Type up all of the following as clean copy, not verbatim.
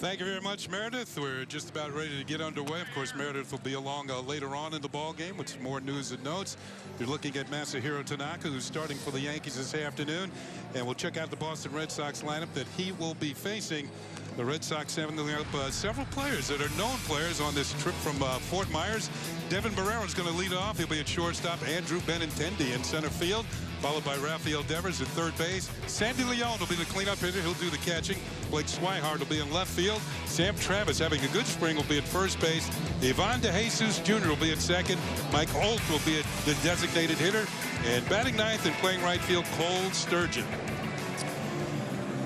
Thank you very much, Meredith. We're just about ready to get underway. Of course, Meredith will be along later on in the ball game with some more news and notes. You're looking at Masahiro Tanaka, who's starting for the Yankees this afternoon. And we'll check out the Boston Red Sox lineup that he will be facing. The Red Sox having up several players that are known players on this trip from Fort Myers. Devin Marrero is going to lead off. He'll be at shortstop. Andrew Benintendi in center field, followed by Rafael Devers at third base. Sandy Leon will be the cleanup hitter. He'll do the catching. Blake Swihart will be in left field. Sam Travis, having a good spring, will be at first base. Ivan DeJesus Jr. will be at second. Mike Holt will be at the designated hitter. And batting ninth and playing right field, Cole Sturgeon.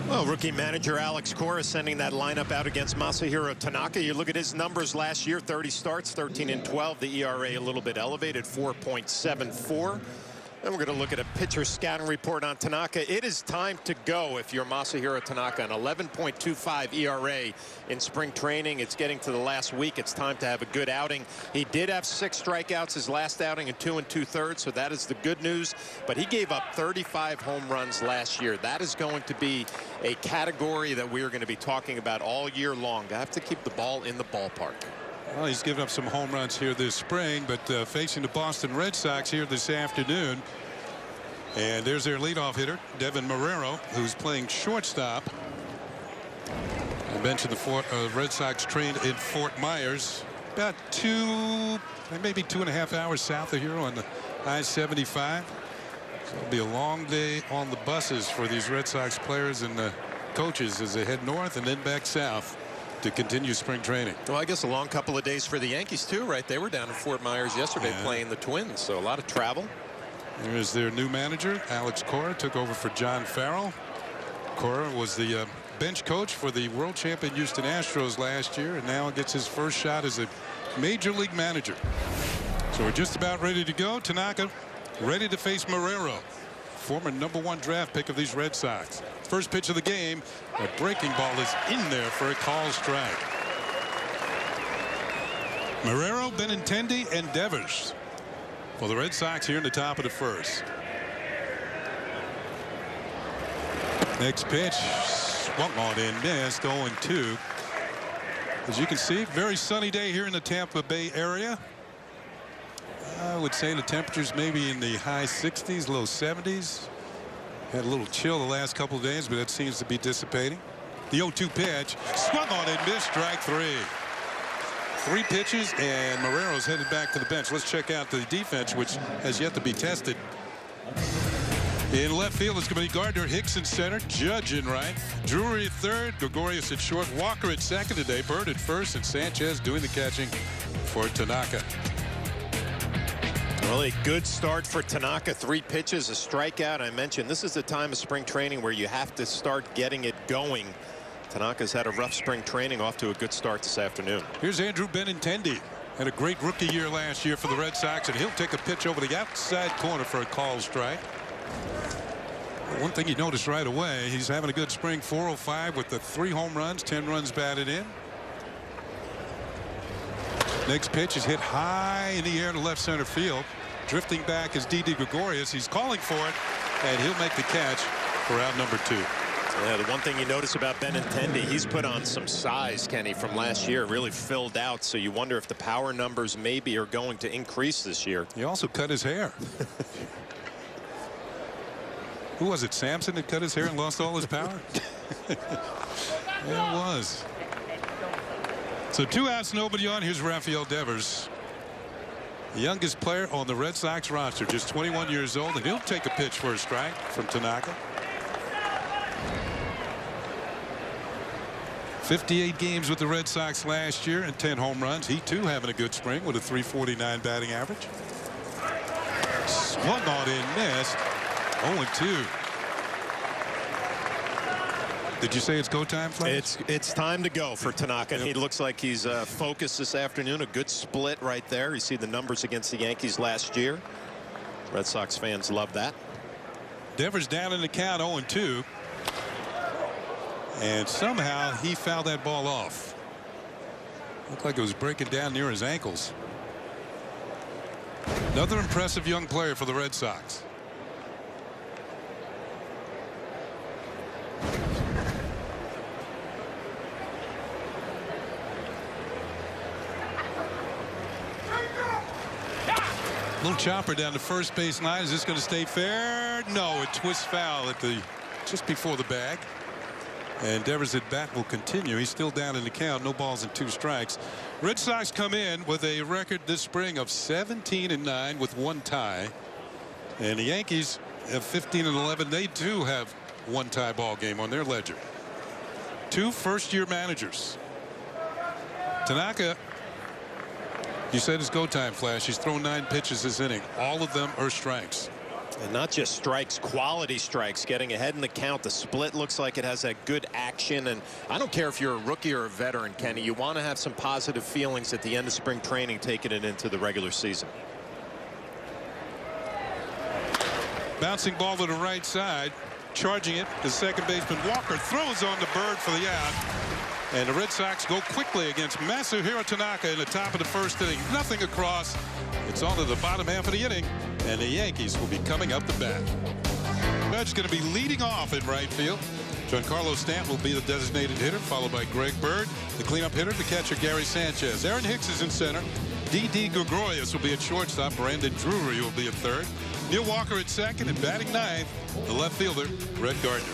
Well, rookie manager Alex Cora sending that lineup out against Masahiro Tanaka. You look at his numbers last year, 30 starts, 13-12. The ERA a little bit elevated, 4.74. And we're going to look at a pitcher scouting report on Tanaka. It is time to go if you're Masahiro Tanaka. An 11.25 ERA in spring training. It's getting to the last week. It's time to have a good outing. He did have 6 strikeouts his last outing in 2 2/3, so that is the good news. But he gave up 35 home runs last year. That is going to be a category that we're going to be talking about all year long. I have to keep the ball in the ballpark. Well, he's given up some home runs here this spring, but facing the Boston Red Sox here this afternoon. And there's their leadoff hitter, Devin Marrero, who's playing shortstop. I mentioned the Red Sox trained in Fort Myers, about maybe 2.5 hours south of here on the I-75. So it'll be a long day on the buses for these Red Sox players and the coaches as they head north and then back south to continue spring training. Well, I guess a long couple of days for the Yankees too, right? They were down in Fort Myers yesterday playing the Twins, so a lot of travel. There's their new manager, Alex Cora, took over for John Farrell. Cora was the bench coach for the world champion Houston Astros last year, and now gets his first shot as a major league manager. So we're just about ready to go. Tanaka ready to face Marrero, former #1 draft pick of these Red Sox. First pitch of the game, a breaking ball is in there for a call strike. Marrero, Benintendi, and Devers for the Red Sox here in the top of the first. Next pitch, swung on and missed, 0-2. As you can see, very sunny day here in the Tampa Bay area. I would say the temperatures maybe in the high 60s, low 70s. Had a little chill the last couple of days, but that seems to be dissipating. The 0-2 pitch, swung on and missed, strike 3. 3 pitches, and Marrero's headed back to the bench. Let's check out the defense, which has yet to be tested. In left field, it's going to be Gardner Hicks in center, Judge in right, Drury at third, Gregorius at short, Walker at second today, Bird at first, and Sanchez doing the catching for Tanaka. Well, a good start for Tanaka. 3 pitches, a strikeout. I mentioned this is the time of spring training where you have to start getting it going. Tanaka's had a rough spring training, off to a good start this afternoon. Here's Andrew Benintendi. Had a great rookie year last year for the Red Sox, and he'll take a pitch over the outside corner for a call strike. One thing you notice right away, he's having a good spring. 405 with the 3 home runs, 10 runs batted in. Next pitch is hit high in the air to left center field. Drifting back is Didi Gregorius. He's calling for it, and he'll make the catch for out number 2. Yeah, the one thing you notice about Benintendi, he's put on some size, Kenny, from last year. Really filled out, so you wonder if the power numbers maybe are going to increase this year. He also cut his hair. Who was it, Samson, that cut his hair and lost all his power? Yeah, it was. So 2 outs, nobody on. Here's Rafael Devers, the youngest player on the Red Sox roster, just 21 years old, and he'll take a pitch for a strike from Tanaka. 58 games with the Red Sox last year and 10 home runs. He too having a good spring with a .349 batting average. Swung on and missed. 0-2. Did you say it's go time, Flash? It's time to go for Tanaka. Yep. He looks like he's focused this afternoon. A good split right there. You see the numbers against the Yankees last year. Red Sox fans love that. Devers down in the count, 0-2. And somehow he fouled that ball off. Looked like it was breaking down near his ankles. Another impressive young player for the Red Sox. Little chopper down the first base line. Is this going to stay fair? No, it twists foul at the just before the bag. And Devers at bat will continue. He's still down in the count. No balls and 2 strikes. Red Sox come in with a record this spring of 17-9 with 1 tie. And the Yankees have 15-11. They too have 1 tie ball game on their ledger. 2 first-year managers. Tanaka, you said it's go time, Flash. He's thrown 9 pitches this inning. All of them are strikes. And not just strikes, quality strikes, getting ahead in the count. The split looks like it has a good action. And I don't care if you're a rookie or a veteran, Kenny. You want to have some positive feelings at the end of spring training, taking it into the regular season. Bouncing ball to the right side. Charging it. The second baseman Walker throws on the Bird for the out. And the Red Sox go quickly against Masahiro Tanaka in the top of the first inning. Nothing across. It's on to the bottom half of the inning. And the Yankees will be coming up the bat. Judge is going to be leading off in right field. Giancarlo Stanton will be the designated hitter, followed by Greg Bird. The cleanup hitter, the catcher Gary Sanchez. Aaron Hicks is in center. D.D. Gregorius will be at shortstop. Brandon Drury will be at third. Neil Walker at second, and batting ninth, the left fielder, Brett Gardner.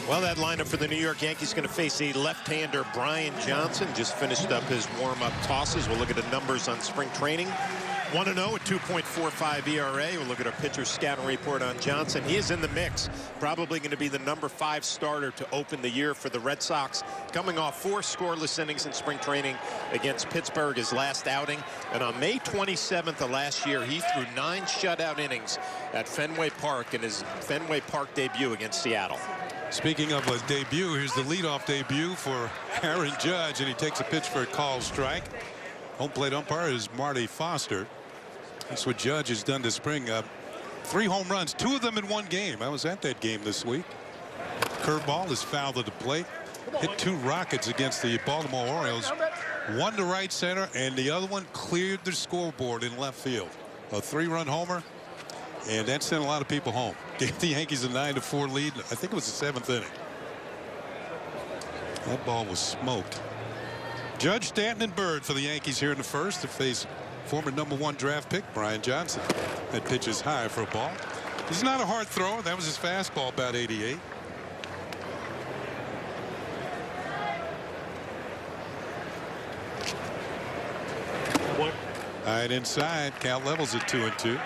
Well, that lineup for the New York Yankees going to face a left-hander, Brian Johnson. Just finished up his warm-up tosses. We'll look at the numbers on spring training. 1-0 at 2.45 ERA. We'll look at our pitcher scouting report on Johnson. He is in the mix. Probably going to be the number 5 starter to open the year for the Red Sox. Coming off 4 scoreless innings in spring training against Pittsburgh, his last outing. And on May 27th of last year, he threw 9 shutout innings at Fenway Park in his Fenway Park debut against Seattle. Speaking of a debut, here's the leadoff debut for Aaron Judge, and he takes a pitch for a called strike. Home plate umpire is Marty Foster. That's what Judge has done this spring. 3 home runs, 2 of them in 1 game. I was at that game this week. Curveball is fouled at the plate. Hit 2 rockets against the Baltimore Orioles. 1 to right center, and the other one cleared the scoreboard in left field. A 3-run homer, and that sent a lot of people home. Gave the Yankees a 9-4 lead. I think it was the 7th inning. That ball was smoked. Judge, Stanton, and Bird for the Yankees here in the first to face former #1 draft pick Brian Johnson. That pitch is high for a ball. He's not a hard thrower. That was his fastball, about 88. All right, inside. Count levels at 2-2.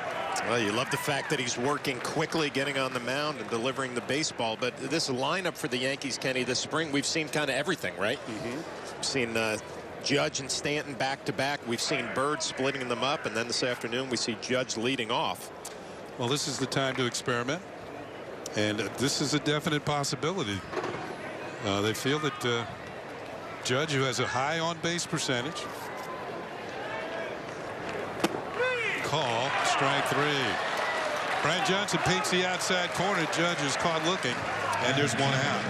Well, you love the fact that he's working quickly, getting on the mound and delivering the baseball. But this lineup for the Yankees, Kenny, this spring, we've seen kind of everything, right? We've seen Judge and Stanton back-to-back. We've seen Bird splitting them up, and then this afternoon we see Judge leading off. Well, this is the time to experiment, and this is a definite possibility. They feel that Judge, who has a high on-base percentage, call strike 3. Brian Johnson paints the outside corner. Judge is caught looking, and there's 1 out.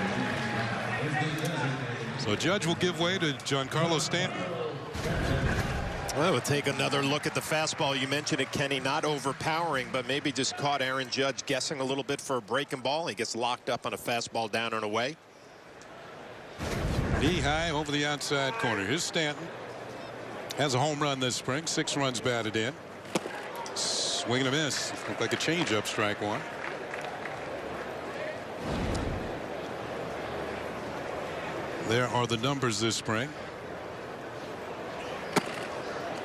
So Judge will give way to Giancarlo Stanton. Well, we'll take another look at the fastball. You mentioned it, Kenny, not overpowering, but maybe just caught Aaron Judge guessing a little bit for a breaking ball. He gets locked up on a fastball down and away. Knee high over the outside corner. Here's Stanton. Has a home run this spring. 6 runs batted in. Swing and a miss. Looked like a changeup, strike 1. There are the numbers this spring.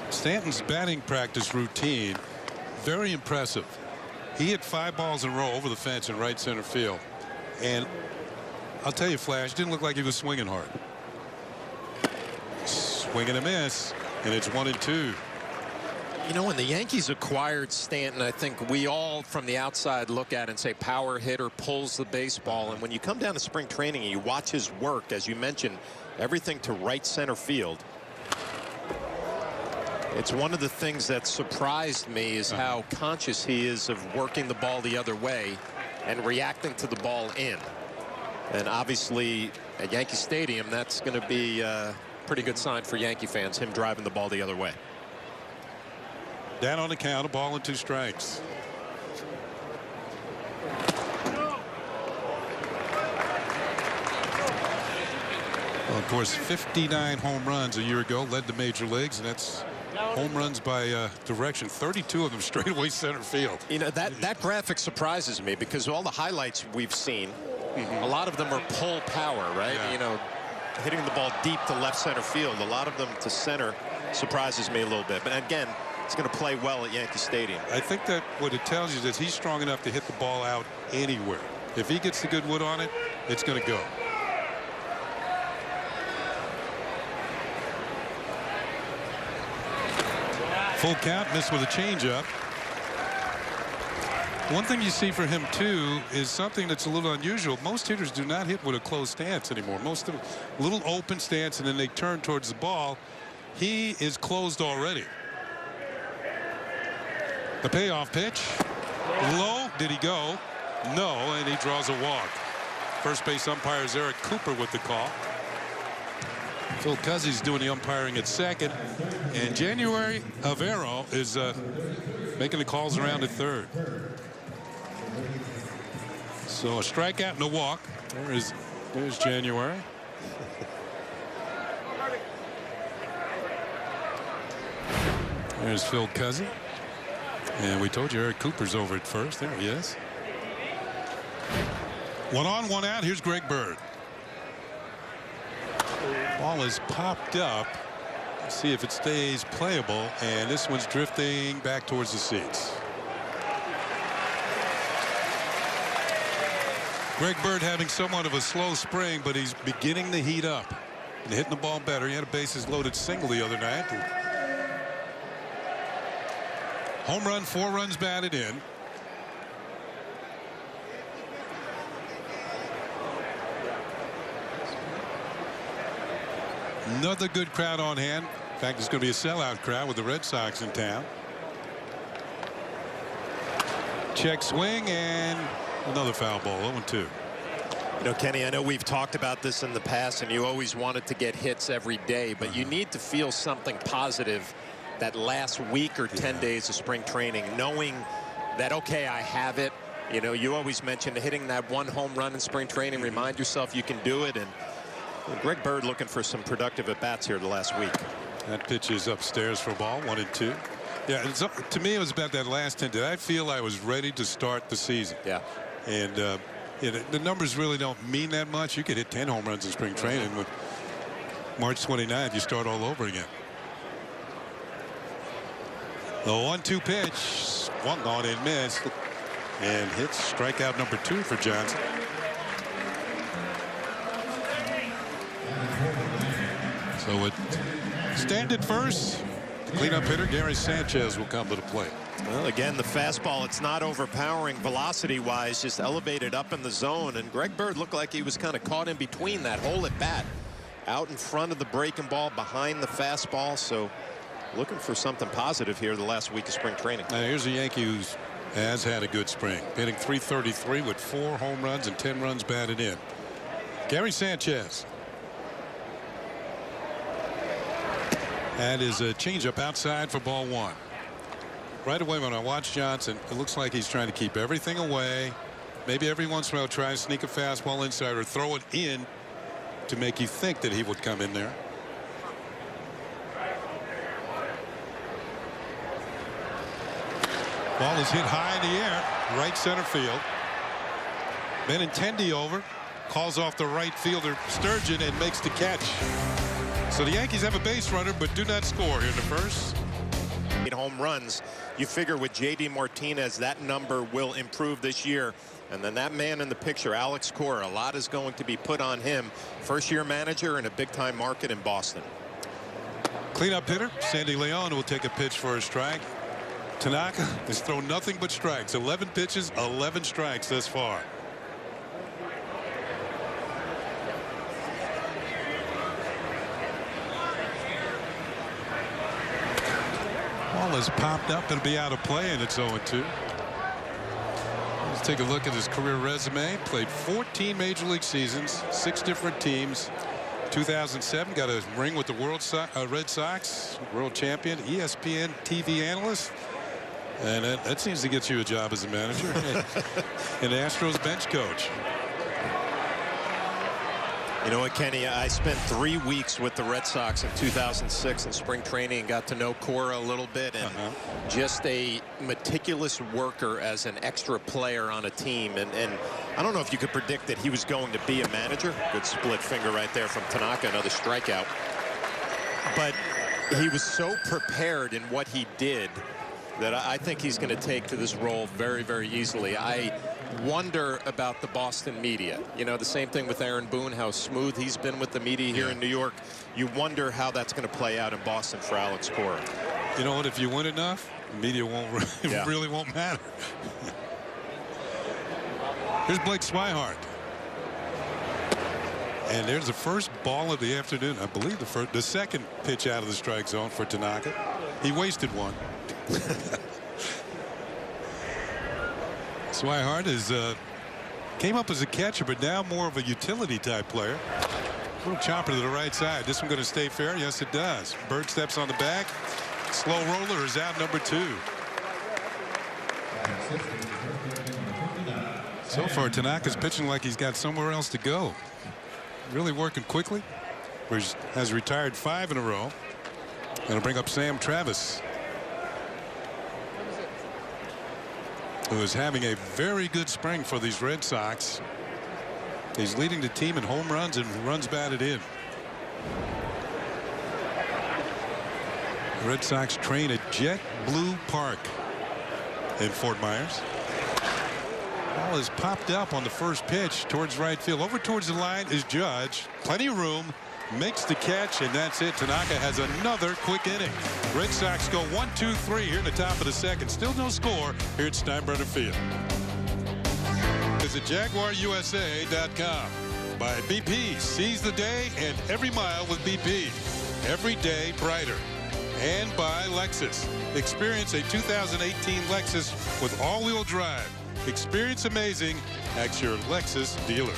Stanton's batting practice routine, very impressive. He hit 5 balls in a row over the fence in right center field. And I'll tell you, Flash, didn't look like he was swinging hard. Swing and a miss, and it's 1-2. You know, when the Yankees acquired Stanton, I think we all from the outside look at it and say power hitter, pulls the baseball. And when you come down to spring training and you watch his work, as you mentioned, everything to right center field. It's one of the things that surprised me is how conscious he is of working the ball the other way and reacting to the ball in. And obviously at Yankee Stadium, that's going to be a pretty good sign for Yankee fans, him driving the ball the other way. Down on the count, a ball and 2 strikes. Well, of course, 59 home runs a year ago, led the major leagues, and that's home runs by direction, 32 of them straightaway center field. You know, that graphic surprises me because all the highlights we've seen, a lot of them are pull power, right? Yeah. You know, hitting the ball deep to left center field. A lot of them to center surprises me a little bit. But again, it's going to play well at Yankee Stadium. I think that what it tells you is that he's strong enough to hit the ball out anywhere. If he gets the good wood on it, it's going to go. Full count, missed with a changeup. One thing you see for him too is something that's a little unusual. Most hitters do not hit with a closed stance anymore. Most of them a little open stance and then they turn towards the ball. He is closed already. The payoff pitch. Low. Did he go? No, and he draws a walk. First base umpire is Eric Cooper with the call. Phil Cuzzy's doing the umpiring at second. And January Avero is making the calls around at third. So a strikeout and a walk. There's January. There's Phil Cuzzy. And we told you Eric Cooper's over at first. There he is. 1 on, 1 out. Here's Greg Bird. Ball is popped up. Let's see if it stays playable. And this one's drifting back towards the seats. Greg Bird having somewhat of a slow spring, but he's beginning to heat up and hitting the ball better. He had a bases loaded single the other night. Home run, 4 runs batted in. Another good crowd on hand. In fact, it's going to be a sellout crowd with the Red Sox in town. Check swing and another foul ball. 0-2. You know, Kenny, I know we've talked about this in the past, and you always wanted to get hits every day, but you need to feel something positive that last week or 10 days of spring training, knowing that, okay, I have it. You know, you always mentioned hitting that 1 home run in spring training. Remind yourself you can do it. And Greg Bird looking for some productive at-bats here the last week. That pitch is upstairs for a ball, 1-2. Yeah, to me, it was about that last 10. Did I feel I was ready to start the season? Yeah. And the numbers really don't mean that much. You could hit 10 home runs in spring training. With March 29th, you start all over again. The 1-2 pitch, swung on and missed, and hits strikeout number 2 for Johnson. So it stand at first. The cleanup hitter Gary Sanchez will come to the plate. Well, again, the fastball, it's not overpowering velocity wise, just elevated up in the zone, and Greg Bird looked like he was kind of caught in between that whole at bat, out in front of the breaking ball, behind the fastball. So looking for something positive here the last week of spring training. Now here's a Yankee who has had a good spring, hitting .333 with 4 home runs and 10 runs batted in. Gary Sanchez. That is a changeup outside for ball 1. Right away when I watch Johnson, it looks like he's trying to keep everything away. Maybe every once in a while try to sneak a fastball inside or throw it in to make you think that he would come in there. Ball is hit high in the air, right center field. Benintendi over, calls off the right fielder Sturgeon and makes the catch. So the Yankees have a base runner but do not score here in the first. 8 home runs. You figure with J.D. Martinez that number will improve this year. And then that man in the picture, Alex Cora, a lot is going to be put on him. First-year manager in a big-time market in Boston. Cleanup hitter Sandy Leon will take a pitch for a strike. Tanaka has thrown nothing but strikes. 11 pitches, 11 strikes thus far. Ball is popped up. It'll be out of play, and it's 0-2. Let's take a look at his career resume. Played 14 major league seasons, 6 different teams. 2007 got a ring with the Red Sox, world champion, ESPN TV analyst. And that seems to get you a job as a manager. And Astros bench coach. You know what, Kenny? I spent 3 weeks with the Red Sox in 2006 in spring training and got to know Cora a little bit, and just a meticulous worker as an extra player on a team. And I don't know if you could predict that he was going to be a manager. Good split finger right there from Tanaka, another strikeout. But he was so prepared in what he did that I think he's going to take to this role very, very easily. I wonder about the Boston media. You know, the same thing with Aaron Boone, how smooth he's been with the media here in New York. You wonder how that's going to play out in Boston for Alex Cora. You know what? If you win enough, the media won't really won't matter. Here's Blake Swihart. And there's the first ball of the afternoon. I believe the second pitch out of the strike zone for Tanaka. He wasted one. Swihart came up as a catcher, but now more of a utility type player. Little chopper to the right side. This one going to stay fair? Yes, it does. Bird steps on the back. Slow roller is out, number 2. So far, Tanaka's pitching like he's got somewhere else to go. Really working quickly. Has retired 5 in a row. Going to bring up Sam Travis, who is having a very good spring for these Red Sox. He's leading the team in home runs and runs batted in. The Red Sox train at Jet Blue Park in Fort Myers. Ball is popped up on the first pitch towards right field. Over towards the line is Judge. Plenty of room. Makes the catch, and that's it. Tanaka has another quick inning. Red Sox go 1-2-3 here in the top of the second. Still no score here at Steinbrenner Field. Visit JaguarUSA.com. By BP, seize the day and every mile with BP. Every day brighter. And by Lexus. Experience a 2018 Lexus with all-wheel drive. Experience amazing at your Lexus dealer.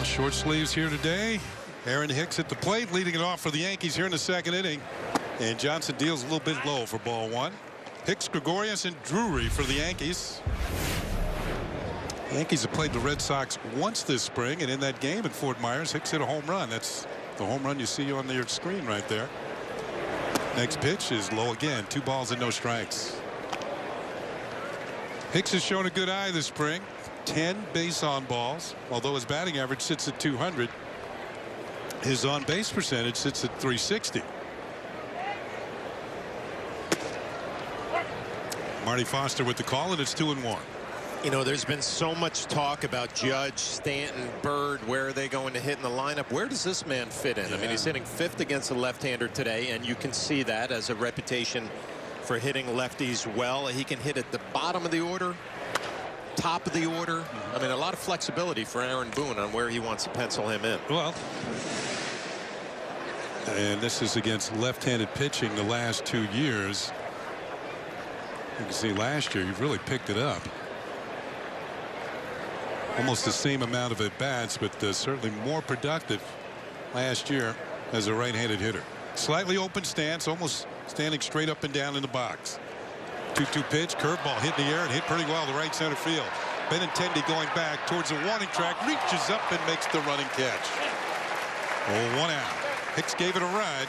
Short sleeves here today. Aaron Hicks at the plate, leading it off for the Yankees here in the second inning. And Johnson deals a little bit low for ball 1. Hicks, Gregorius, and Drury for the Yankees. The Yankees have played the Red Sox once this spring, and in that game at Fort Myers, Hicks hit a home run. That's the home run you see on your screen right there. Next pitch is low again. 2 balls and no strikes. Hicks has shown a good eye this spring. 10 base on balls, although his batting average sits at 200. His on base percentage sits at 360. Marty Foster with the call, and it's 2-1. You know, there's been so much talk about Judge, Stanton, Bird. Where are they going to hit in the lineup? Where does this man fit in? I mean, he's hitting 5th against a left-hander today, and you can see that as a reputation for hitting lefties well. He can hit at the bottom of the order, top of the order. I mean, a lot of flexibility for Aaron Boone on where he wants to pencil him in. Well, and this is against left-handed pitching the last 2 years. You can see last year, you've really picked it up. Almost the same amount of at-bats, but certainly more productive last year as a right-handed hitter. Slightly open stance, almost standing straight up and down in the box. 2-2 pitch, curveball hit in the air and hit pretty well to right center field. Benintendi going back towards the warning track, reaches up and makes the running catch. Oh, 1 out. Hicks gave it a ride.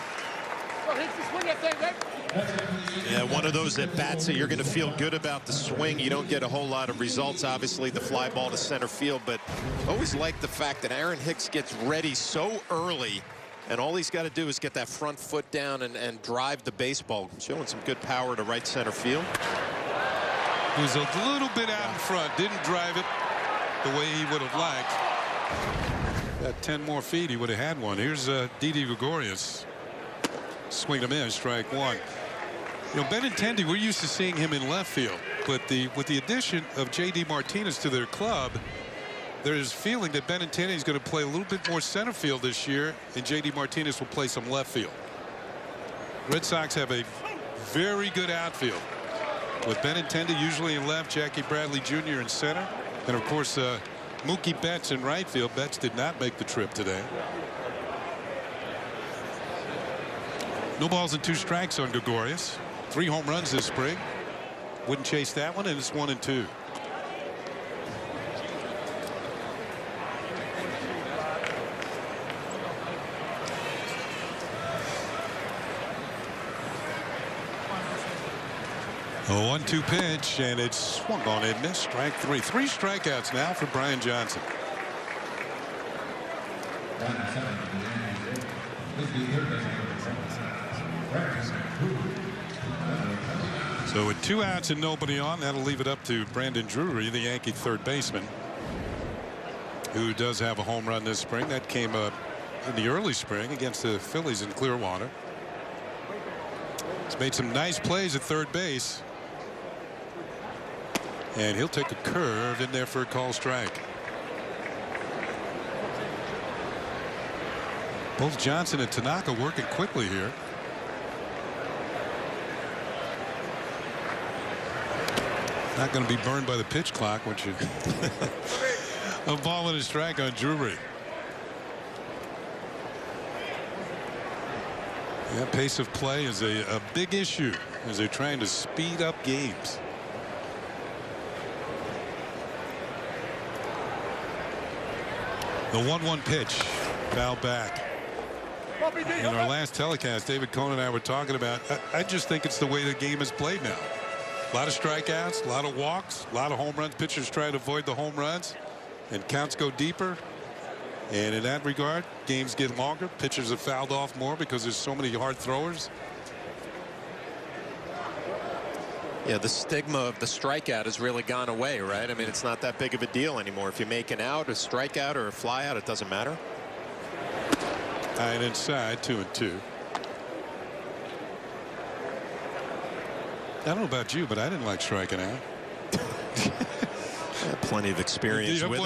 Yeah, one of those at bats that you're going to feel good about the swing. You don't get a whole lot of results, obviously, the fly ball to center field, but always like the fact that Aaron Hicks gets ready so early, and all he's got to do is get that front foot down and drive the baseball, showing some good power to right center field. He was a little bit out in front, didn't drive it the way he would have liked. Got 10 more feet, he would have had one. Here's Didi Gregorius. Swing him in, strike 1. You know, Benintendi, we're used to seeing him in left field, but with the addition of J.D. Martinez to their club, there's a feeling that Benintendi is going to play a little bit more center field this year, and J.D. Martinez will play some left field. Red Sox have a very good outfield, with Benintendi usually in left, Jackie Bradley Jr. in center, and of course Mookie Betts in right field. Betts did not make the trip today. No balls and 2 strikes on Gregorius. 3 home runs this spring. Wouldn't chase that one, and it's 1-2. 1-2 pitch, and it's swung on and missed. Strike three. 3 strikeouts now for Brian Johnson. So with 2 outs and nobody on, that'll leave it up to Brandon Drury, the Yankee third baseman, who does have a home run this spring. That came up in the early spring against the Phillies in Clearwater. He's made some nice plays at third base. And he'll take a curve in there for a call strike. Both Johnson and Tanaka working quickly here. Not going to be burned by the pitch clock, which is a ball and a strike on Drury. Yeah, pace of play is a big issue as they're trying to speed up games. The 1-1 pitch, foul back. In our last telecast, David Cohn and I were talking about, I just think it's the way the game is played now. A lot of strikeouts, a lot of walks, a lot of home runs. Pitchers try to avoid the home runs, and counts go deeper. And in that regard, games get longer. Pitchers have fouled off more because there's so many hard throwers. Yeah, the stigma of the strikeout has really gone away, right? I mean, it's not that big of a deal anymore. If you make an out, a strikeout, or a flyout, it doesn't matter. High and inside, 2-2. I don't know about you, but I didn't like striking out. Plenty of experience with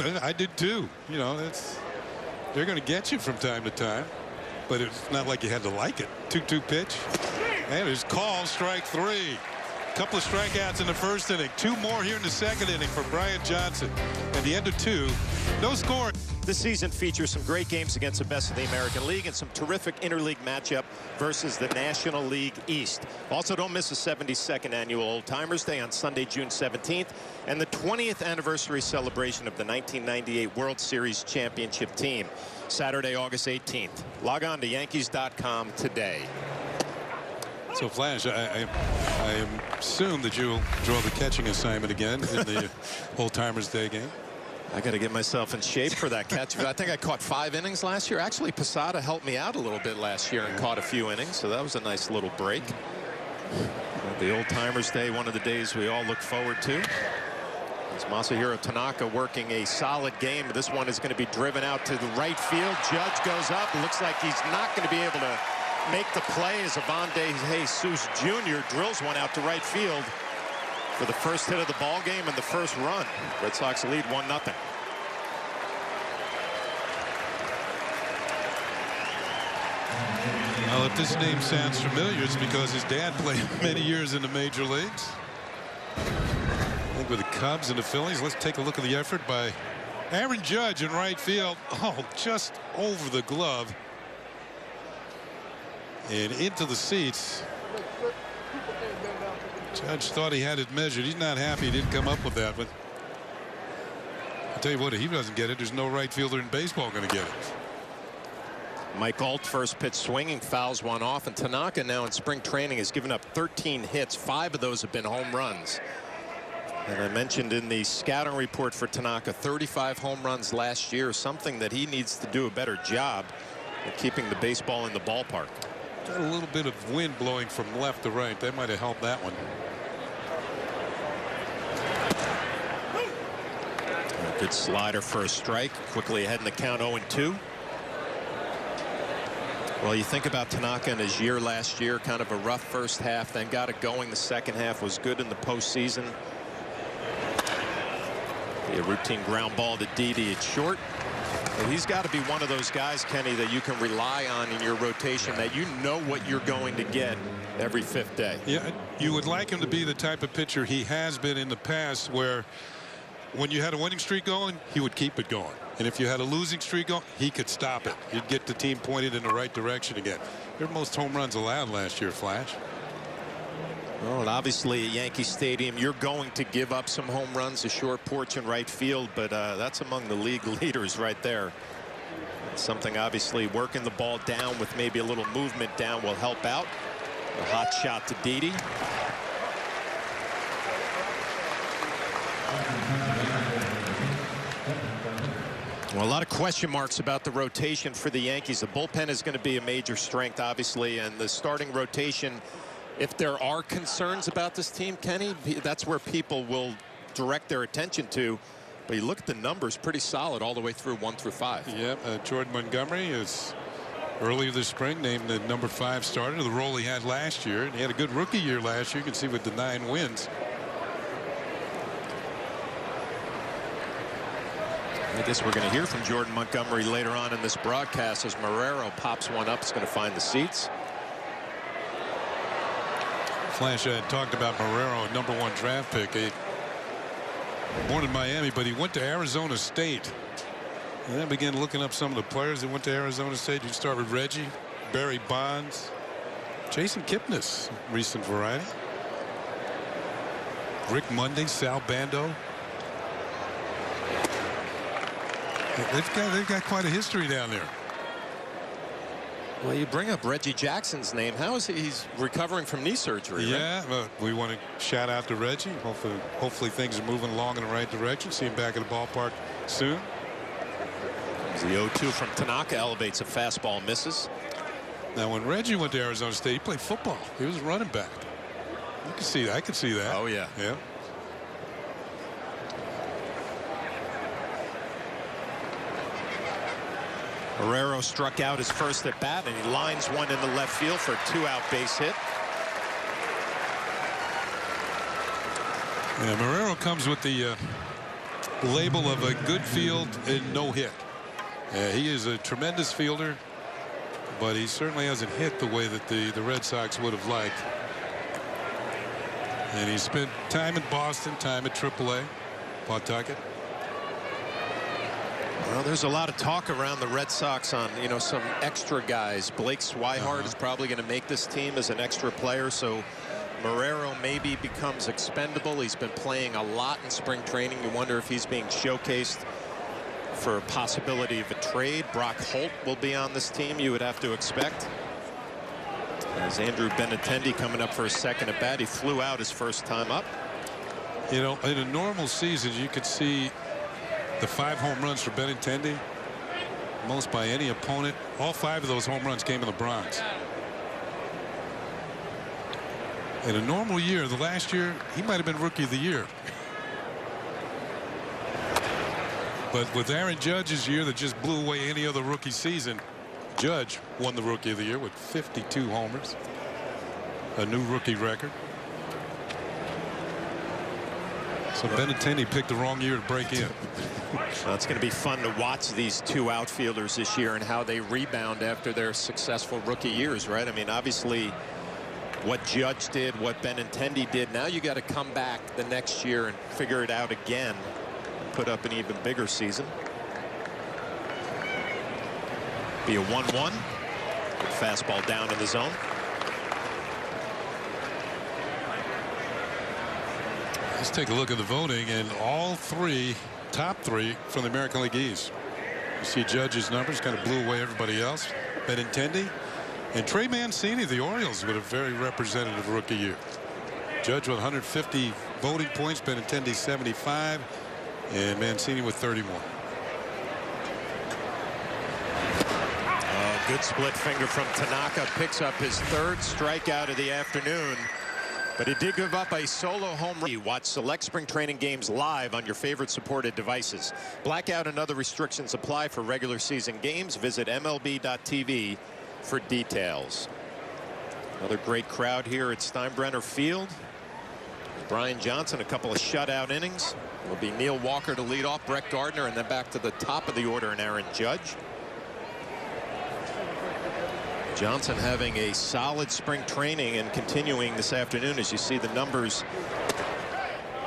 it. I did too. You know, they're going to get you from time to time, but it's not like you had to like it. 2-2 pitch, and it's called strike 3. Couple of strikeouts in the first inning. 2 more here in the second inning for Brian Johnson. At the end of 2, no score. This season features some great games against the best of the American League and some terrific interleague matchup versus the National League East. Also, don't miss the 72nd annual Old Timers Day on Sunday, June 17th, and the 20th anniversary celebration of the 1998 World Series championship team, Saturday, August 18th. Log on to Yankees.com today. So, Flash, I assume that you'll draw the catching assignment again in the Old Timers Day game. I got to get myself in shape for that catch. I think I caught 5 innings last year. Actually, Posada helped me out a little bit last year and caught a few innings, so that was a nice little break. The Old Timers Day, one of the days we all look forward to. It's Masahiro Tanaka working a solid game. This one is going to be driven out to the right field. Judge goes up. Looks like he's not going to be able to make the play as Avante Jesus Jr. drills one out to right field for the first hit of the ball game and the first run. Red Sox lead 1-0. Well, if this name sounds familiar, it's because his dad played many years in the major leagues. I think with the Cubs and the Phillies. Let's take a look at the effort by Aaron Judge in right field. Oh, just over the glove and into the seats. Judge thought he had it measured. He's not happy he didn't come up with that, but I'll tell you what, if he doesn't get it, there's no right fielder in baseball going to get it. Mike Alt, first pitch swinging, fouls one off, and Tanaka now in spring training has given up 13 hits. 5 of those have been home runs. And I mentioned in the scouting report for Tanaka, 35 home runs last year, something that he needs to do a better job at keeping the baseball in the ballpark. Got a little bit of wind blowing from left to right. That might have helped that one. A good slider for a strike. Quickly ahead in the count, 0-2. Well, you think about Tanaka in his year last year, kind of a rough first half, then got it going. The second half was good in the postseason. A routine ground ball to Didi at short. And he's got to be one of those guys, Kenny, that you can rely on in your rotation, that you know what you're going to get every 5th day. Yeah, you would like him to be the type of pitcher he has been in the past, where when you had a winning streak going, he would keep it going. And if you had a losing streak going, he could stop it. He'd get the team pointed in the right direction again. Their most home runs allowed last year, Flash. Well, and obviously at Yankee Stadium, you're going to give up some home runs, a short porch in right field, but that's among the league leaders right there. It's something, obviously, working the ball down with maybe a little movement down will help out. A hot shot to Didi. Well, a lot of question marks about the rotation for the Yankees. The bullpen is going to be a major strength, obviously, and the starting rotation, if there are concerns about this team, Kenny, that's where people will direct their attention to. But you look at the numbers, pretty solid all the way through 1 through 5. Yeah, Jordan Montgomery is earlier this spring named the number 5 starter, the role he had last year. And he had a good rookie year last year. You can see with the 9 wins. I guess we're going to hear from Jordan Montgomery later on in this broadcast as Marrero pops one up. It's going to find the seats. Flash had talked about Marrero, a #1 draft pick. Born in Miami, but he went to Arizona State. And then began looking up some of the players that went to Arizona State. You start with Reggie, Barry Bonds, Jason Kipnis, recent variety. Rick Monday, Sal Bando. They've got quite a history down there. Well, you bring up Reggie Jackson's name. How is he's recovering from knee surgery? Yeah, right? We want to shout out to Reggie. Hopefully things are moving along in the right direction. See him back at the ballpark soon. The 0-2 from Tanaka elevates a fastball, misses. Now, when Reggie went to Arizona State, he played football. He was a running back. You can see that. I can see that. Oh, yeah. Yeah. Marrero struck out his first at bat, and he lines one in the left field for a 2-out base hit. Yeah, Marrero comes with the label of a good field and no hit. He is a tremendous fielder, but he certainly hasn't hit the way that the Red Sox would have liked. And he spent time in Boston, time at AAA, Pawtucket. Well, there's a lot of talk around the Red Sox on, some extra guys. Blake Swihart is probably going to make this team as an extra player, so Marrero maybe becomes expendable. He's been playing a lot in spring training. You wonder if he's being showcased for a possibility of a trade. Brock Holt will be on this team, you would have to expect. As Andrew Benintendi coming up for a second at bat. He flew out his first time up. In a normal season, you could see the 5 home runs for Benintendi, most by any opponent. All 5 of those home runs came in the Bronx. In a normal year, the last year, he might have been Rookie of the Year. But with Aaron Judge's year that just blew away any other rookie season, Judge won the Rookie of the Year with 52 homers, a new rookie record. So Benintendi picked the wrong year to break in. Well, it's going to be fun to watch these 2 outfielders this year and how they rebound after their successful rookie years, right? I mean, obviously, what Judge did, what Benintendi did, now you got to come back the next year and figure it out again and put up an even bigger season. Be a 1-1. Fastball down in the zone. Let's take a look at the voting, and all 3, top 3 from the American League East. You see Judge's numbers kind of blew away everybody else. Benintendi and Trey Mancini, the Orioles, with a very representative rookie year. Judge with 150 voting points, Benintendi 75, and Mancini with 31. Good split finger from Tanaka. Picks up his 3rd strikeout of the afternoon. But he did give up a solo home run. Watch select spring training games live on your favorite supported devices. Blackout and other restrictions apply for regular season games. Visit MLB.tv for details. Another great crowd here at Steinbrenner Field. Brian Johnson, a couple of shutout innings. It will be Neil Walker to lead off, Brett Gardner, and then back to the top of the order and Aaron Judge. Johnson having a solid spring training and continuing this afternoon. As you see the numbers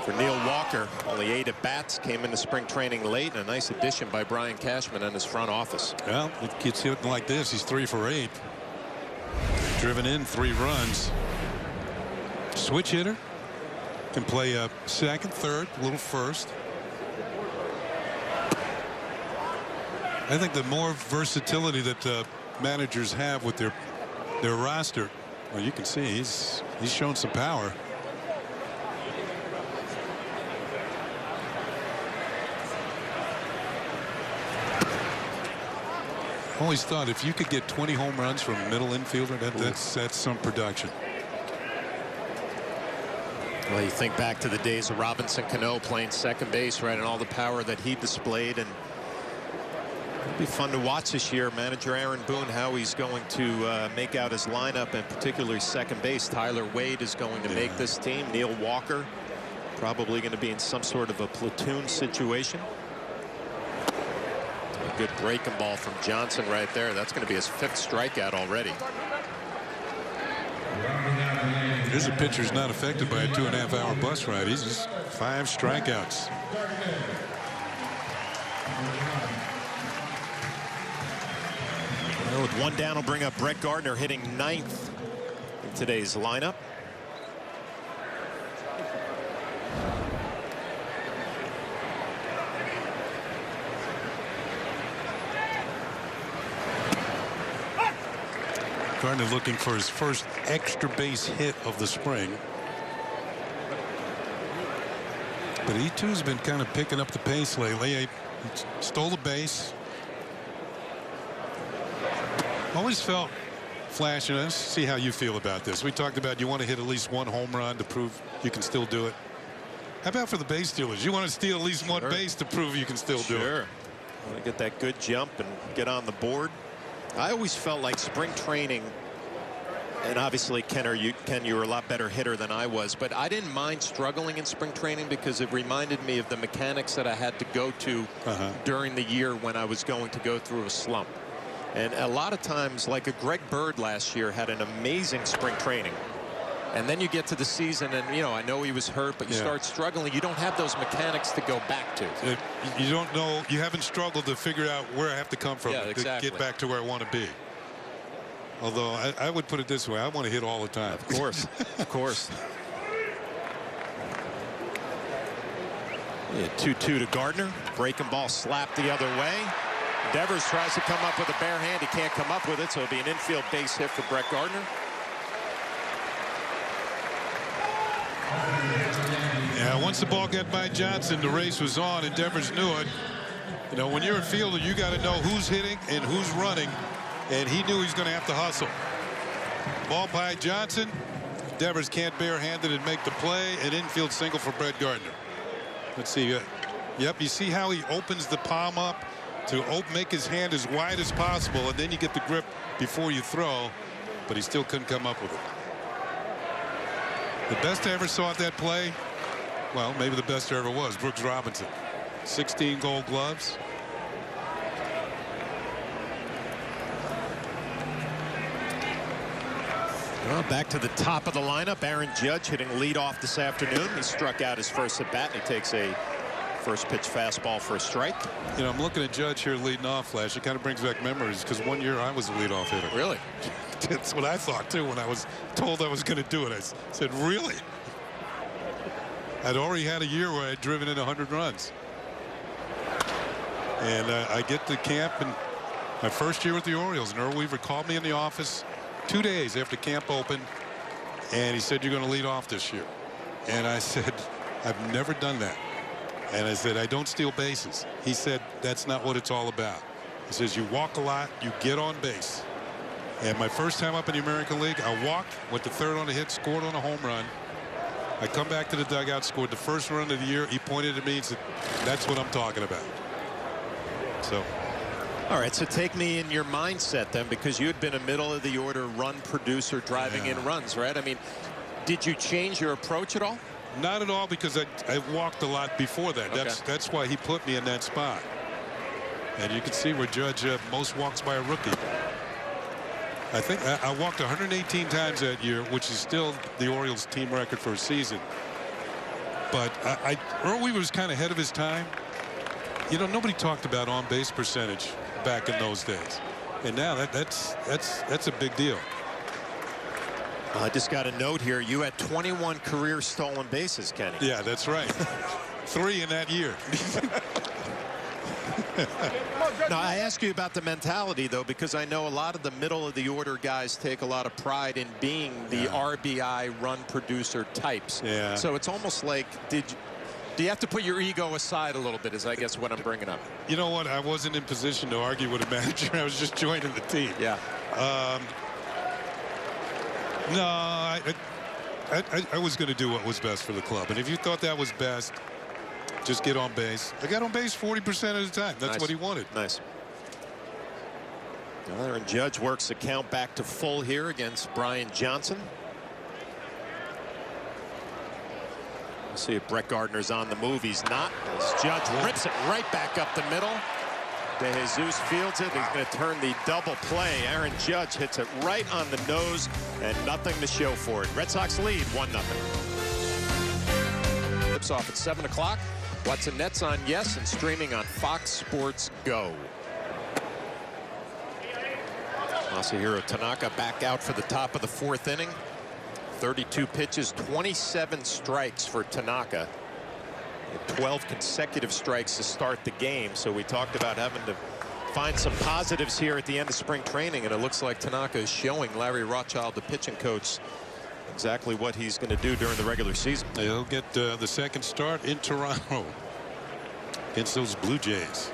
for Neil Walker, only 8 at bats, came into spring training late, and a nice addition by Brian Cashman and his front office. Well, it gets hit like this. He's 3 for 8. Driven in 3 runs. Switch hitter. Can play a second, third, a little first. I think the more versatility that managers have with their roster, well, you can see he's shown some power. Always thought if you could get 20 home runs from a middle infielder, that's some production. Well, you think back to the days of Robinson Cano playing second base, right, and all the power that he displayed, and it'll be fun to watch this year. Manager Aaron Boone, how he's going to make out his lineup, and particularly second base. Tyler Wade is going to make this team. Neil Walker probably going to be in some sort of a platoon situation. A good breaking ball from Johnson right there. That's going to be his 5th strikeout already. Here's a pitcher who's not affected by a 2.5-hour bus ride. He's just 5 strikeouts. Well, with 1 down, will bring up Brett Gardner, hitting 9th in today's lineup. Gardner looking for his first extra base hit of the spring. But he too has been kind of picking up the pace lately. He stole the base. Always felt, Flash, and let's see how you feel about this. We talked about you want to hit at least 1 home run to prove you can still do it. How about for the base stealers? You want to steal at least 1 base to prove you can still do it. Sure. Want to get that good jump and get on the board. I always felt like spring training, and obviously Ken, you were a lot better hitter than I was, but I didn't mind struggling in spring training because it reminded me of the mechanics that I had to go to during the year when I was going to go through a slump. And a lot of times, like a Greg Bird last year had an amazing spring training. And then you get to the season and, you know, I know he was hurt, but you start struggling. You don't have those mechanics to go back to. You don't know. You haven't struggled to figure out where I have to come from to get back to where I want to be. Although I would put it this way. I want to hit all the time. Of course. Of course. 2-2 to Gardner. Breaking ball slapped the other way. Devers tries to come up with a bare hand. He can't come up with it, so it'll be an infield base hit for Brett Gardner. Yeah, once the ball got by Johnson, the race was on, and Devers knew it. You know, when you're a fielder, you got to know who's hitting and who's running, and he knew he was going to have to hustle. Ball by Johnson. Devers can't barehand it and make the play. An infield single for Brett Gardner. Let's see. Yep, you see how he opens the palm up to make his hand as wide as possible, and then you get the grip before you throw, but he still couldn't come up with it. The best I ever saw at that play, well, maybe the best there ever was, Brooks Robinson. 16 gold gloves. Well, back to the top of the lineup. Aaron Judge hitting leadoff this afternoon. He struck out his first at bat, and he takes a first pitch fastball for a strike. You know, I'm looking at Judge here leading off, Flash. It kind of brings back memories because one year I was a leadoff hitter. Really? That's what I thought, too, when I was told I was going to do it. I said, really? I'd already had a year where I'd driven in 100 runs. And I get to camp, and my first year with the Orioles, and Earl Weaver called me in the office 2 days after camp opened, and he said, you're going to lead off this year. And I said, I've never done that. And I said, I don't steal bases. He said, that's not what it's all about. He says, you walk a lot, you get on base. And my first time up in the American League, I walked, went to third on a hit, scored on a home run. I come back to the dugout, scored the first run of the year. He pointed at me and said, that's what I'm talking about. So. All right, so take me in your mindset then, because you had been a middle of the order run producer driving in runs, right? I mean, did you change your approach at all? Not at all, because I walked a lot before that. Okay. That's why he put me in that spot. And you can see where Judge most walks by a rookie. I think I walked 118 times that year, which is still the Orioles team record for a season. But Earl Weaver was kind of ahead of his time. You know, nobody talked about on-base percentage back in those days, and now that's a big deal. I just got a note here. You had 21 career stolen bases, Kenny. Yeah, that's right. 3 in that year. Now, I ask you about the mentality, though, because I know a lot of the middle of the order guys take a lot of pride in being the RBI run producer types. Yeah. So it's almost like, Do you have to put your ego aside a little bit, is I guess what I'm bringing up? You know what? I wasn't in position to argue with a manager. I was just joining the team. Yeah. No, I was going to do what was best for the club. And if you thought that was best, just get on base. I got on base 40% of the time. That's what he wanted. Nice. Aaron Judge works the count back to full here against Brian Johnson. We'll see if Brett Gardner's on the move. He's not. As Judge rips it right back up the middle. De Jesus fields it. He's going to turn the double play. Aaron Judge hits it right on the nose and nothing to show for it. Red Sox lead 1-0. Tips off at 7 o'clock. Watson Nets on Yes and streaming on Fox Sports Go. Masahiro Tanaka back out for the top of the 4th inning. 32 pitches, 27 strikes for Tanaka. 12 consecutive strikes to start the game. So we talked about having to find some positives here at the end of spring training, and it looks like Tanaka is showing Larry Rothschild, the pitching coach, exactly what he's going to do during the regular season. He'll get the second start in Toronto against those Blue Jays.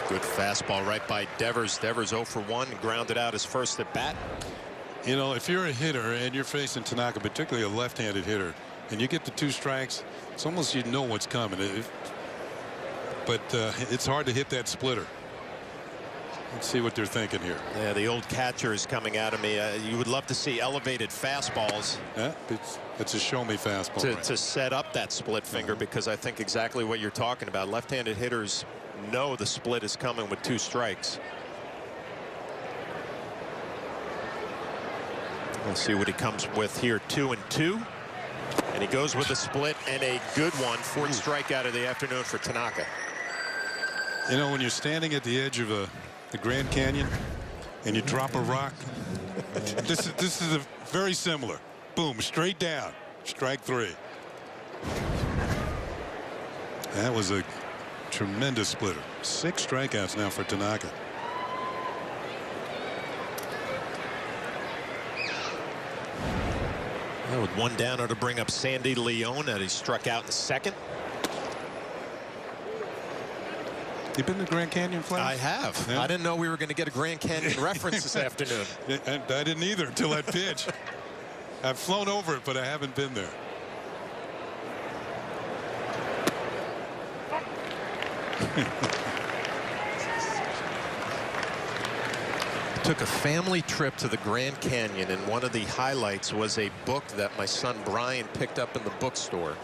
Good fastball right by Devers. Devers 0 for 1, grounded out his first at bat. You know, if you're a hitter and you're facing Tanaka, particularly a left-handed hitter, and you get the 2 strikes, it's almost you know what's coming. But it's hard to hit that splitter. Let's see what they're thinking here. Yeah, the old catcher is coming out of me. You would love to see elevated fastballs. Yeah, it's a show-me fastball. To set up that split finger, because I think exactly what you're talking about. Left-handed hitters know the split is coming with 2 strikes. We'll see what he comes with here. 2-2. And he goes with a split and a good one. 4th strikeout of the afternoon for Tanaka. You know, when you're standing at the edge of the Grand Canyon and you drop a rock, this is very similar. Boom, straight down. Strike 3. That was a tremendous splitter. 6 strikeouts now for Tanaka. With 1 down to bring up Sandy Leone, that he struck out in the 2nd. You been to Grand Canyon, Flash? I have. Yeah. I didn't know we were going to get a Grand Canyon reference this afternoon. I didn't either until that pitch. I've flown over it, but I haven't been there. Took a family trip to the Grand Canyon, and one of the highlights was a book that my son Brian picked up in the bookstore.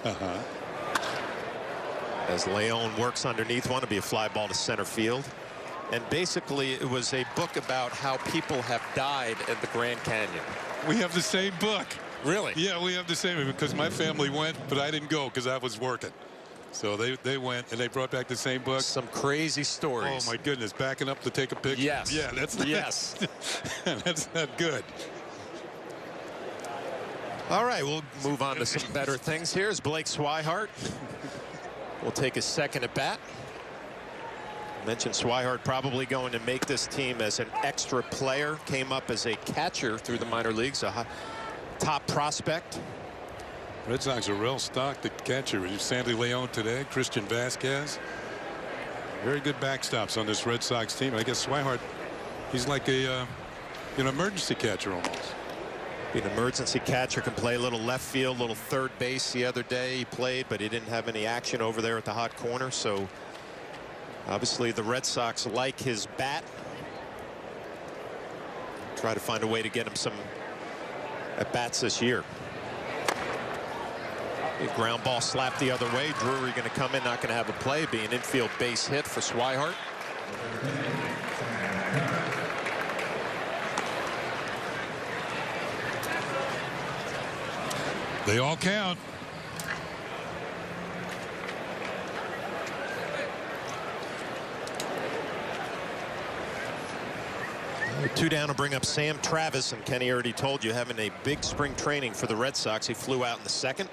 As Leone works underneath one to be a fly ball to center field. And basically it was a book about how people have died at the Grand Canyon. We have the same book. Really? Yeah, we have the same, because my family went, but I didn't go because I was working. So they went, and they brought back the same book. Some crazy stories. Oh my goodness, backing up to take a picture. Yes. Yeah, that's not, yes. That's not good. All right, we'll move on to some better things. Here's Blake Swihart. We'll take his 2nd at bat. I mentioned Swihart probably going to make this team as an extra player. Came up as a catcher through the minor leagues, a top prospect. Red Sox are real stocked at catcher. Sandy Leone today, Christian Vasquez. Very good backstops on this Red Sox team. I guess Swihart, he's like an emergency catcher almost. Be an emergency catcher, can play a little left field, a little third base. The other day he played, but he didn't have any action over there at the hot corner. So obviously the Red Sox like his bat. Try to find a way to get him some at bats this year. Big ground ball slapped the other way. Drury going to come in, not going to have a play. Be an infield base hit for Swihart. They all count. With 2 down to bring up Sam Travis, and Kenny already told you, having a big spring training for the Red Sox. He flew out in the 2nd.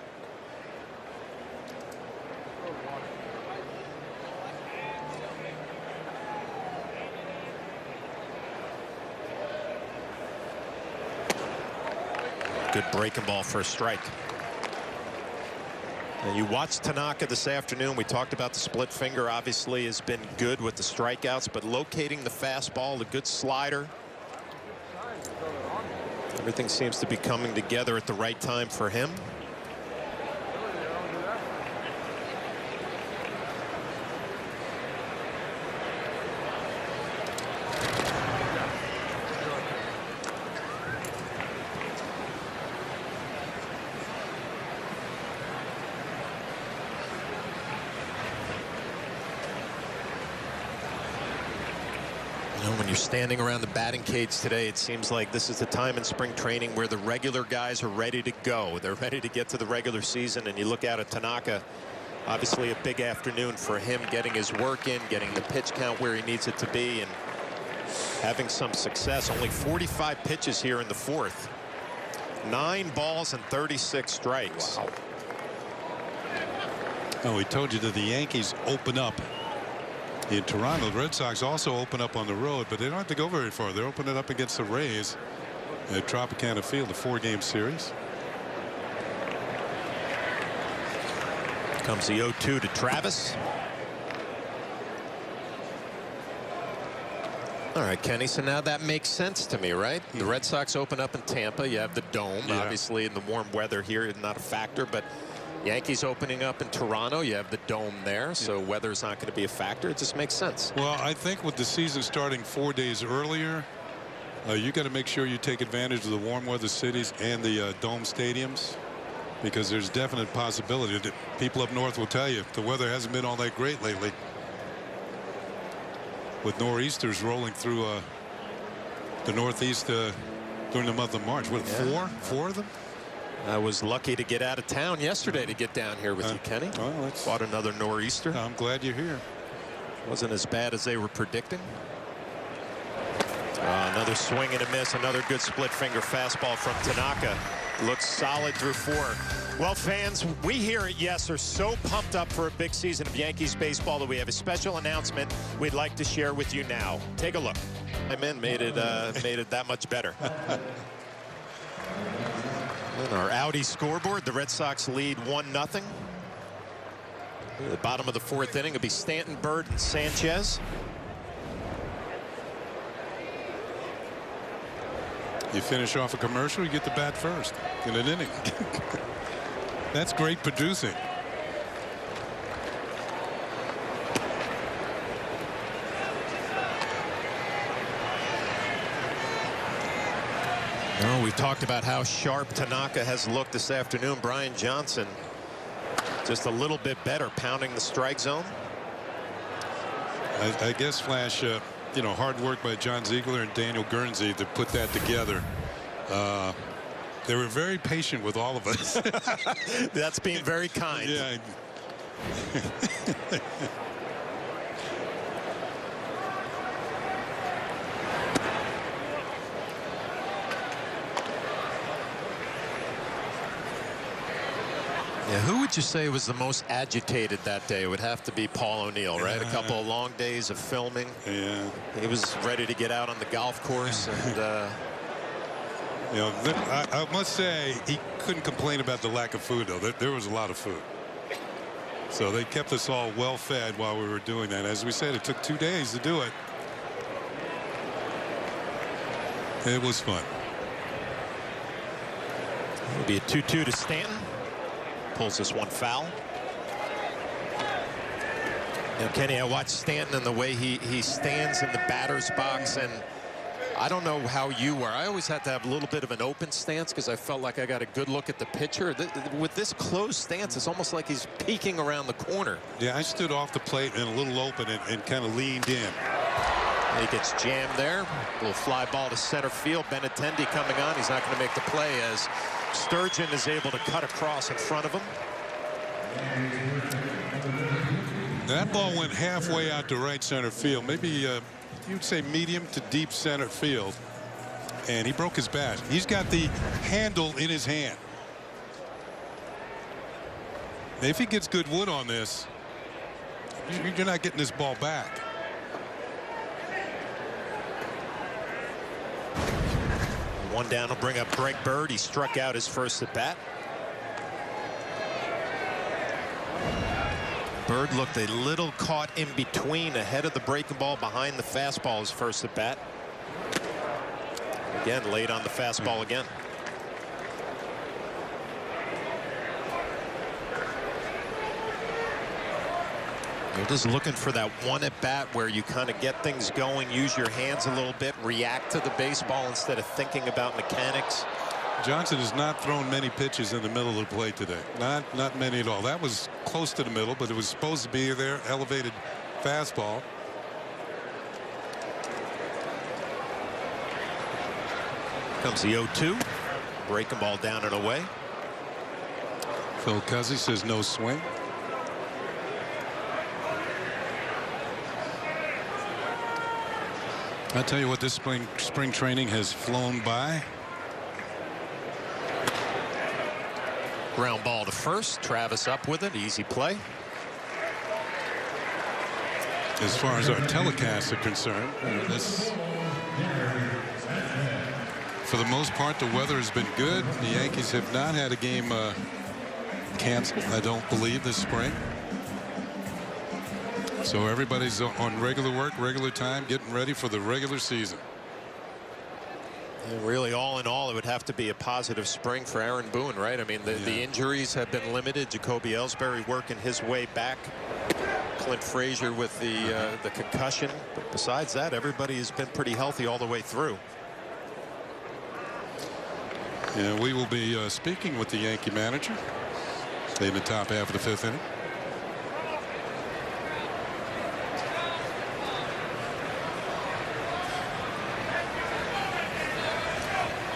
Good breaking ball for a strike. And you watched Tanaka this afternoon. We talked about the split finger obviously has been good with the strikeouts, but locating the fastball, the good slider. Everything seems to be coming together at the right time for him. When you're standing around the batting cage today, it seems like this is the time in spring training where the regular guys are ready to go. They're ready to get to the regular season, and you look out at Tanaka, obviously a big afternoon for him, getting his work in, getting the pitch count where he needs it to be, and having some success. Only 45 pitches here in the fourth. 9 balls and 36 strikes. Wow. Oh, we told you that the Yankees open up in Toronto. The Red Sox also open up on the road, but they don't have to go very far. They're opening up against the Rays at Tropicana Field, a 4-game series. Comes the 0-2 to Travis. All right, Kenny, so now that makes sense to me, right? The Red Sox open up in Tampa. You have the dome, obviously, in the warm weather here, not a factor, but Yankees opening up in Toronto, you have the dome there, so weather's not going to be a factor. It just makes sense. Well, I think with the season starting 4 days earlier, you got to make sure you take advantage of the warm weather cities and the dome stadiums, because there's definite possibility that people up north will tell you the weather hasn't been all that great lately, with nor'easters rolling through the Northeast during the month of March. What, four of them? I was lucky to get out of town yesterday to get down here with you, Kenny. Well, bought another nor'easter. I'm glad you're here. Wasn't as bad as they were predicting. Another swing and a miss. Another good split finger fastball from Tanaka. Looks solid through 4. Well, fans, we here at Yes are so pumped up for a big season of Yankees baseball that we have a special announcement we'd like to share with you now. Take a look. My men made it that much better. And our Audi scoreboard, the Red Sox lead 1-0. At the bottom of the 4th inning, it'll be Stanton, Bird, and Sanchez. You finish off a commercial, you get the bat first in an inning. That's great producing. No, we've talked about how sharp Tanaka has looked this afternoon. Brian Johnson just a little bit better, pounding the strike zone. I guess, Flash, you know, hard work by John Ziegler and Daniel Guernsey to put that together. They were very patient with all of us. That's being very kind. Yeah. Yeah, who would you say was the most agitated that day? It would have to be Paul O'Neill, right? A couple of long days of filming. Yeah. He was ready to get out on the golf course. And, you know, I must say he couldn't complain about the lack of food, though. There was a lot of food. So they kept us all well fed while we were doing that. As we said, it took 2 days to do it. It was fun. It'll be a 2-2 to Stanton. Pulls this one foul. Now, Kenny, I watched Stanton and the way he stands in the batter's box, and I don't know how you were. I always had to have a little bit of an open stance because I felt like I got a good look at the pitcher. With this closed stance, it's almost like he's peeking around the corner. Yeah, I stood off the plate and a little open and kind of leaned in. He gets jammed there. A little fly ball to center field. Benintendi coming on. He's not going to make the play as Sturgeon is able to cut across in front of him. That ball went halfway out to right center field. Maybe you'd say medium to deep center field. And he broke his bat. He's got the handle in his hand. If he gets good wood on this, you're not getting this ball back. One down will bring up Greg Bird. He struck out his first at bat. Bird looked a little caught in between, ahead of the breaking ball, behind the fastball his first at bat. Again, late on the fastball again. You're just looking for that one at bat where you kind of get things going, use your hands a little bit, react to the baseball instead of thinking about mechanics. Johnson has not thrown many pitches in the middle of the plate today. Not many at all. That was close to the middle, but it was supposed to be there. Elevated fastball. Comes the 0-2. Breaking ball down and away. Phil Cuzzy says no swing. I'll tell you what, this spring training has flown by. Ground ball to first. Travis up with it. Easy play. As far as our telecasts are concerned, for the most part, the weather has been good. The Yankees have not had a game canceled, I don't believe, this spring. So everybody's on regular work, regular time, getting ready for the regular season. And really, all in all, it would have to be a positive spring for Aaron Boone, right? I mean, the injuries have been limited. Jacoby Ellsbury working his way back. Clint Frazier with the concussion. But besides that, everybody has been pretty healthy all the way through. Yeah, we will be speaking with the Yankee manager in the top half of the fifth inning.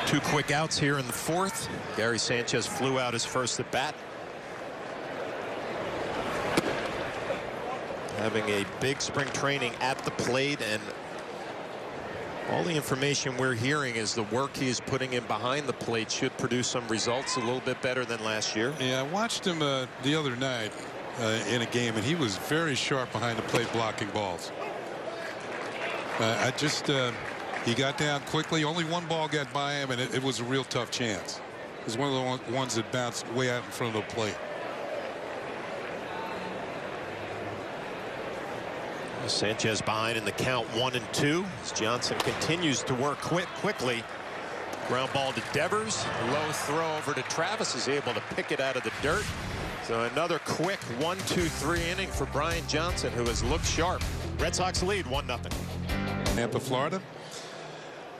Two quick outs here in the fourth. Gary Sanchez flew out his first at bat. Having a big spring training at the plate, and all the information we're hearing is the work he is putting in behind the plate should produce some results a little bit better than last year. Yeah, I watched him the other night in a game, and he was very sharp behind the plate blocking balls. He got down quickly. Only one ball got by him, and it was a real tough chance. It was one of the ones that bounced way out in front of the plate. Sanchez behind in the count 1-2 as Johnson continues to work quickly. Ground ball to Devers. Low throw over to Travis, is able to pick it out of the dirt. So another quick 1-2-3 inning for Brian Johnson, who has looked sharp. Red Sox lead 1-0. Tampa, Florida.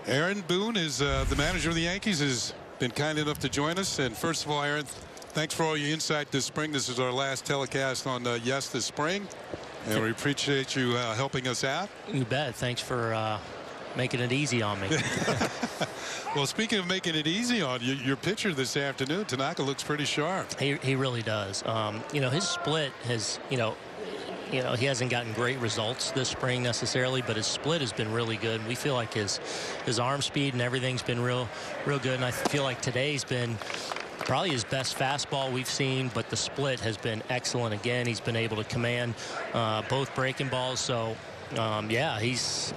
Aaron Boone is the manager of the Yankees, has been kind enough to join us. And first of all, Aaron, thanks for all your insight this spring. This is our last telecast on Yes this spring, and we appreciate you helping us out. You bet. Thanks for making it easy on me. Well, speaking of making it easy on you, your pitcher this afternoon, Tanaka, looks pretty sharp. He really does. You know, his split has, you know, he hasn't gotten great results this spring necessarily, but his split has been really good. We feel like his arm speed and everything's been real good. And I feel like today's been probably his best fastball we've seen, but the split has been excellent. Again, he's been able to command both breaking balls. So, yeah, he's,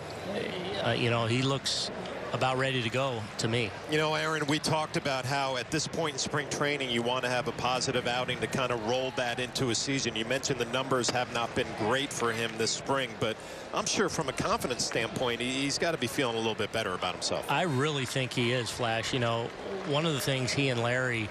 you know, he looks about ready to go to me. You know, Aaron, we talked about how at this point in spring training you want to have a positive outing to kind of roll that into a season. You mentioned the numbers have not been great for him this spring, but I'm sure from a confidence standpoint he's got to be feeling a little bit better about himself. I really think he is, Flash. You know, one of the things he and Larry,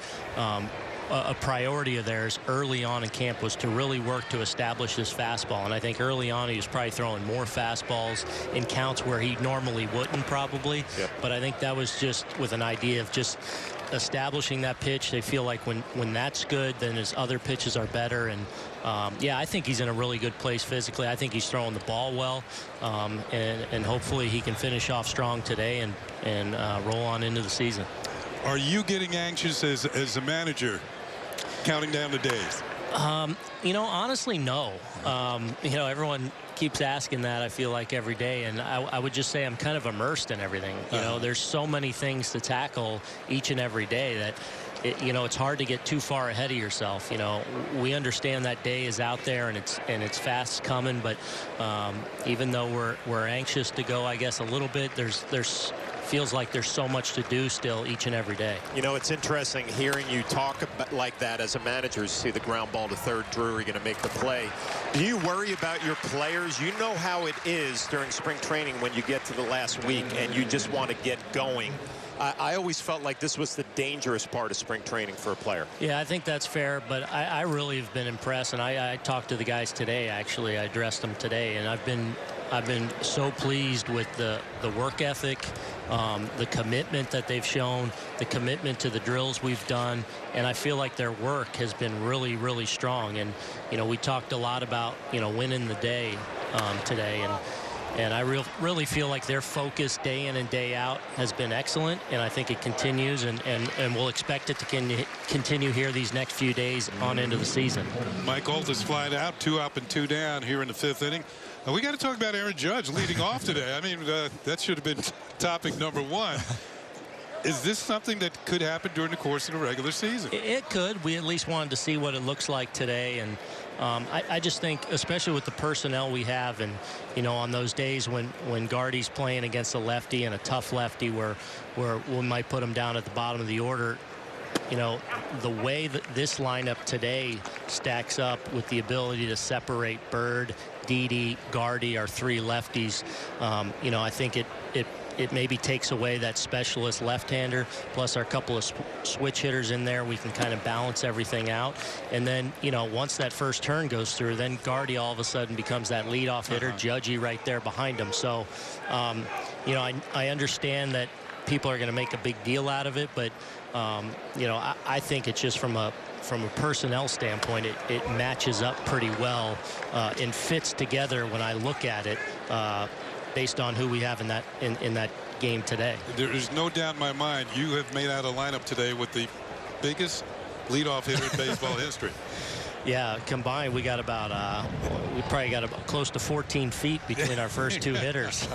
a priority of theirs early on in camp was to really work to establish his fastball. And I think early on he was probably throwing more fastballs in counts where he normally wouldn't probably. Yep. But I think that was just with an idea of just establishing that pitch. They feel like when that's good, then his other pitches are better. And yeah, I think he's in a really good place physically. I think he's throwing the ball well, and hopefully he can finish off strong today and roll on into the season. Are you getting anxious as a manager, counting down the days? You know, honestly, no. You know, everyone keeps asking that, I feel like, every day, and I would just say I'm kind of immersed in everything. You know, there's so many things to tackle each and every day that you know, it's hard to get too far ahead of yourself. You know, we understand that day is out there and it's fast coming, but even though we're anxious to go, I guess, a little bit, there's feels like there's so much to do still each and every day. You know, it's interesting hearing you talk about like that as a manager. See the ground ball to third, Drury going to make the play. Do you worry about your players? You know how it is during spring training when you get to the last week and you just want to get going. I always felt like this was the dangerous part of spring training for a player. Yeah, I think that's fair, but I really have been impressed, and I talked to the guys today. Actually, I addressed them today, and I've been so pleased with the work ethic, the commitment that they've shown, the commitment to the drills we've done, and I feel like their work has been really, really strong. And you know, we talked a lot about, you know, winning the day today, and I really feel like their focus day in and day out has been excellent, and I think it continues, and we'll expect it to continue here these next few days on into the season. Mike Holt is flying out, 2 up and 2 down here in the 5th inning. We got to talk about Aaron Judge leading off today. I mean, that should have been topic number 1. Is this something that could happen during the course of the regular season? It could. We at least wanted to see what it looks like today, and I just think, especially with the personnel we have, and you know, on those days when Gardy's playing against a lefty and a tough lefty, where we might put him down at the bottom of the order. You know, the way that this lineup today stacks up with the ability to separate Bird, Didi, Gardy, our 3 lefties, you know, I think it maybe takes away that specialist left-hander, plus our couple of switch hitters in there. We can kind of balance everything out. And then, you know, once that first turn goes through, then Gardy all of a sudden becomes that leadoff hitter, Judgy right there behind him. So, you know, I understand that people are going to make a big deal out of it, but, you know, I think it's just from a personnel standpoint, it matches up pretty well and fits together when I look at it, based on who we have in that game today. There is no doubt in my mind you have made out a lineup today with the biggest leadoff hitter in baseball history. Yeah, combined we got about we probably got about close to 14 feet between our first 2 hitters.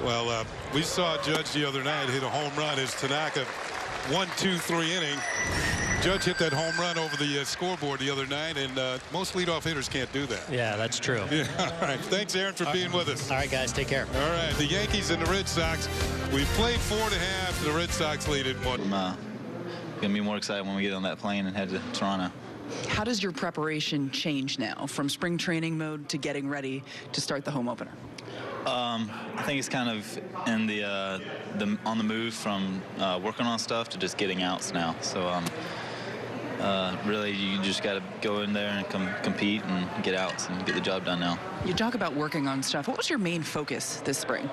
Well, we saw Judge the other night hit a home run as Tanaka 1, 2, 3 inning. Judge hit that home run over the scoreboard the other night, and most leadoff hitters can't do that. Yeah, that's true. Yeah, all right. Thanks, Aaron, for being with us. All right, guys, take care. All right, the Yankees and the Red Sox. We've played 4.5. The Red Sox lead at 1. I'm gonna be more excited when we get on that plane and head to Toronto. How does your preparation change now from spring training mode to getting ready to start the home opener? I think it's kind of in the on the move from working on stuff to just getting outs now. So really, you just got to go in there and compete and get outs and get the job done now. You talk about working on stuff. What was your main focus this spring?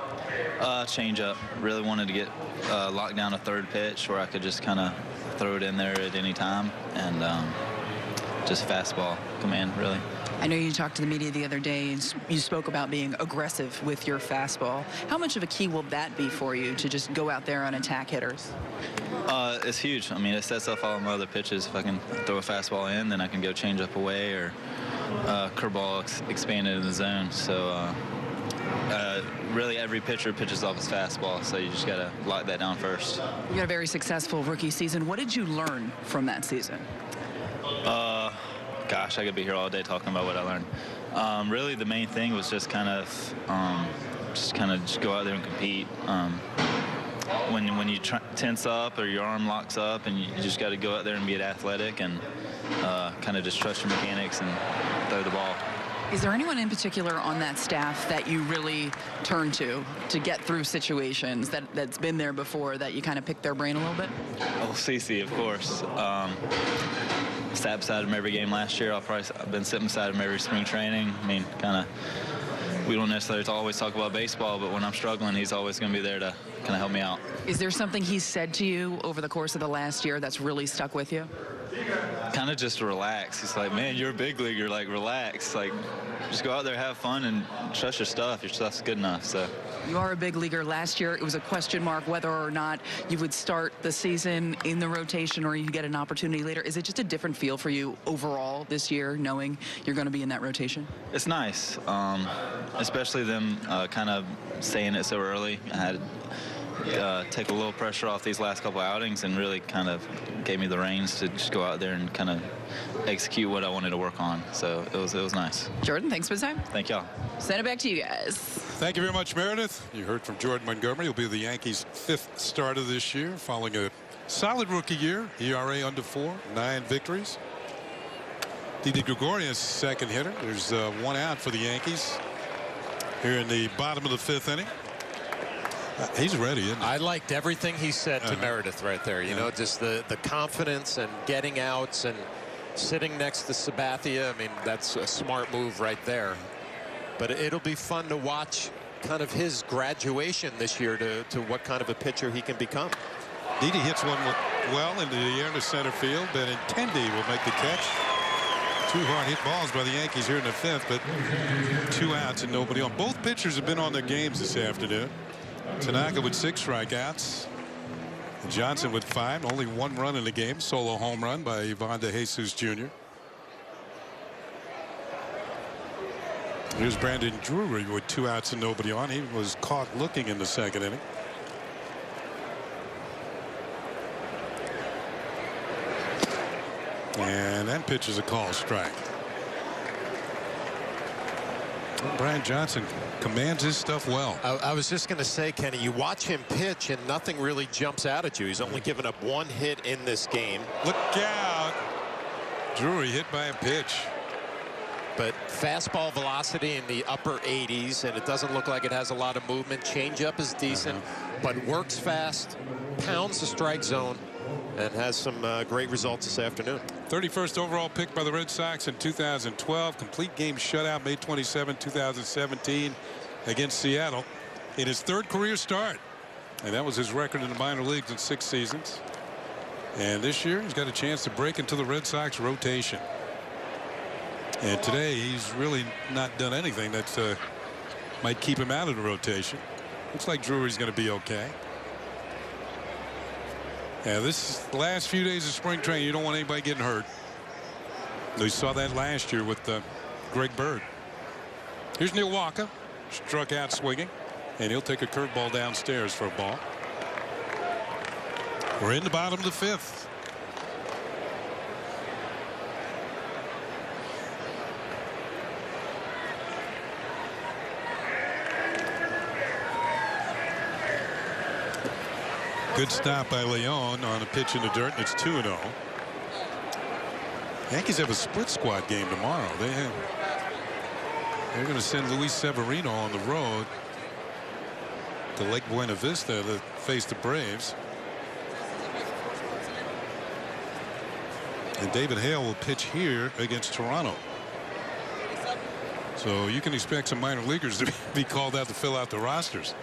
Change up. Really wanted to get locked down a third pitch where I could just kind of throw it in there at any time, and just fastball command, really. I know you talked to the media the other day and you spoke about being aggressive with your fastball. How much of a key will that be for you to just go out there and attack hitters? It's huge. I mean, it sets up all my other pitches. If I can throw a fastball in, then I can go change up away, or curveball expanded in the zone. So really every pitcher pitches off his fastball, so you just got to lock that down first. You had a very successful rookie season. What did you learn from that season? Gosh, I could be here all day talking about what I learned. Really, the main thing was just kind of just go out there and compete. When you tense up or your arm locks up, and you just got to go out there and be athletic and kind of just trust your mechanics and throw the ball. Is there anyone in particular on that staff that you really turn to get through situations that's been there before, that you kind of pick their brain a little bit? Oh, CeCe, of course. Sat beside him every game last year. I've been sitting beside him every spring training. I mean, kind of, we don't necessarily always talk about baseball, but when I'm struggling, he's always going to be there to kind of help me out. Is there something he's said to you over the course of the last year that's really stuck with you? Kind of just relax. He's like, man, you're a big leaguer. Like, relax. Like, just go out there, have fun, and trust your stuff. Your stuff's good enough. So. You are a big leaguer. Last year, it was a question mark whether or not you would start the season in the rotation or you get an opportunity later. Is it just a different feel for you overall this year, knowing you're going to be in that rotation? It's nice, especially them kind of saying it so early. I had take a little pressure off these last couple outings and really kind of gave me the reins to just go out there and kind of execute what I wanted to work on. So it was nice. Jordan, thanks for the time. Thank y'all. Send it back to you guys. Thank you very much, Meredith. You heard from Jordan Montgomery. He'll be the Yankees' 5th starter this year, following a solid rookie year. ERA under 4, 9 victories. Didi Gregorius, second hitter. There's 1 out for the Yankees here in the bottom of the 5th inning. He's ready, isn't he? I liked everything he said to Meredith right there. You know, just the confidence and getting outs and sitting next to Sabathia. I mean, that's a smart move right there. But it'll be fun to watch kind of his graduation this year to what kind of a pitcher he can become. Didi hits one well into the air to center field. Benintendi will make the catch. 2 hard hit balls by the Yankees here in the 5th, but 2 outs and nobody on. Both pitchers have been on their games this afternoon. Tanaka with 6 strikeouts. Johnson with 5. Only 1 run in the game. Solo home run by Ivan De Jesus Jr. Here's Brandon Drury with 2 outs and nobody on. He was caught looking in the 2nd inning. And that pitch is a call strike. Brian Johnson commands his stuff well. I was just going to say, Kenny, you watch him pitch and nothing really jumps out at you. He's only given up 1 hit in this game. Look out. Drury hit by a pitch. But fastball velocity in the upper 80s, and it doesn't look like it has a lot of movement. Changeup is decent, but works fast, pounds the strike zone, and has some great results this afternoon. 31st overall pick by the Red Sox in 2012. Complete game shutout May 27, 2017 against Seattle in his 3rd career start. And that was his record in the minor leagues in 6 seasons. And this year he's got a chance to break into the Red Sox rotation. And today he's really not done anything that might keep him out of the rotation. Looks like Drury's going to be okay. Yeah, this last few days of spring training, you don't want anybody getting hurt. We saw that last year with Greg Bird. Here's Neil Walker, struck out swinging, and he'll take a curveball downstairs for a ball. We're in the bottom of the 5th. Good stop by Leon on a pitch in the dirt, and it's 2-0. Yankees have a split squad game tomorrow. They're going to send Luis Severino on the road to Lake Buena Vista to face the Braves. And David Hale will pitch here against Toronto. So you can expect some minor leaguers to be called out to fill out the rosters.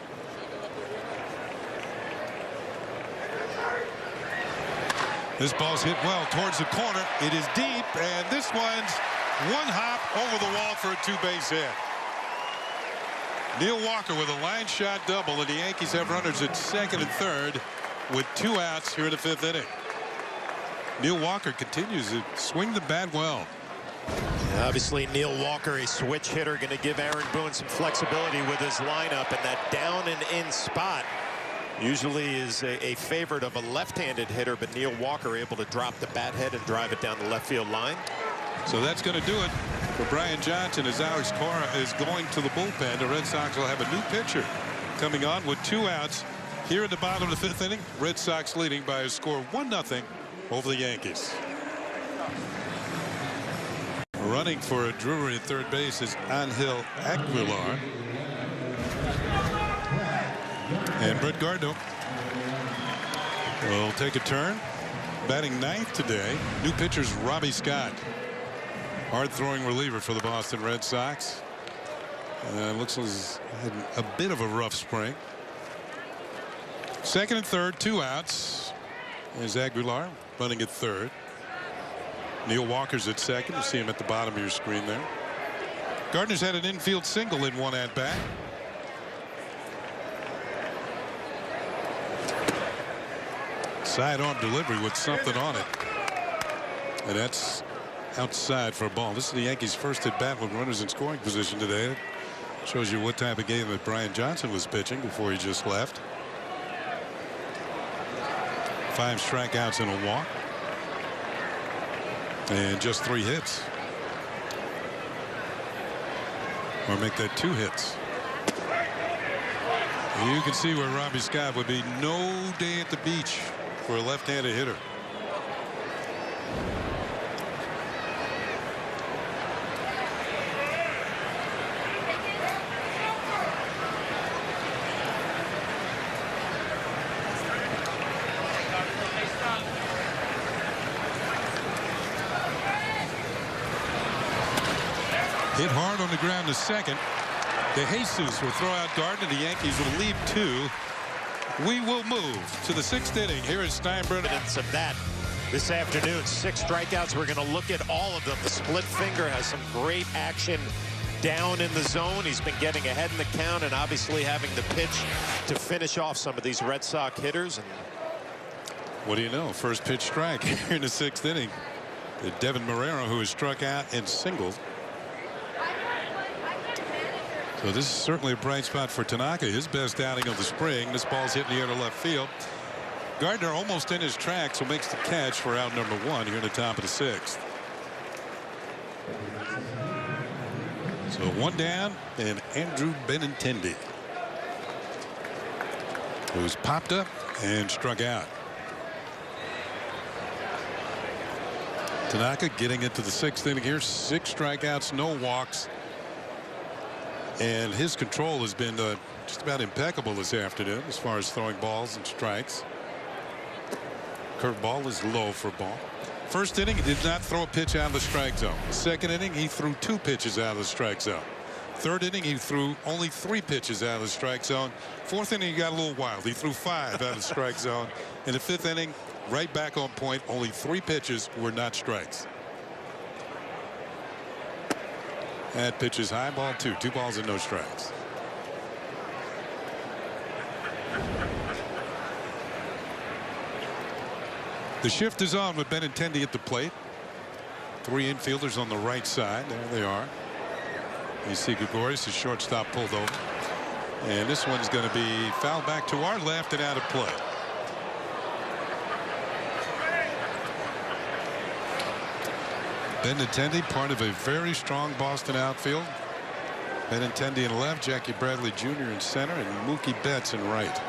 This ball's hit well towards the corner. It is deep, and this one's 1 hop over the wall for a 2-base hit. Neil Walker with a line shot double, and the Yankees have runners at 2nd and 3rd with 2 outs here in the 5th inning. Neil Walker continues to swing the bat well. Obviously, Neil Walker, a switch hitter, going to give Aaron Boone some flexibility with his lineup, and that down and in spot usually is a favorite of a left-handed hitter, but Neil Walker able to drop the bat head and drive it down the left field line. So that's going to do it for Brian Johnson as Alex Cora is going to the bullpen. The Red Sox will have a new pitcher coming on with 2 outs here in the bottom of the 5th inning. Red Sox leading by a score of 1-0 over the Yankees. Running for Drury at 3rd base is Angel Aguilar. And Brett Gardner will take a turn. Batting 9th today. New pitcher's Robbie Scott. Hard-throwing reliever for the Boston Red Sox. Looks like he's had a bit of a rough spring. 2nd and 3rd, 2 outs. There's Aguilar running at 3rd. Neil Walker's at 2nd. You see him at the bottom of your screen there. Gardner's had an infield single in 1 at-bat. Sidearm delivery with something on it. And that's outside for a ball. This is the Yankees' first at bat with runners in scoring position today. It shows you what type of game that Brian Johnson was pitching before he just left. 5 strikeouts and a walk. And just 3 hits. Or make that 2 hits. You can see where Robbie Scott would be no day at the beach for a left-handed hitter. Hit hard on the ground to second. De Jesus will throw out Gardner. The Yankees will lead 2. We will move to the 6th inning. Here is Steinbrenner. Evidence of that this afternoon. 6 strikeouts. We're going to look at all of them. The split finger has some great action down in the zone. He's been getting ahead in the count and obviously having the pitch to finish off some of these Red Sox hitters. And what do you know? First pitch strike here in the 6th inning. Devin Marrero, who has struck out and singled. So this is certainly a bright spot for Tanaka. His best outing of the spring. This ball's hitting the air to left field. Gardner almost in his tracks, so makes the catch for out number 1 here in the top of the 6th. So 1 down, and Andrew Benintendi, who's popped up and struck out. Tanaka getting into the 6th inning here. 6 strikeouts, no walks. And his control has been just about impeccable this afternoon as far as throwing balls and strikes. Curveball is low for ball. First inning, he did not throw a pitch out of the strike zone. Second inning, he threw 2 pitches out of the strike zone. Third inning, he threw only 3 pitches out of the strike zone. Fourth inning, he got a little wild. He threw 5 out of the strike zone. In the 5th inning, right back on point. Only 3 pitches were not strikes. That pitch is high, ball 2. 2 balls and no strikes. The shift is on with Benintendi at the plate. 3 infielders on the right side. There they are. You see Gregorius, his shortstop, pulled over. And this one's going to be fouled back to our left and out of play. Benintendi, part of a very strong Boston outfield. Benintendi in left, Jackie Bradley Jr. in center, and Mookie Betts in right.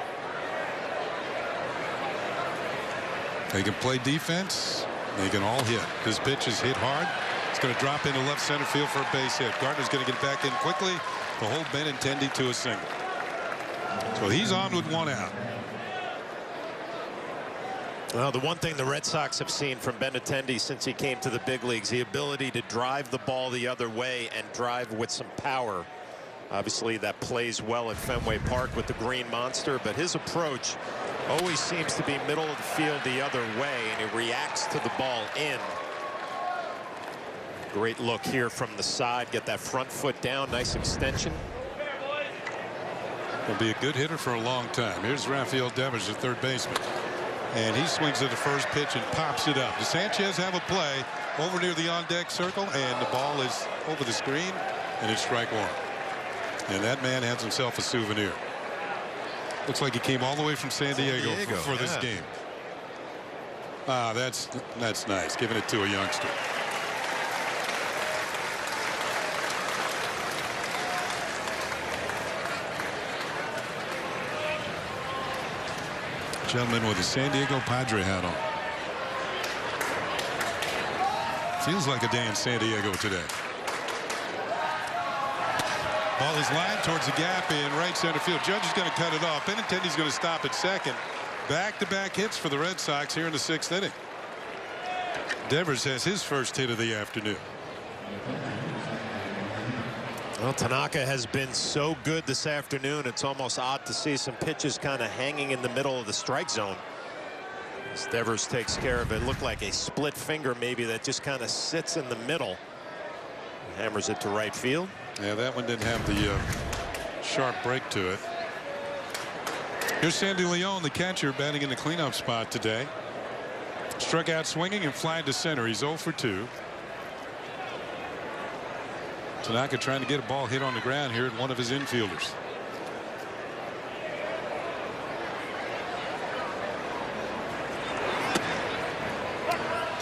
They can play defense. They can all hit. This pitch is hit hard. It's going to drop into left center field for a base hit. Gardner's going to get back in quickly to hold Benintendi to a single. So he's on with 1 out. Well, the one thing the Red Sox have seen from Benintendi since he came to the big leagues, the ability to drive the ball the other way and drive with some power. Obviously, that plays well at Fenway Park with the Green Monster, but his approach always seems to be middle of the field the other way, and he reacts to the ball in. Great look here from the side. Get that front foot down. Nice extension. Will be a good hitter for a long time. Here's Rafael Devers, the third baseman. And he swings at the first pitch and pops it up. Does Sanchez have a play over near the on-deck circle, and the ball is over the screen, and it's strike 1. And that man has himself a souvenir. Looks like he came all the way from San Diego for this game. Ah, that's nice, giving it to a youngster. Gentleman with a San Diego Padre hat on. Feels like a day in San Diego today. Ball is lined towards the gap in right center field. Judge is going to cut it off. Benintendi's going to stop at second. Back-to-back hits for the Red Sox here in the 6th inning. Devers has his first hit of the afternoon. Well, Tanaka has been so good this afternoon. It's almost odd to see some pitches kind of hanging in the middle of the strike zone. As Devers takes care of it. Looked like a split finger maybe that just kind of sits in the middle. Hammers it to right field. Yeah, that one didn't have the sharp break to it. Here's Sandy Leon, the catcher, batting in the cleanup spot today. Struck out swinging and flying to center. He's 0 for 2. Tanaka trying to get a ball hit on the ground here at one of his infielders.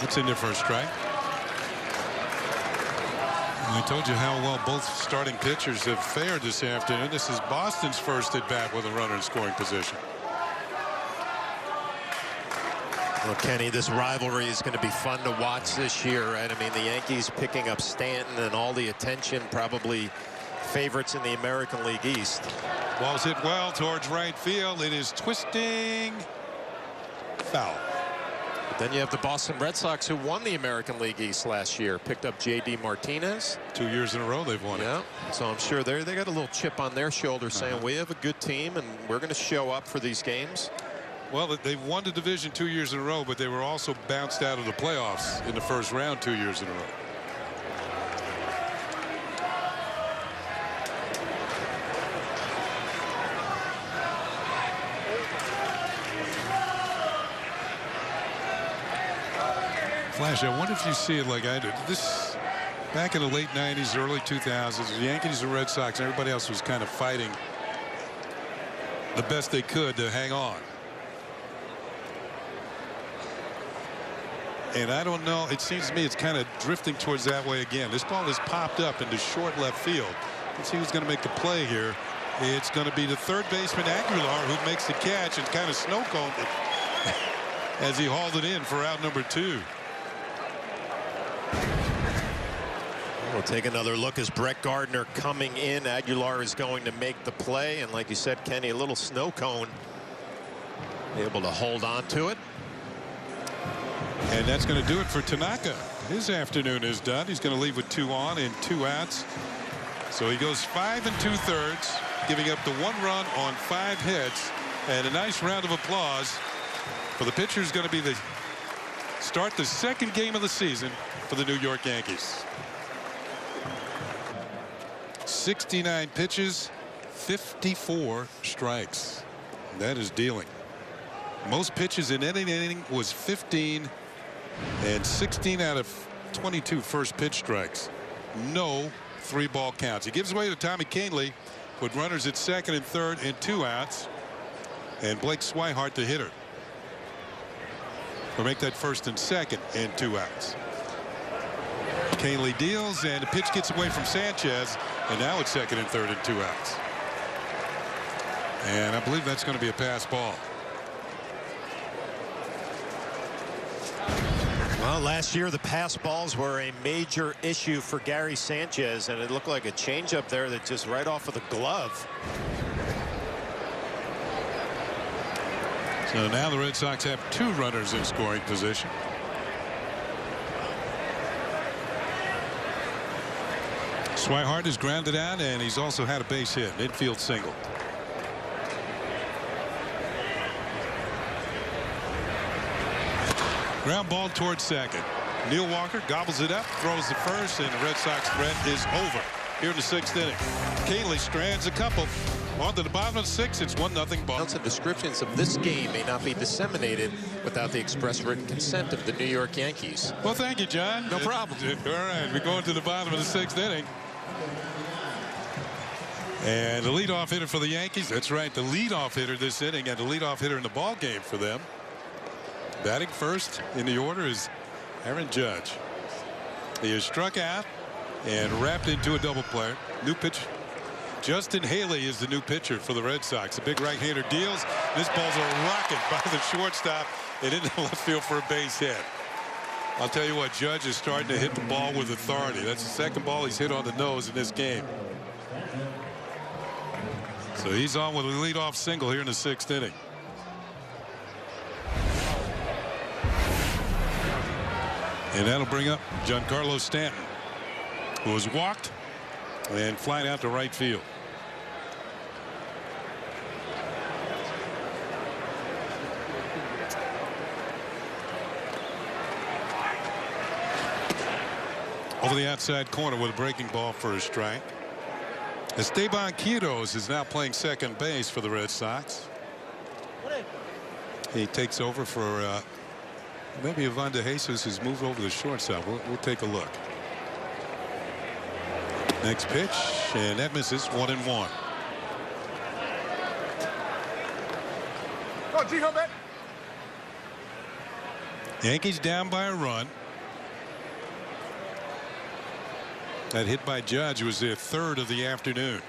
It's in there for a strike. I told you how well both starting pitchers have fared this afternoon. This is Boston's first at bat with a runner in scoring position. Well, Kenny, this rivalry is going to be fun to watch this year, right? I mean, the Yankees picking up Stanton and all the attention, probably favorites in the American League East. Ball's hit well towards right field. It is twisting. Foul. But then you have the Boston Red Sox, who won the American League East last year, picked up J.D. Martinez. 2 years in a row they've won it. Yeah, so I'm sure they got a little chip on their shoulder saying we have a good team and we're going to show up for these games. Well, they've won the division 2 years in a row, but they were also bounced out of the playoffs in the first round 2 years in a row. Flash, I wonder if you see it like I did. This back in the late 90s, early 2000s, the Yankees and Red Sox, and everybody else was kind of fighting the best they could to hang on. And I don't know, it seems to me it's kind of drifting towards that way again. This ball has popped up into short left field. Let's see who's going to make the play here. It's going to be the third baseman Aguilar who makes the catch and kind of snow coned it as he hauled it in for out number 2. We'll take another look as Brett Gardner coming in. Aguilar is going to make the play, and like you said, Kenny, a little snow cone, able to hold on to it. And that's going to do it for Tanaka. His afternoon is done. He's going to leave with 2 on and 2 outs. So he goes 5 2/3, giving up the 1 run on 5 hits. And a nice round of applause for the pitcher who's going to be the start the second game of the season for the New York Yankees. 69 pitches, 54 strikes. That is dealing. Most pitches in any inning was 15, and 16 out of 22 first pitch strikes. No 3-ball counts. He gives away to Tommy Kahnle with runners at second and third and 2 outs, and Blake Swihart, the hitter, will make that first and second and 2 outs. Kahnle deals, and the pitch gets away from Sanchez, and now it's second and third and 2 outs. And I believe that's going to be a pass ball. Well, last year the pass balls were a major issue for Gary Sanchez, and it looked like a changeup there that just right off of the glove. So now the Red Sox have 2 runners in scoring position. Swihart is grounded out, and he's also had a base hit, an infield single. Ground ball towards second. Neil Walker gobbles it up, throws the first, and the Red Sox threat is over here in the 6th inning. Kahnle strands a couple. On to the bottom of the 6th, it's 1-0 ball. The descriptions of this game may not be disseminated without the express written consent of the New York Yankees. Well, thank you, John. No problem. All right, we're going to the bottom of the 6th inning. And the leadoff hitter for the Yankees, that's right, the leadoff hitter this inning and the leadoff hitter in the ball game for them. Batting first in the order is Aaron Judge. He is struck out and wrapped into a double play. New pitch. Justin Haley is the new pitcher for the Red Sox. The big right-hander deals. This ball's a rocket by the shortstop and into left field for a base hit. I'll tell you what, Judge is starting to hit the ball with authority. That's the second ball he's hit on the nose in this game. So he's on with a leadoff single here in the 6th inning. And that'll bring up Giancarlo Stanton, who was walked and flying out to right field. Over the outside corner with a breaking ball for a strike. Esteban Quiroz is now playing second base for the Red Sox. He takes over for maybe Ivan De Jesus, who's moved over to the shortstop. We'll take a look. Next pitch, and that misses. 1-1. Yankees down by a run. That hit by Judge was their third of the afternoon.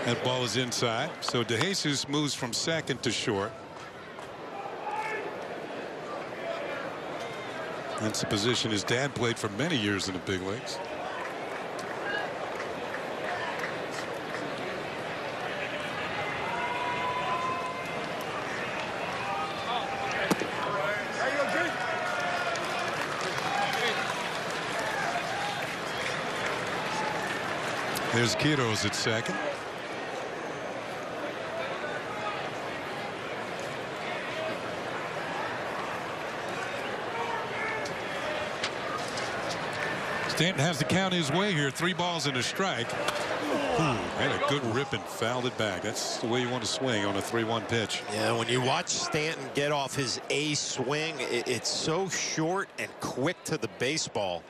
That ball is inside. So DeJesus moves from second to short. That's a position his dad played for many years in the big leagues. There's Quiroz at second. Stanton has to count his way here. 3 balls and a strike. Had a good rip and fouled it back. That's the way you want to swing on a 3-1 pitch. Yeah, when you watch Stanton get off his A swing, it's so short and quick to the baseball.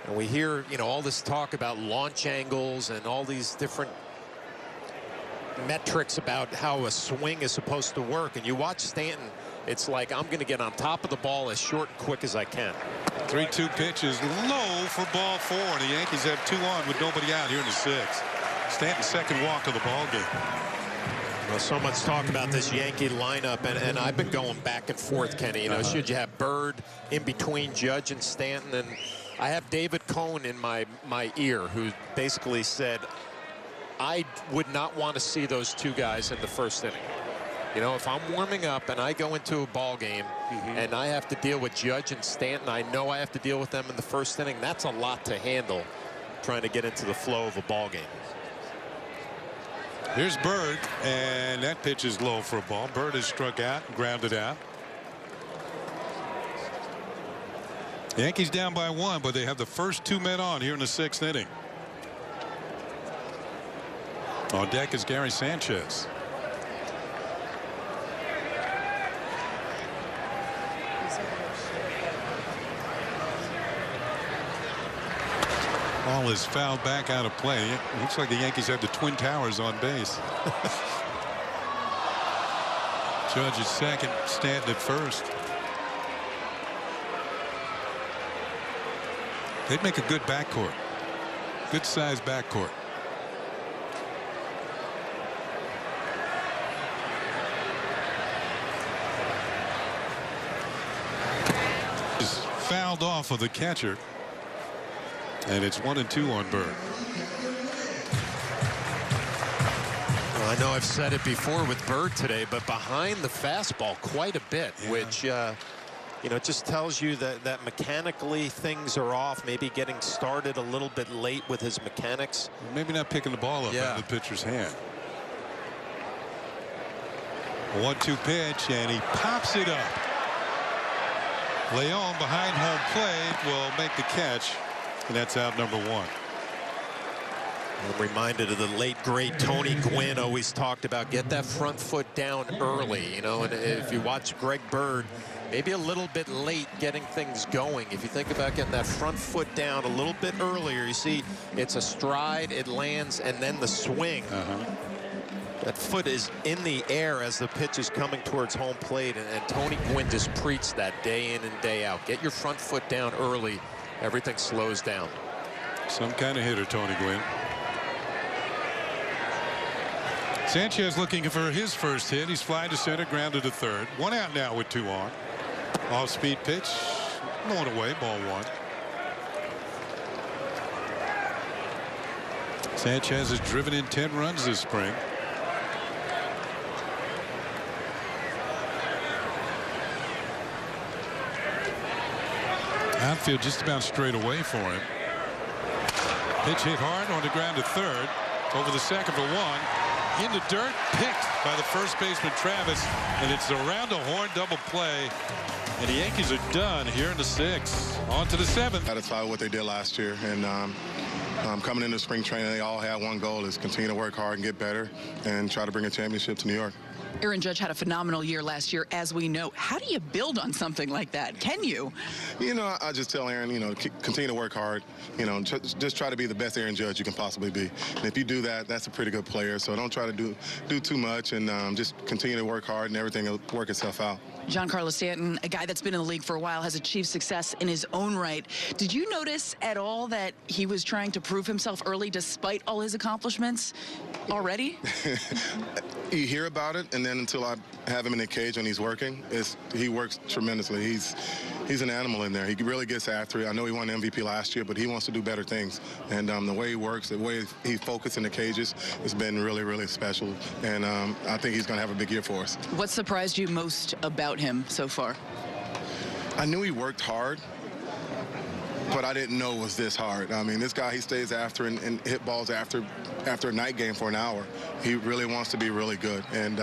And we hear, you know, all this talk about launch angles and all these different metrics about how a swing is supposed to work. And you watch Stanton, it's like, I'm going to get on top of the ball as short and quick as I can. 3-2 pitch is low for ball 4. And the Yankees have 2 on with nobody out here in the 6th. Stanton's second walk of the ball game. Well, so much talk about this Yankee lineup, and I've been going back and forth, Kenny. You know, should you have Bird in between Judge and Stanton? And I have David Cohn in my ear, who basically said, I would not want to see those 2 guys in the first inning. You know, if I'm warming up and I go into a ball game and I have to deal with Judge and Stanton, I know I have to deal with them in the first inning. That's a lot to handle, trying to get into the flow of a ball game. Here's Bird, and that pitch is low for a ball. Bird is struck out, grounded out. The Yankees down by 1, but they have the first 2 men on here in the 6th inning. On deck is Gary Sanchez. Ball is fouled back out of play. It looks like the Yankees have the Twin Towers on base. Judge is second, Stanton at first. They'd make a good backcourt. Good size backcourt. Just fouled off of the catcher. And it's 1-2 on Bird. Well, I know I've said it before with Bird today, but behind the fastball quite a bit, which, you know, just tells you that mechanically things are off, maybe getting started a little bit late with his mechanics. Maybe not picking the ball up out of the pitcher's hand. 1-2 pitch, and he pops it up. Leon behind home plate will make the catch. And that's out number 1. I'm reminded of the late great Tony Gwynn always talked about get that front foot down early, you know, and if you watch Greg Bird, maybe a little bit late getting things going. If you think about getting that front foot down a little bit earlier, you see it's a stride, it lands, and then the swing. That foot is in the air as the pitch is coming towards home plate, and Tony Gwynn just preached that day in and day out. Get your front foot down early. Everything slows down. Some kind of hitter, Tony Gwynn. Sanchez looking for his first hit. He's flying to center, grounded to third. 1 out now with 2 on. Off-speed pitch, going away, ball 1. Sanchez has driven in 10 runs this spring. Outfield just about straight away for him. Pitch hit hard on the ground to third. Over the second for 1. In the dirt, picked by the first baseman Travis, and it's around the horn double play. And the Yankees are done here in the 6th. On to the 7th. Satisfied with what they did last year, and coming into spring training, they all had one goal: is continue to work hard and get better, and try to bring a championship to New York. Aaron Judge had a phenomenal year last year, as we know. How do you build on something like that? Can you? You know, I just tell Aaron, you know, continue to work hard. You know, just try to be the best Aaron Judge you can possibly be. And if you do that, that's a pretty good player. So don't try to do too much, and just continue to work hard, and everything will work itself out. Giancarlo Stanton, a guy that's been in the league for a while, has achieved success in his own right. Did you notice at all that he was trying to prove himself early despite all his accomplishments already? You hear about it, and then until I have him in the cage when he's working, he works tremendously. He's an animal in there. He really gets after it. I know he won MVP last year, but he wants to do better things. And the way he works, the way he focuses in the cages has been really, really special. And I think he's going to have a big year for us. What surprised you most about him so far? I knew he worked hard, but I didn't know it was this hard. I mean, this guy, he stays after and hit balls after a night game for an hour. He really wants to be really good. And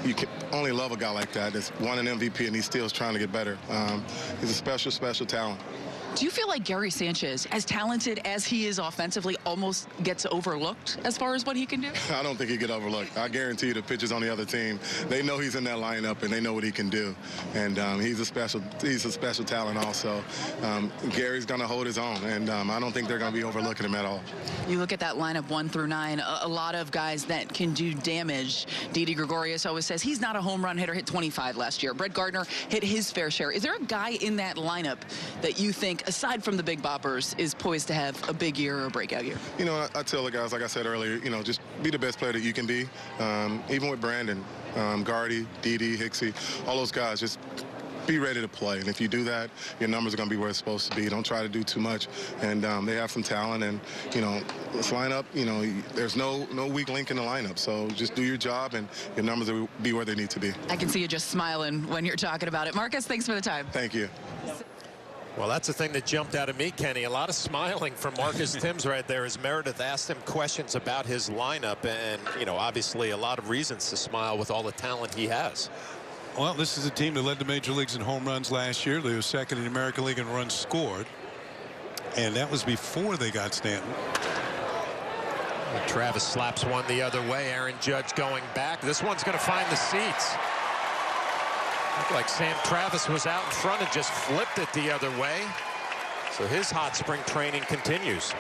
you can only love a guy like that that's won an MVP and he still is trying to get better. He's a special, special talent. Do you feel like Gary Sanchez, as talented as he is offensively, almost gets overlooked as far as what he can do? I don't think he get overlooked. I guarantee you the pitchers on the other team, they know he's in that lineup and they know what he can do. And he's a special talent also. Gary's going to hold his own, and I don't think they're going to be overlooking him at all. You look at that lineup 1 through 9, a lot of guys that can do damage. Didi Gregorius always says he's not a home run hitter, hit 25 last year. Brett Gardner hit his fair share. Is there a guy in that lineup that you think, aside from the big boppers, is poised to have a big year or a breakout year? You know, I tell the guys, like I said earlier, you know, just be the best player that you can be. Even with Brandon, Gardy, Didi, Hicksy, all those guys, just be ready to play. And if you do that, your numbers are going to be where it's supposed to be. Don't try to do too much. And they have some talent. And, you know, this lineup, you know, there's no weak link in the lineup. So just do your job and your numbers will be where they need to be. I can see you just smiling when you're talking about it. Marcus, thanks for the time. Thank you. Well, that's the thing that jumped out at me, Kenny. A lot of smiling from Marcus Timms right there as Meredith asked him questions about his lineup. And, you know, obviously a lot of reasons to smile with all the talent he has. Well, this is a team that led the major leagues in home runs last year. They were second in the American League in runs scored. And that was before they got Stanton. And Travis slaps one the other way. Aaron Judge going back. This one's going to find the seats. Looked like Sam Travis was out in front and just flipped it the other way. So his hot spring training continues.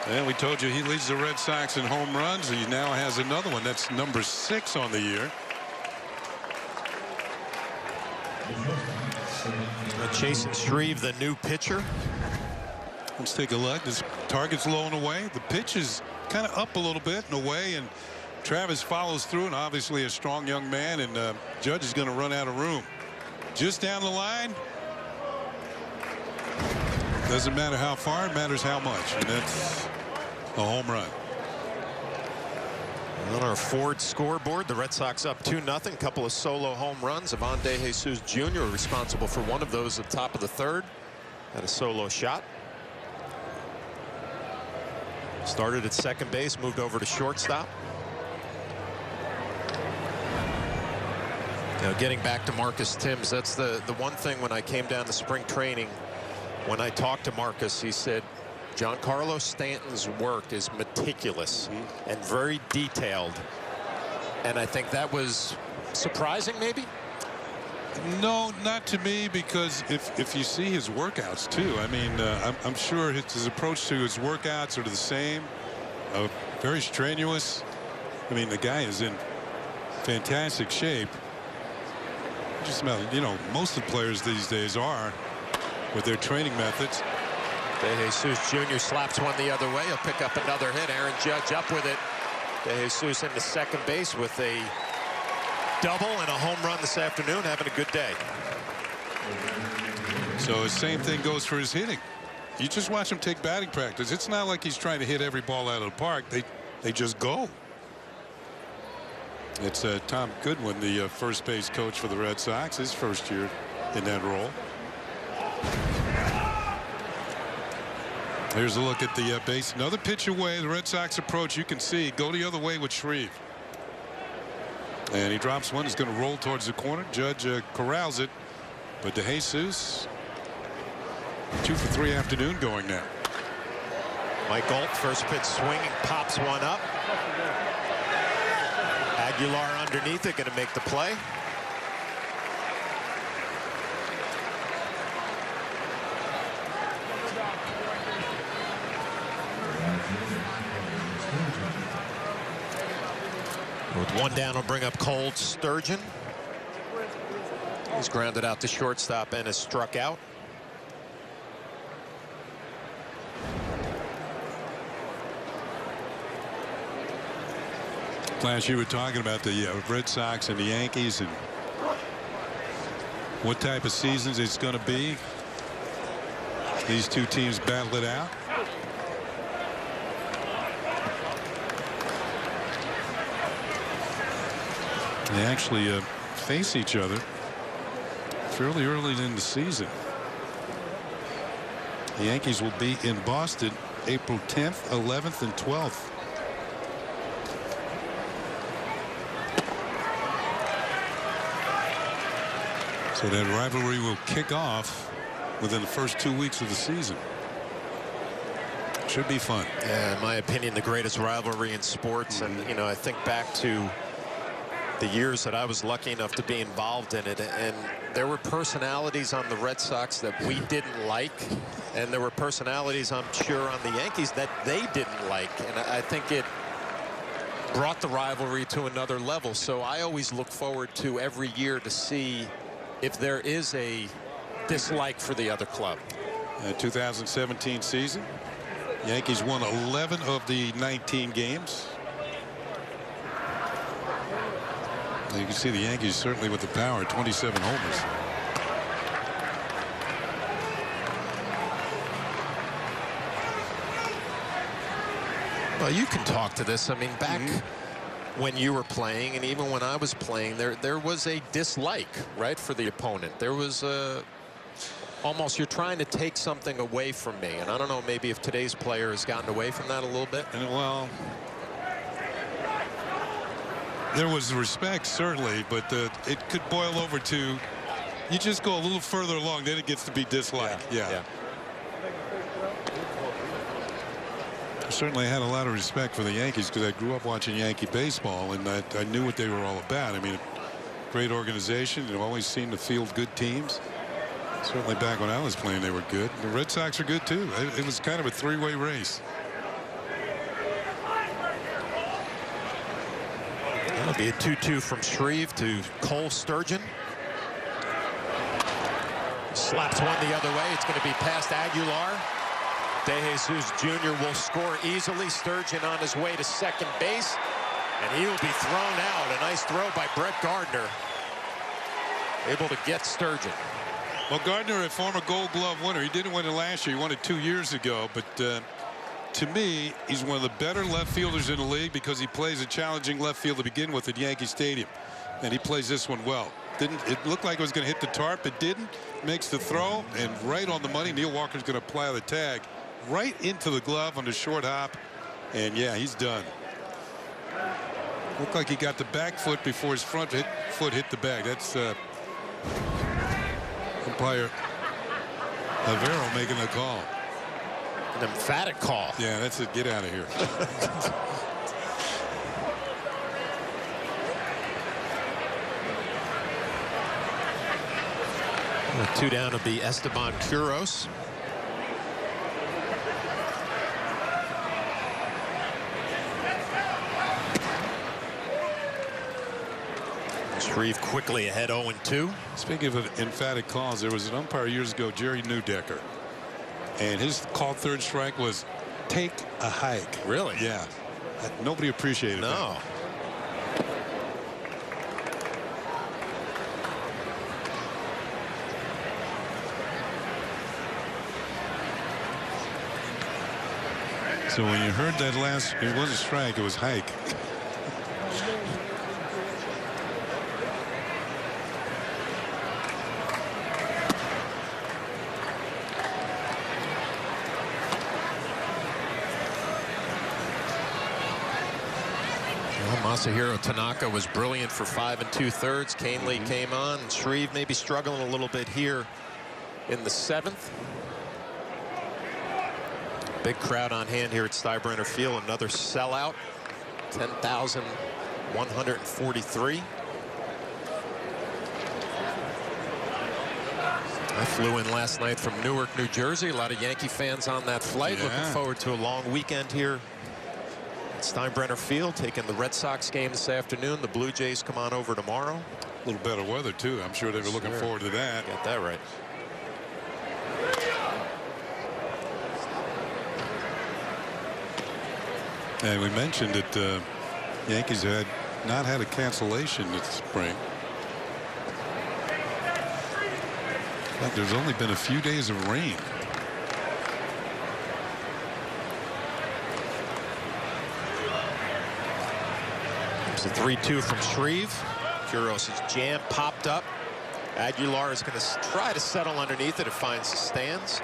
And we told you he leads the Red Sox in home runs. He now has another one. That's number 6 on the year. Jason Shreve, the new pitcher. Let's take a look. This target's low and away. The pitch is kind of up a little bit and away, and Travis follows through, and obviously a strong young man, and Judge is going to run out of room. Just down the line. Doesn't matter how far, it matters how much, and that's a home run. On our Ford scoreboard, the Red Sox up 2-0. Couple of solo home runs. Ivan De Jesus Jr. responsible for one of those at the top of the third. Had a solo shot. Started at second base, moved over to shortstop. Now getting back to Marcus Timms, that's the one thing when I came down to spring training, when I talked to Marcus, he said Giancarlo Stanton's work is meticulous and very detailed. And I think that was surprising, maybe? No, not to me, because if you see his workouts too, I mean, I'm sure his approach to his workouts are the same. Very strenuous. I mean, the guy is in fantastic shape. Just about, you know, most of the players these days are with their training methods. De Jesus Jr. slaps one the other way. He'll pick up another hit. Aaron Judge up with it. De Jesus into second base with a double and a home run this afternoon, having a good day. So the same thing goes for his hitting. You just watch him take batting practice. It's not like he's trying to hit every ball out of the park. They just go. It's Tom Goodwin, the first base coach for the Red Sox, his first year in that role. Here's a look at the base. Another pitch away. The Red Sox approach. You can see go the other way with Shreve. And he drops one. He's going to roll towards the corner. Judge corrals it. But De Jesus, 2 for 3 afternoon going now. Mike Galt, first pitch swinging, pops one up. Aguilar underneath it, going to make the play. With one down, will bring up Cold Sturgeon. He's grounded out to shortstop and is struck out. Flash, you were talking about the Red Sox and the Yankees and what type of seasons it's going to be. These two teams battle it out. They actually face each other fairly early in the season. The Yankees will be in Boston April 10th, 11th, and 12th. So that rivalry will kick off within the first 2 weeks of the season. Should be fun. Yeah, in my opinion, the greatest rivalry in sports. And, you know, I think back to the years that I was lucky enough to be involved in it, and there were personalities on the Red Sox that we didn't like, and there were personalities, I'm sure, on the Yankees that they didn't like, and I think it brought the rivalry to another level. So I always look forward to every year to see if there is a dislike for the other club. 2017 season, Yankees won 11 of the 19 games. You can see the Yankees certainly with the power, 27 homers. Well, you can talk to this. I mean, back when you were playing, and even when I was playing, there was a dislike, right, for the opponent. There was almost, you're trying to take something away from me. And I don't know, maybe if today's player has gotten away from that a little bit. And well, there was respect, certainly, but it could boil over to you just go a little further along, then it gets to be dislike. Yeah. I certainly had a lot of respect for the Yankees because I grew up watching Yankee baseball, and I knew what they were all about. I mean, great organization. They've always seemed to field good teams. Certainly back when I was playing, they were good. The Red Sox are good, too. It was kind of a three-way race. It'll be a 2-2 from Shreve to Cole Sturgeon. Slaps one the other way. It's going to be past Aguilar. De Jesus Jr. will score easily. Sturgeon on his way to second base, and he will be thrown out. A nice throw by Brett Gardner. Able to get Sturgeon. Well, Gardner, a former Gold Glove winner. He didn't win it last year. He won it 2 years ago. But to me, he's one of the better left fielders in the league because he plays a challenging left field to begin with at Yankee Stadium. And he plays this one well. It looked like it was going to hit the tarp. It didn't. Makes the throw, and right on the money. Neil Walker's going to apply the tag right into the glove on the short hop. And, yeah, he's done. Looked like he got the back foot before his front foot hit the bag. That's umpire Avero making the call. An emphatic call. Yeah, that's it. Get out of here. Two down will be Esteban Quiros. Shreve quickly ahead 0-2. Speaking of emphatic calls, there was an umpire years ago, Jerry Newdecker, and his call third strike was take a hike. Really? Yeah. Nobody appreciated that. No. So when you heard that last, it was a strike, it was hike. Masahiro Tanaka was brilliant for 5 2/3. Canely came on. Shreve maybe struggling a little bit here in the 7th. Big crowd on hand here at Steinbrenner Field. Another sellout. 10,000 143. I flew in last night from Newark, New Jersey. A lot of Yankee fans on that flight. Yeah. Looking forward to a long weekend here at Steinbrenner Field, taking the Red Sox game this afternoon. The Blue Jays come on over tomorrow. A little better weather, too. I'm sure they were looking forward to that. Got that right. And we mentioned that Yankees had not had a cancellation this spring. In fact, there's only been a few days of rain. It's a 3-2 from Shreve. Quiros' jam popped up. Aguilar is going to try to settle underneath it. It finds the stands.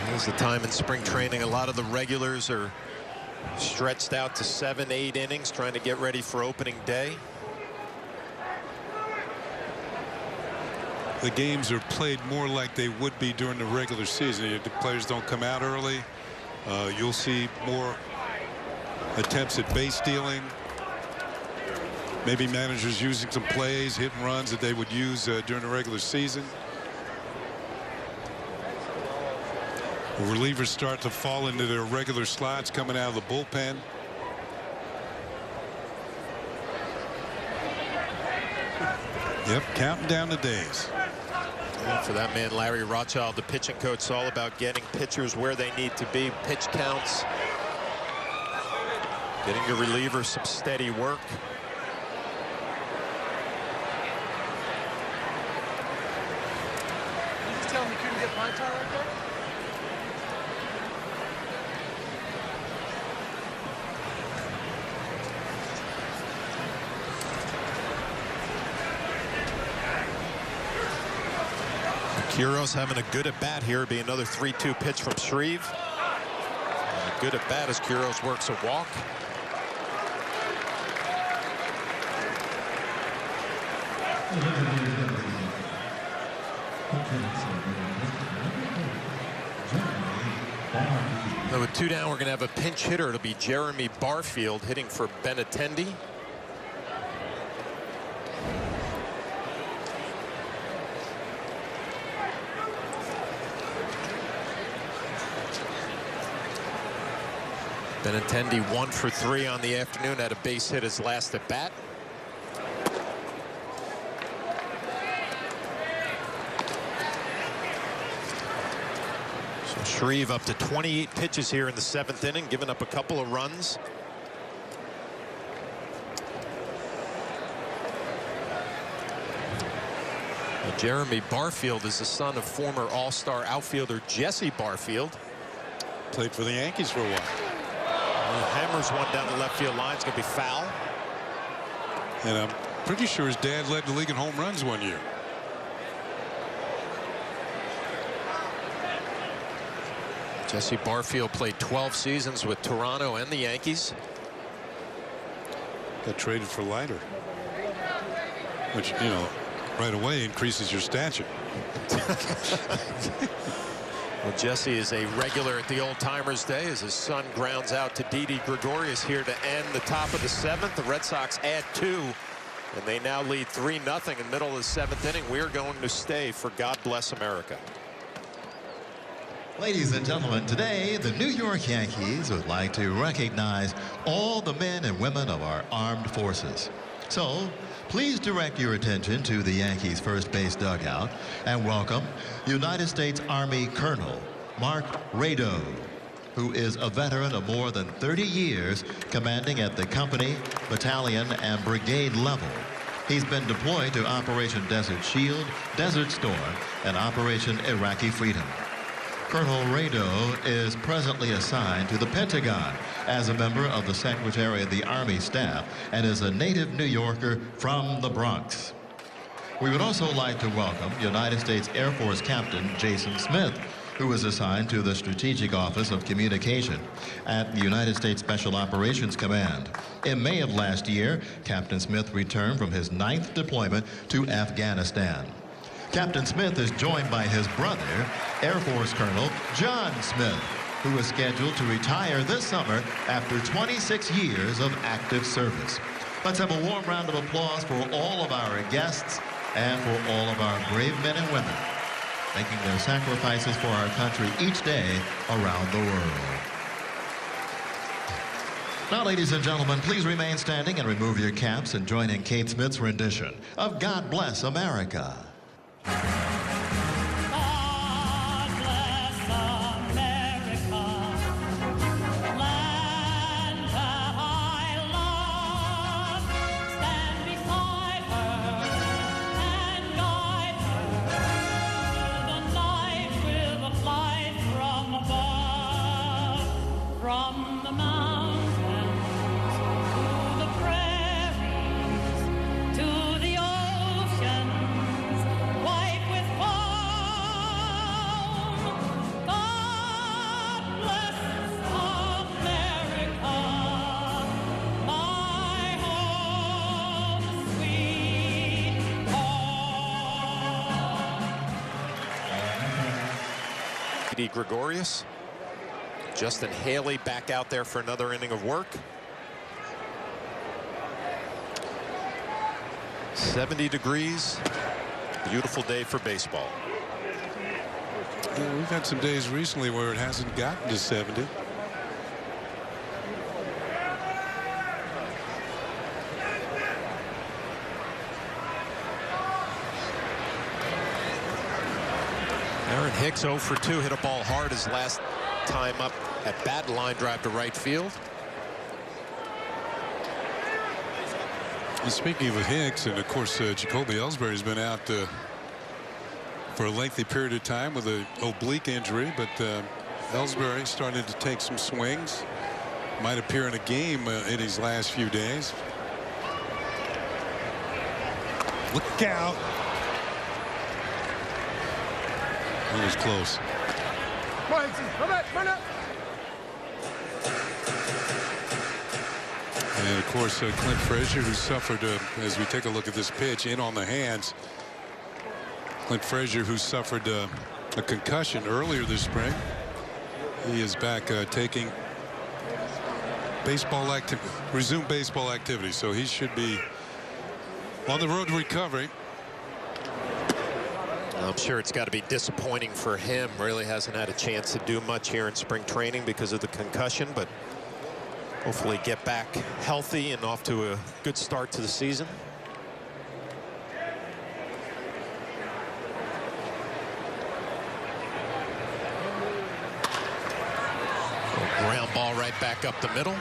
Here's the time in spring training. A lot of the regulars are stretched out to 7-8 innings, trying to get ready for opening day. The games are played more like they would be during the regular season. The players don't come out early. You'll see more attempts at base stealing. Maybe managers using some plays, hit and runs that they would use during the regular season. The relievers start to fall into their regular slots coming out of the bullpen. Yep, counting down the days. Yeah, for that man, Larry Rothschild, the pitching coach, it's all about getting pitchers where they need to be. Pitch counts. Getting your relievers some steady work. You just tell me you couldn't get my tie right there? Quiros having a good at bat here. Be another 3-2 pitch from Shreve. And a good at bat as Quiros works a walk. So with 2 down, we're going to have a pinch hitter. It'll be Jeremy Barfield hitting for Benintendi. Benintendi 1 for 3 on the afternoon. Had a base hit his last at bat. So Shreve up to 28 pitches here in the 7th inning, giving up a couple of runs. Now, Jeremy Barfield is the son of former All-Star outfielder Jesse Barfield. Played for the Yankees for a while. Hammers one down the left field line. It's going to be foul. And I'm pretty sure his dad led the league in home runs one year. Jesse Barfield played 12 seasons with Toronto and the Yankees. Got traded for Leiter, which, you know, right away increases your stature. Well, Jesse is a regular at the Old Timers Day as his son grounds out to Didi Gregorius here to end the top of the 7th. The Red Sox add 2, and they now lead 3-0 in the middle of the 7th inning. We're going to stay for God Bless America. Ladies and gentlemen, today the New York Yankees would like to recognize all the men and women of our armed forces. So please direct your attention to the Yankees first base dugout and welcome United States Army Colonel Mark Rado, who is a veteran of more than 30 years commanding at the company, battalion, and brigade level. He's been deployed to Operation Desert Shield, Desert Storm, and Operation Iraqi Freedom. Colonel Rado is presently assigned to the Pentagon as a member of the Secretary of the Army Staff and is a native New Yorker from the Bronx. We would also like to welcome United States Air Force Captain Jason Smith, who was assigned to the Strategic Office of Communication at the United States Special Operations Command. In May of last year, Captain Smith returned from his 9th deployment to Afghanistan. Captain Smith is joined by his brother, Air Force Colonel John Smith, who is scheduled to retire this summer after 26 years of active service. Let's have a warm round of applause for all of our guests and for all of our brave men and women making their sacrifices for our country each day around the world. Now, ladies and gentlemen, please remain standing and remove your caps and join in Kate Smith's rendition of God Bless America. Gregorius. Justin Haley back out there for another inning of work. 70 degrees. Beautiful day for baseball. Yeah, we've had some days recently where it hasn't gotten to 70. Aaron Hicks 0 for 2, hit a ball hard his last time up at bat, line drive to right field. And speaking of Hicks, and of course Jacoby Ellsbury's been out for a lengthy period of time with an oblique injury, but Ellsbury started to take some swings. Might appear in a game in his last few days. Look out. It was close. And of course, Clint Frazier, who suffered, as we take a look at this pitch, in on the hands. Clint Frazier, who suffered a concussion earlier this spring. He is back taking resume baseball activity. So he should be on the road to recovery. I'm sure it's got to be disappointing for him. Really hasn't had a chance to do much here in spring training because of the concussion, but hopefully get back healthy and off to a good start to the season. Ground ball right back up the middle.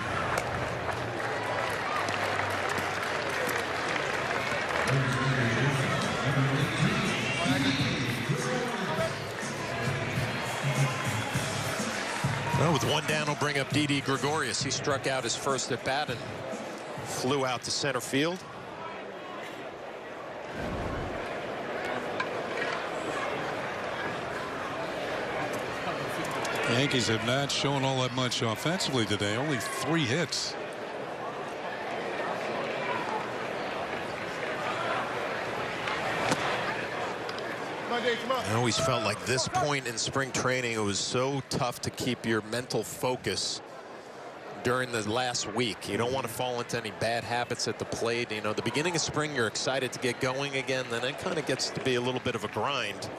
Well, with one down, will bring up Didi Gregorius. He struck out his first at bat and flew out to center field. The Yankees have not shown all that much offensively today. Only 3 hits. I always felt like this point in spring training, it was so tough to keep your mental focus during the last week. You don't want to fall into any bad habits at the plate. You know, the beginning of spring, you're excited to get going again. Then it kind of gets to be a little bit of a grind.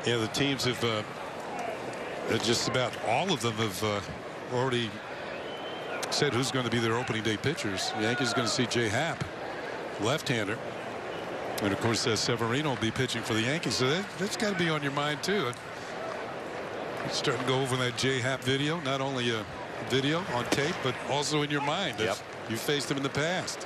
Yeah, the teams have just about all of them have already said who's going to be their opening day pitchers. The Yankees are going to see Jay Happ, left-hander. And of course, Severino will be pitching for the Yankees. So that's got to be on your mind, too. It's starting to go over that Jay Happ video, not only a video on tape, but also in your mind. Yep. You faced him in the past.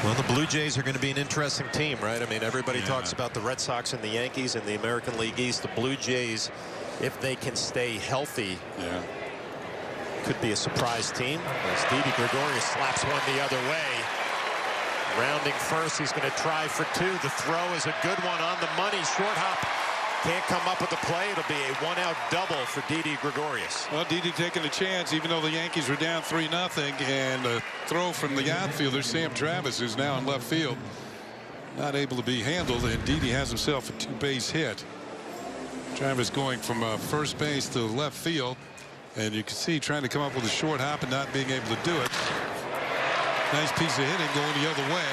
Well, the Blue Jays are going to be an interesting team, right? I mean, everybody talks about the Red Sox and the Yankees in the American League East. The Blue Jays, if they can stay healthy, could be a surprise team. As Didi Gregorius slaps one the other way. Rounding first, he's going to try for two. The throw is a good one on the money. Short hop. Can't come up with the play. It'll be a one-out double for Didi Gregorius. Well, Didi taking a chance, even though the Yankees were down 3-0, and a throw from the outfielder, Sam Travis, who's now in left field, not able to be handled, and Didi has himself a two-base hit. Travis going from first base to left field, and you can see trying to come up with a short hop and not being able to do it. Nice piece of hitting going the other way.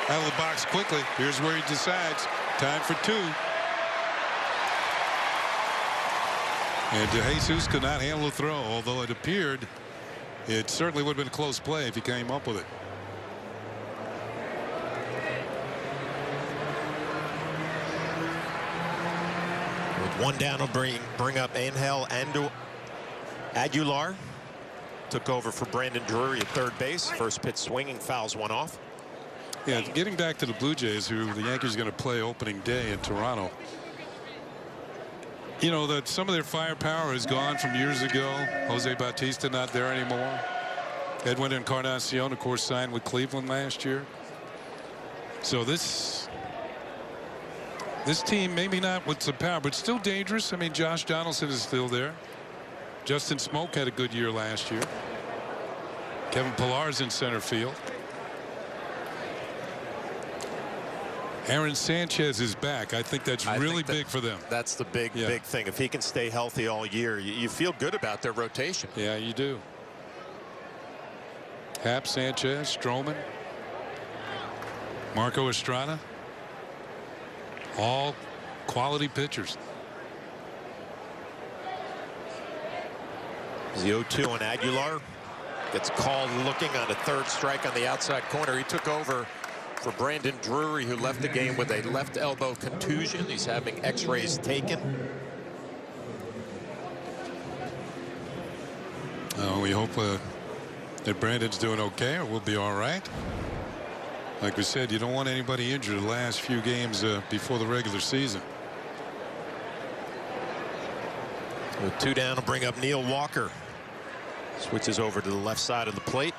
Out of the box quickly. Here's where he decides. Time for two. And DeJesus could not handle the throw, although it appeared it certainly would have been a close play if he came up with it. With one down, will bring up Angel Aguilar. Took over for Brandon Drury at third base. First pitch swinging, fouls one off. Yeah, getting back to the Blue Jays, who the Yankees are going to play opening day in Toronto. You know that some of their firepower is gone from years ago. Jose Bautista not there anymore. Edwin Encarnacion, of course, signed with Cleveland last year. So this team, maybe not with some power, but still dangerous. I mean, Josh Donaldson is still there. Justin Smoke had a good year last year. Kevin Pillar's in center field. Aaron Sanchez is back. I think that's really big for them. That's the big thing. If he can stay healthy all year, you feel good about their rotation. Yeah, you do. Hap, Sanchez, Stroman, Marco Estrada, all quality pitchers. The 0-2 on Aguilar. Gets called looking on a third strike on the outside corner. He took over for Brandon Drury, who left the game with a left elbow contusion. He's having x-rays taken. We hope that Brandon's doing okay, or we'll be all right. Like we said, you don't want anybody injured the last few games before the regular season. With two down, will bring up Neil Walker. Switches over to the left side of the plate.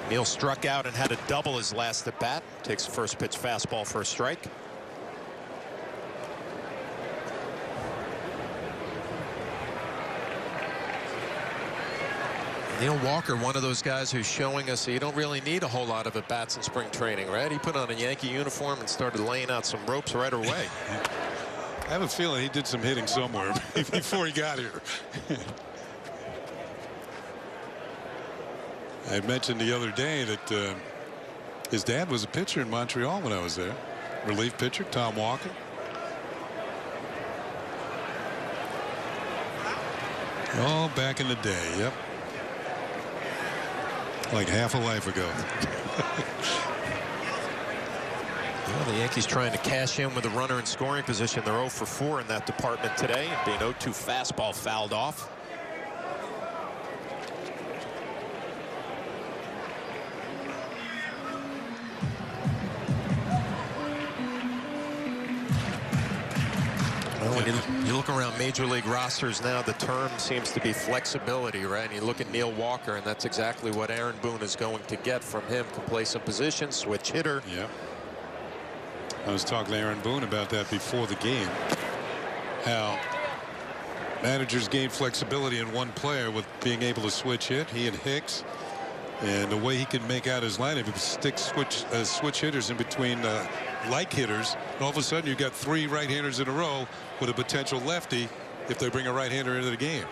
Neil struck out and had a double his last at bat. Takes the first pitch fastball for a strike. Neil Walker, one of those guys who's showing us you don't really need a whole lot of at-bats in spring training, right? He put on a Yankee uniform and started laying out some ropes right away. I have a feeling he did some hitting somewhere before he got here. I mentioned the other day that his dad was a pitcher in Montreal when I was there. Relief pitcher, Tom Walker. Oh, back in the day, yep. Like half a life ago. Well, the Yankees trying to cash in with a runner in scoring position. They're 0 for 4 in that department today. Being 0-2 fastball fouled off. Well, when you look around major league rosters now, the term seems to be flexibility, right? And you look at Neil Walker, and that's exactly what Aaron Boone is going to get from him. Can play some position, switch hitter. Yeah. I was talking to Aaron Boone about that before the game. How managers gain flexibility in one player with being able to switch hit. He and Hicks. And the way he can make out his lineup, he stick switch hitters in between like hitters. And all of a sudden, you've got 3 right-handers in a row with a potential lefty if they bring a right-hander into the game.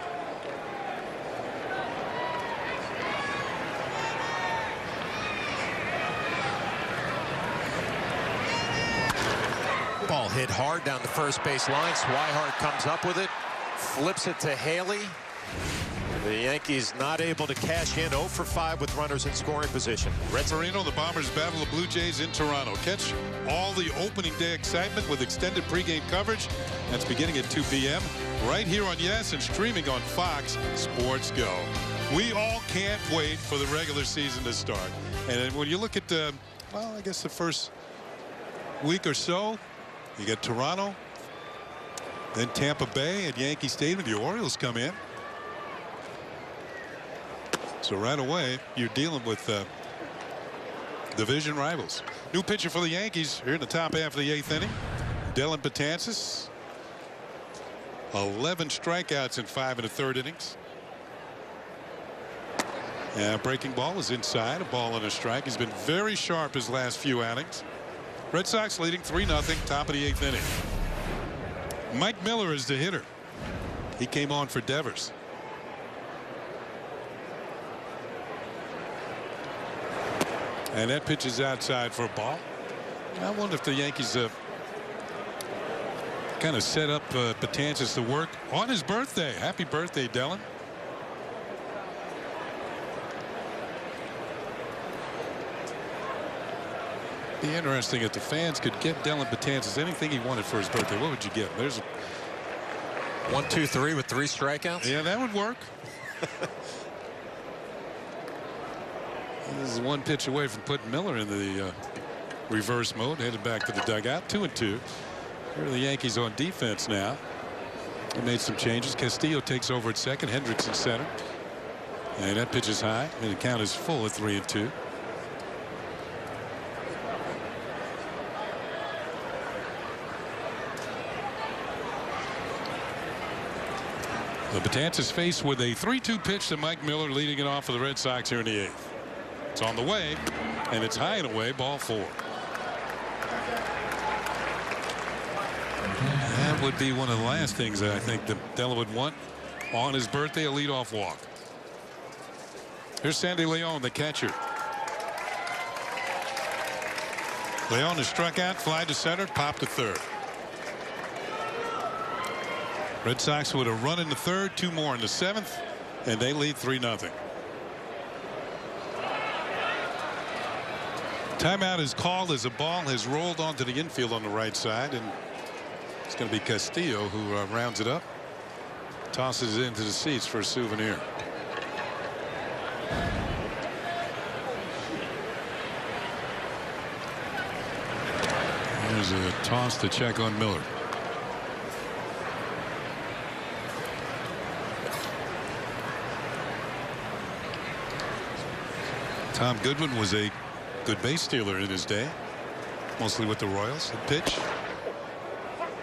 Ball hit hard down the first base line. Swihart comes up with it, flips it to Haley. The Yankees not able to cash in. 0 for 5 with runners in scoring position. Red Marino, the Bombers battle the Blue Jays in Toronto. Catch all the opening day excitement with extended pregame coverage. That's beginning at 2 p.m. right here on Yes and streaming on Fox Sports Go. We all can't wait for the regular season to start. And then when you look at well, I guess the first week or so, you get Toronto, then Tampa Bay at Yankee Stadium. The Orioles come in. So right away, you're dealing with division rivals. New pitcher for the Yankees here in the top half of the 8th inning. Dellin Betances. 11 strikeouts in 5 1/3 innings. And breaking ball is inside. A ball and a strike. He's been very sharp his last few outings. Red Sox leading 3-0, top of the 8th inning. Mike Miller is the hitter. He came on for Devers. And that pitch is outside for a ball. I wonder if the Yankees kind of set up Betances to work on his birthday. Happy birthday, Dellin. Be interesting if the fans could get Dellin Betances anything he wanted for his birthday. What would you get? There's 1, 2, 3 with 3 strikeouts. Yeah, that would work. This is one pitch away from putting Miller in the reverse mode, headed back to the dugout. 2-2. Here are the Yankees on defense now. They made some changes. Castillo takes over at second. Hendricks in center. And that pitch is high, and the count is full at 3-2. The Betances faced with a 3-2 pitch to Mike Miller, leading it off for the Red Sox here in the 8th. It's on the way, and it's high and away, ball 4. That would be one of the last things that I think that Dellin would want on his birthday, a leadoff walk. Here's Sandy Leon, the catcher. Leon is struck out, fly to center, pop to third. Red Sox with a run in the 3rd, 2 more in the 7th, and they lead 3-0. Timeout is called as a ball has rolled onto the infield on the right side, and it's going to be Castillo who rounds it up, tosses it into the seats for a souvenir. There's a toss to check on Miller. Tom Goodwin was a good base stealer in his day, mostly with the Royals. The pitch.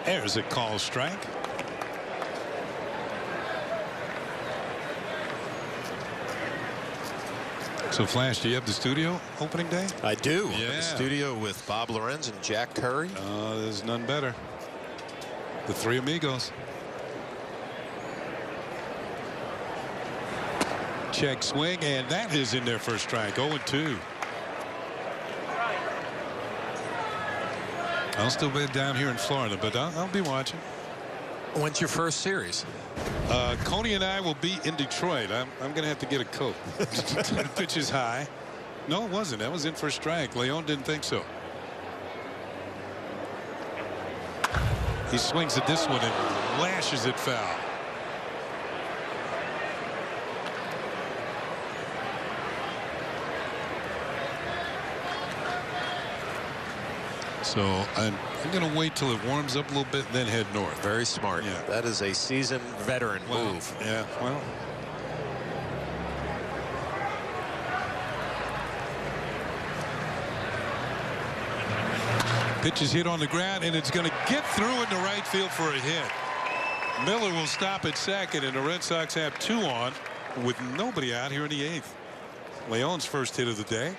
There's a call strike. So, Flash, do you have the studio opening day? I do. Yeah. The studio with Bob Lorenz and Jack Curry. There's none better. The 3 amigos. Check swing, and that is in there for a strike. 0-2. I'll still be down here in Florida, but I'll be watching. When's your first series? Coney and I will be in Detroit. I'm going to have to get a coat. The pitch is high. No, it wasn't. That was in for a strike. Leon didn't think so. He swings at this one and lashes it foul. So I'm going to wait till it warms up a little bit and then head north. Very smart. Yeah. That is a seasoned veteran move. Yeah, well. Pitch is hit on the ground, and it's going to get through into right field for a hit. Miller will stop at second, and the Red Sox have 2 on with nobody out here in the 8th. Leon's first hit of the day.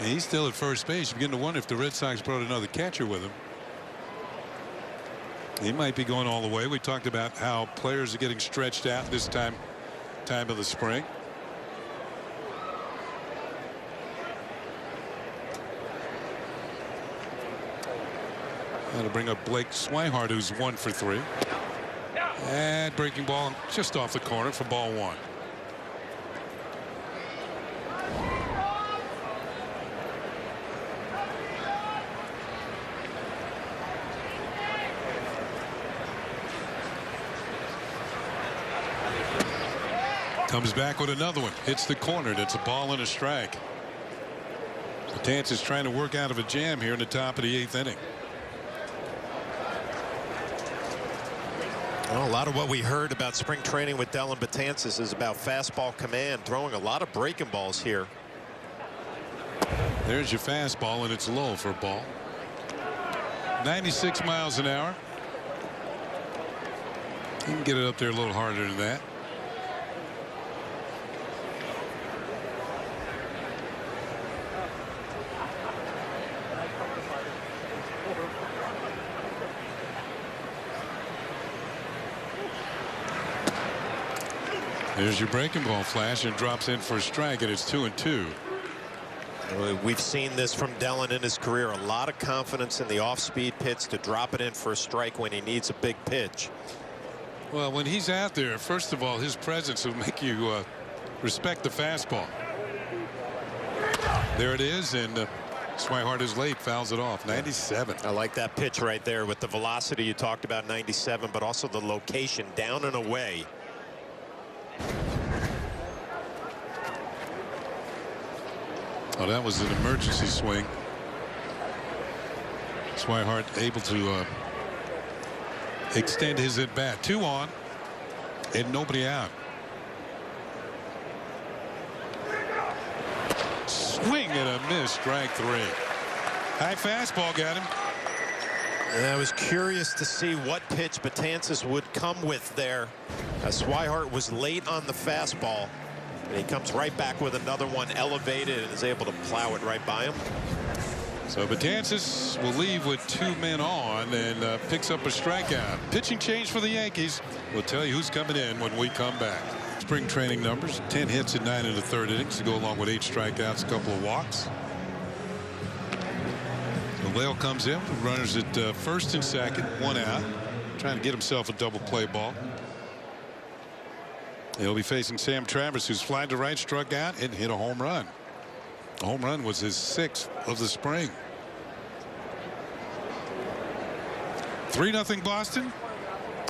And he's still at first base. You begin to wonder if the Red Sox brought another catcher with him. He might be going all the way. We talked about how players are getting stretched out this time of the spring. That'll bring up Blake Swihart, who's 1 for 3. And breaking ball just off the corner for ball 1. Comes back with another one. Hits the corner. That's a ball and a strike. Betances trying to work out of a jam here in the top of the 8th inning. Well, a lot of what we heard about spring training with Dellin Betances is about fastball command, throwing a lot of breaking balls here. There's your fastball, and it's low for a ball. 96 miles an hour. You can get it up there a little harder than that. There's your breaking ball flash and drops in for a strike, and it's 2-2. We've seen this from Dellin in his career. A lot of confidence in the off-speed pitch to drop it in for a strike when he needs a big pitch. Well, when he's out there, first of all, his presence will make you respect the fastball. There it is, and Swihart is late, fouls it off. 97. I like that pitch right there with the velocity you talked about, 97, but also the location down and away. Oh, that was an emergency swing. Swihart able to extend his at bat. 2 on and nobody out. Swing and a miss. Strike 3. High fastball got him. And I was curious to see what pitch Betances would come with there. Swihart was late on the fastball. And he comes right back with another one elevated and is able to plow it right by him. So Betances will leave with 2 men on and picks up a strikeout. Pitching change for the Yankees. We'll tell you who's coming in when we come back. Spring training numbers: 10 hits in 9 1/3 innings to go along with 8 strikeouts, a couple of walks. Whale comes in, runners at first and second, 1 out, trying to get himself a double play ball. He'll be facing Sam Travers, who's flied to right, struck out, and hit a home run. The home run was his 6th of the spring. 3-0 Boston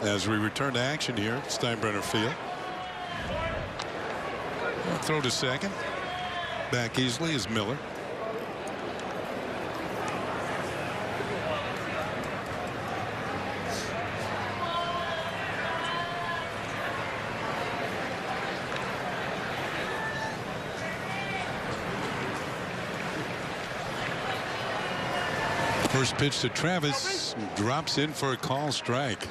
as we return to action here at Steinbrenner Field. Throw to second. Back easily is Miller. First pitch to Travis, drops in for a call strike.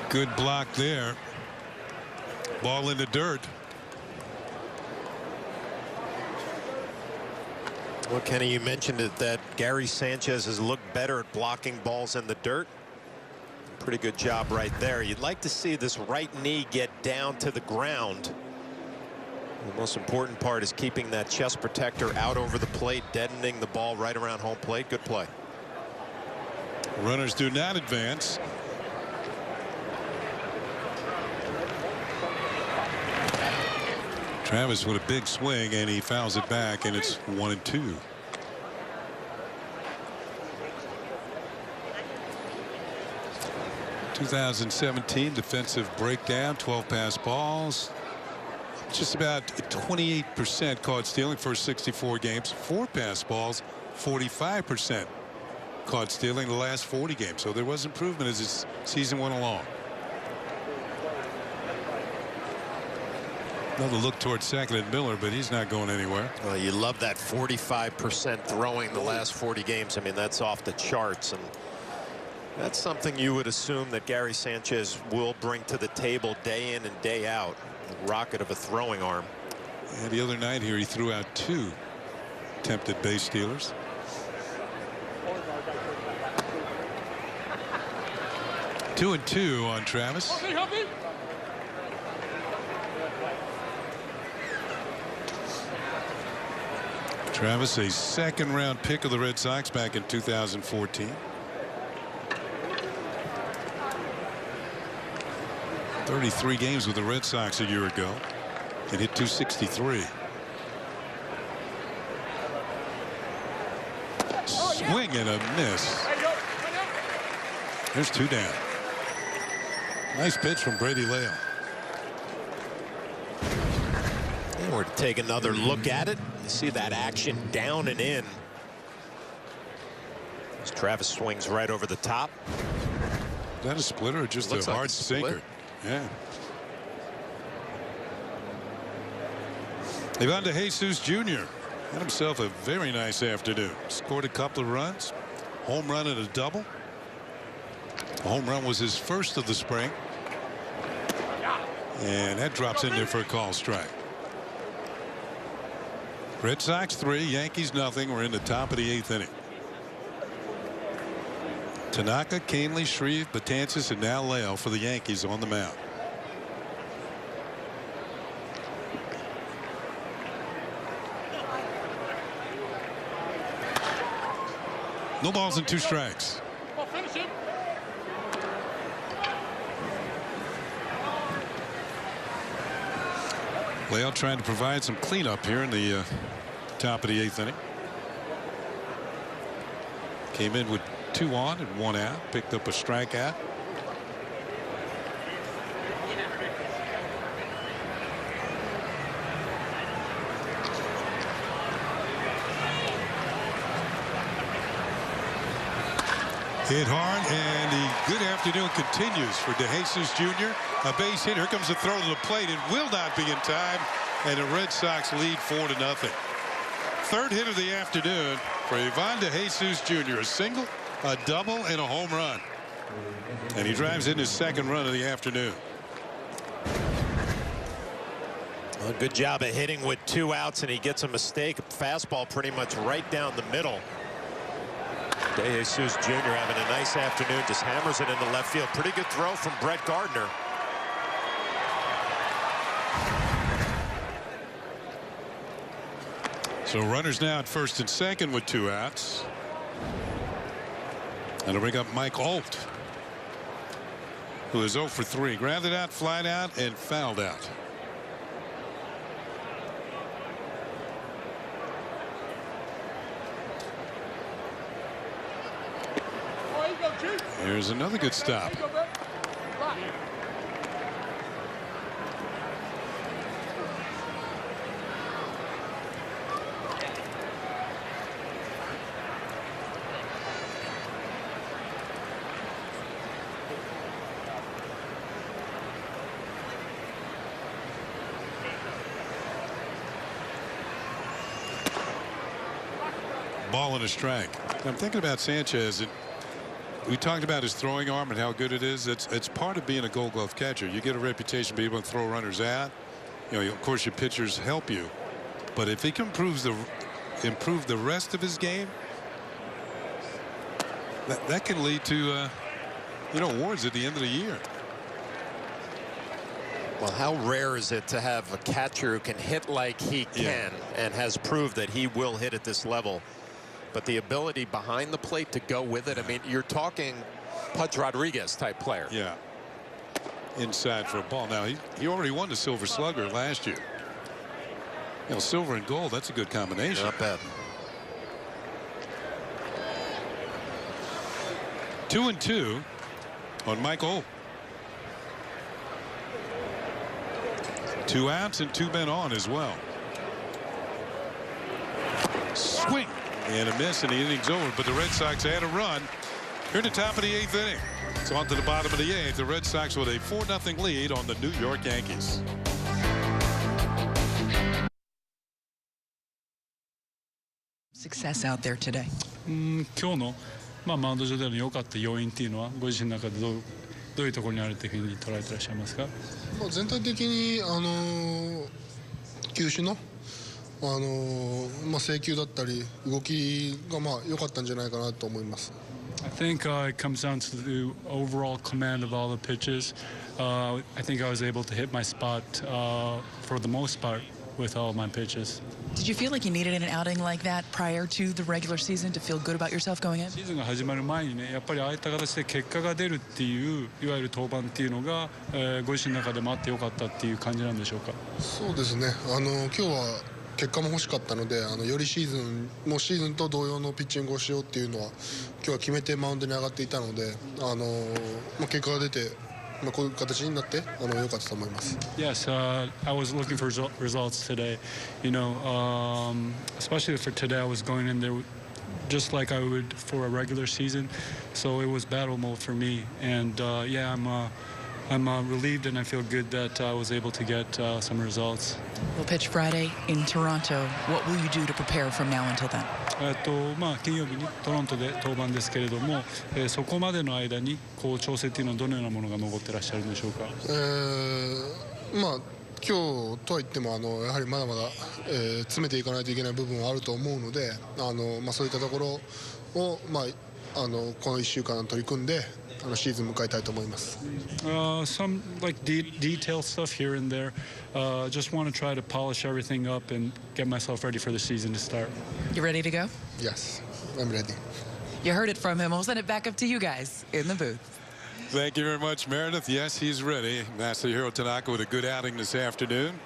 Good block there. Ball in the dirt. Well, Kenny, you mentioned it, that Gary Sanchez has looked better at blocking balls in the dirt. Pretty good job right there. You'd like to see this right knee get down to the ground. The most important part is keeping that chest protector out over the plate, deadening the ball right around home plate. Good play. Runners do not advance. Travis with a big swing, and he fouls it back, and it's 1-2. ...2017 defensive breakdown, 12 pass balls. Just about 28% caught stealing first 64 games. 4 pass balls, 45% caught stealing the last 40 games. So there was improvement as this season went along. Another look towards second and Miller, but he's not going anywhere. Well, you love that 45% throwing the last 40 games. I mean, that's off the charts, and that's something you would assume that Gary Sanchez will bring to the table day in and day out. A rocket of a throwing arm. And the other night here, he threw out 2 attempted base stealers. Two and 2 on Travis. Travis, a second-round pick of the Red Sox back in 2014. 33 games with the Red Sox a year ago and hit .263. Swing and a miss. There's 2 down. Nice pitch from Brady Lale. And we're to take another look at it. You see that action down and in. As Travis swings right over the top. Is that a splitter or just a hard sinker? Yeah. Ivan DeJesus Jr. had himself a very nice afternoon. Scored a couple of runs. Home run and a double. The home run was his first of the spring. And that drops in there for a call strike. Red Sox 3, Yankees nothing. We're in the top of the 8th inning. Tanaka, Canely, Shreve, Betances, and now Lale for the Yankees on the mound. No balls and 2 strikes. Lale trying to provide some cleanup here in the top of the 8th inning. Came in with 2 on and 1 out. Picked up a strikeout. Hit hard, and the good afternoon continues for DeJesus Jr. A base hit. Here comes the throw to the plate. It will not be in time, and the Red Sox lead 4-0. 3rd hit of the afternoon for Ivan DeJesus Jr. A single, a double, and a home run. And he drives in his 2nd run of the afternoon. A good job of hitting with 2 outs, and he gets a mistake. Fastball pretty much right down the middle. DeJesus Jr. having a nice afternoon, just hammers it into left field. Pretty good throw from Brett Gardner. So runners now at 1st and 2nd with 2 outs. And it'll bring up Mike Alt, who is 0 for 3. Grounded out, flied out, and fouled out. Here's another good stop. Ball and a strike. I'm thinking about Sanchez. We talked about his throwing arm and how good it is. It's part of being a Gold Glove catcher. You get a reputation being able to throw runners out. You know, of course, your pitchers help you, but if he can improve the rest of his game, that can lead to awards at the end of the year. Well, how rare is it to have a catcher who can hit like he can and has proved that he will hit at this level? But the ability behind the plate to go with it. I mean, you're talking Pudge Rodriguez type player. Yeah. Inside for a ball. Now, he already won the Silver Slugger last year. You know, silver and gold, that's a good combination. Not bad. 2-2 on Mike Olt. 2 outs and 2 men on as well. Swing. And a miss, and the inning's over. But the Red Sox had a run. Here at the top of the 8th inning. It's on to the bottom of the 8th. The Red Sox with a 4-0 lead on the New York Yankees. Success out there today. 今日のマウンド上での良かった要因っていうのはご自身の中でどういうところにあるというふうに捉えていらっしゃいますか？全体的に球種の制球だったり動きが良かったんじゃないかなと思います。I think it comes down to the overall command of all the pitches. I think I was able to hit my spot for the most part with all my pitches. Did you feel like you needed an outing like that prior to the regular season to feel good about yourself going in? シーズンが始まる前にね、やっぱりああいった形で結果が出るっていういわゆる登板っていうのが、ご自身の中でもあってよかったっていう感じなんでしょうか。そうですね。今日は結果も欲しかったので、よりシーズンと同様のピッチングをしようっていうのは今日は決めてマウンドに上がっていたので、結果が出て。こういう形になって良かったと思います。Yes, I was looking for results today. You know, especially for today, I was going in there just like I would for a regular season. So it was battle mode for me. And yeah, I'm relieved and I feel good that I was able to get some results. We'll pitch Friday in Toronto. What will you do to prepare from now until then? 金曜日にトロントで登板ですけれども、そこまでの間にこう調整というのはどのようなものが残ってらっしゃるんでしょうか。今日とは言ってもやはりまだまだ、詰めていかないといけない部分はあると思うので、そういったところをこの1週間取り組んでシーズン迎えたいと思います。Some like detail stuff here and there. Just want to try to polish everything up and get myself ready for the season to start. You ready to go? Yes, I'm ready. You heard it from him. We'll send it back up to you guys in the booth. Thank you very much, Meredith. Yes, he's ready. Masahiro Tanaka with a good outing this afternoon.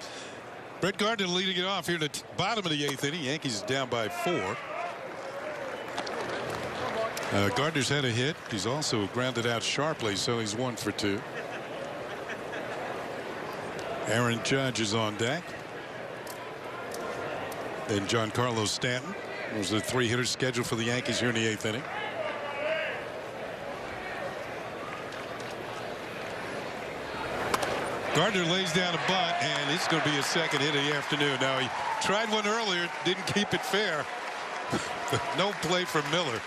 Brett Gardner leading it off here in the bottom of the 8th inning. Yankees down by 4. Gardner's had a hit. He's also grounded out sharply, so he's 1 for 2. Aaron Judge is on deck. Then Giancarlo Stanton. Those are the 3 hitters scheduled for the Yankees here in the 8th inning. Gardner lays down a bunt, and it's going to be his second hit of the afternoon. Now, he tried one earlier, didn't keep it fair. No play from Miller.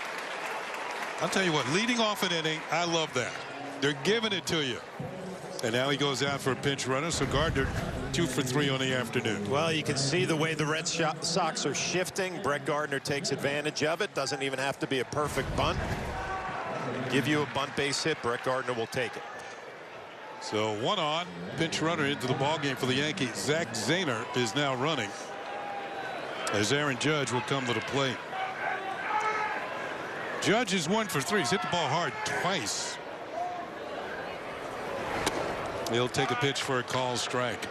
I'll tell you what, leading off an inning, I love that. They're giving it to you. And now he goes out for a pinch runner, so Gardner 2 for 3 on the afternoon. Well, you can see the way the Red Sox are shifting. Brett Gardner takes advantage of it. Doesn't even have to be a perfect bunt. Give you a bunt base hit, Brett Gardner will take it. So 1 on, pinch runner into the ballgame for the Yankees. Zach Zahner is now running as Aaron Judge will come to the plate. Judge is 1 for 3. He's hit the ball hard twice. He'll take a pitch for a call strike.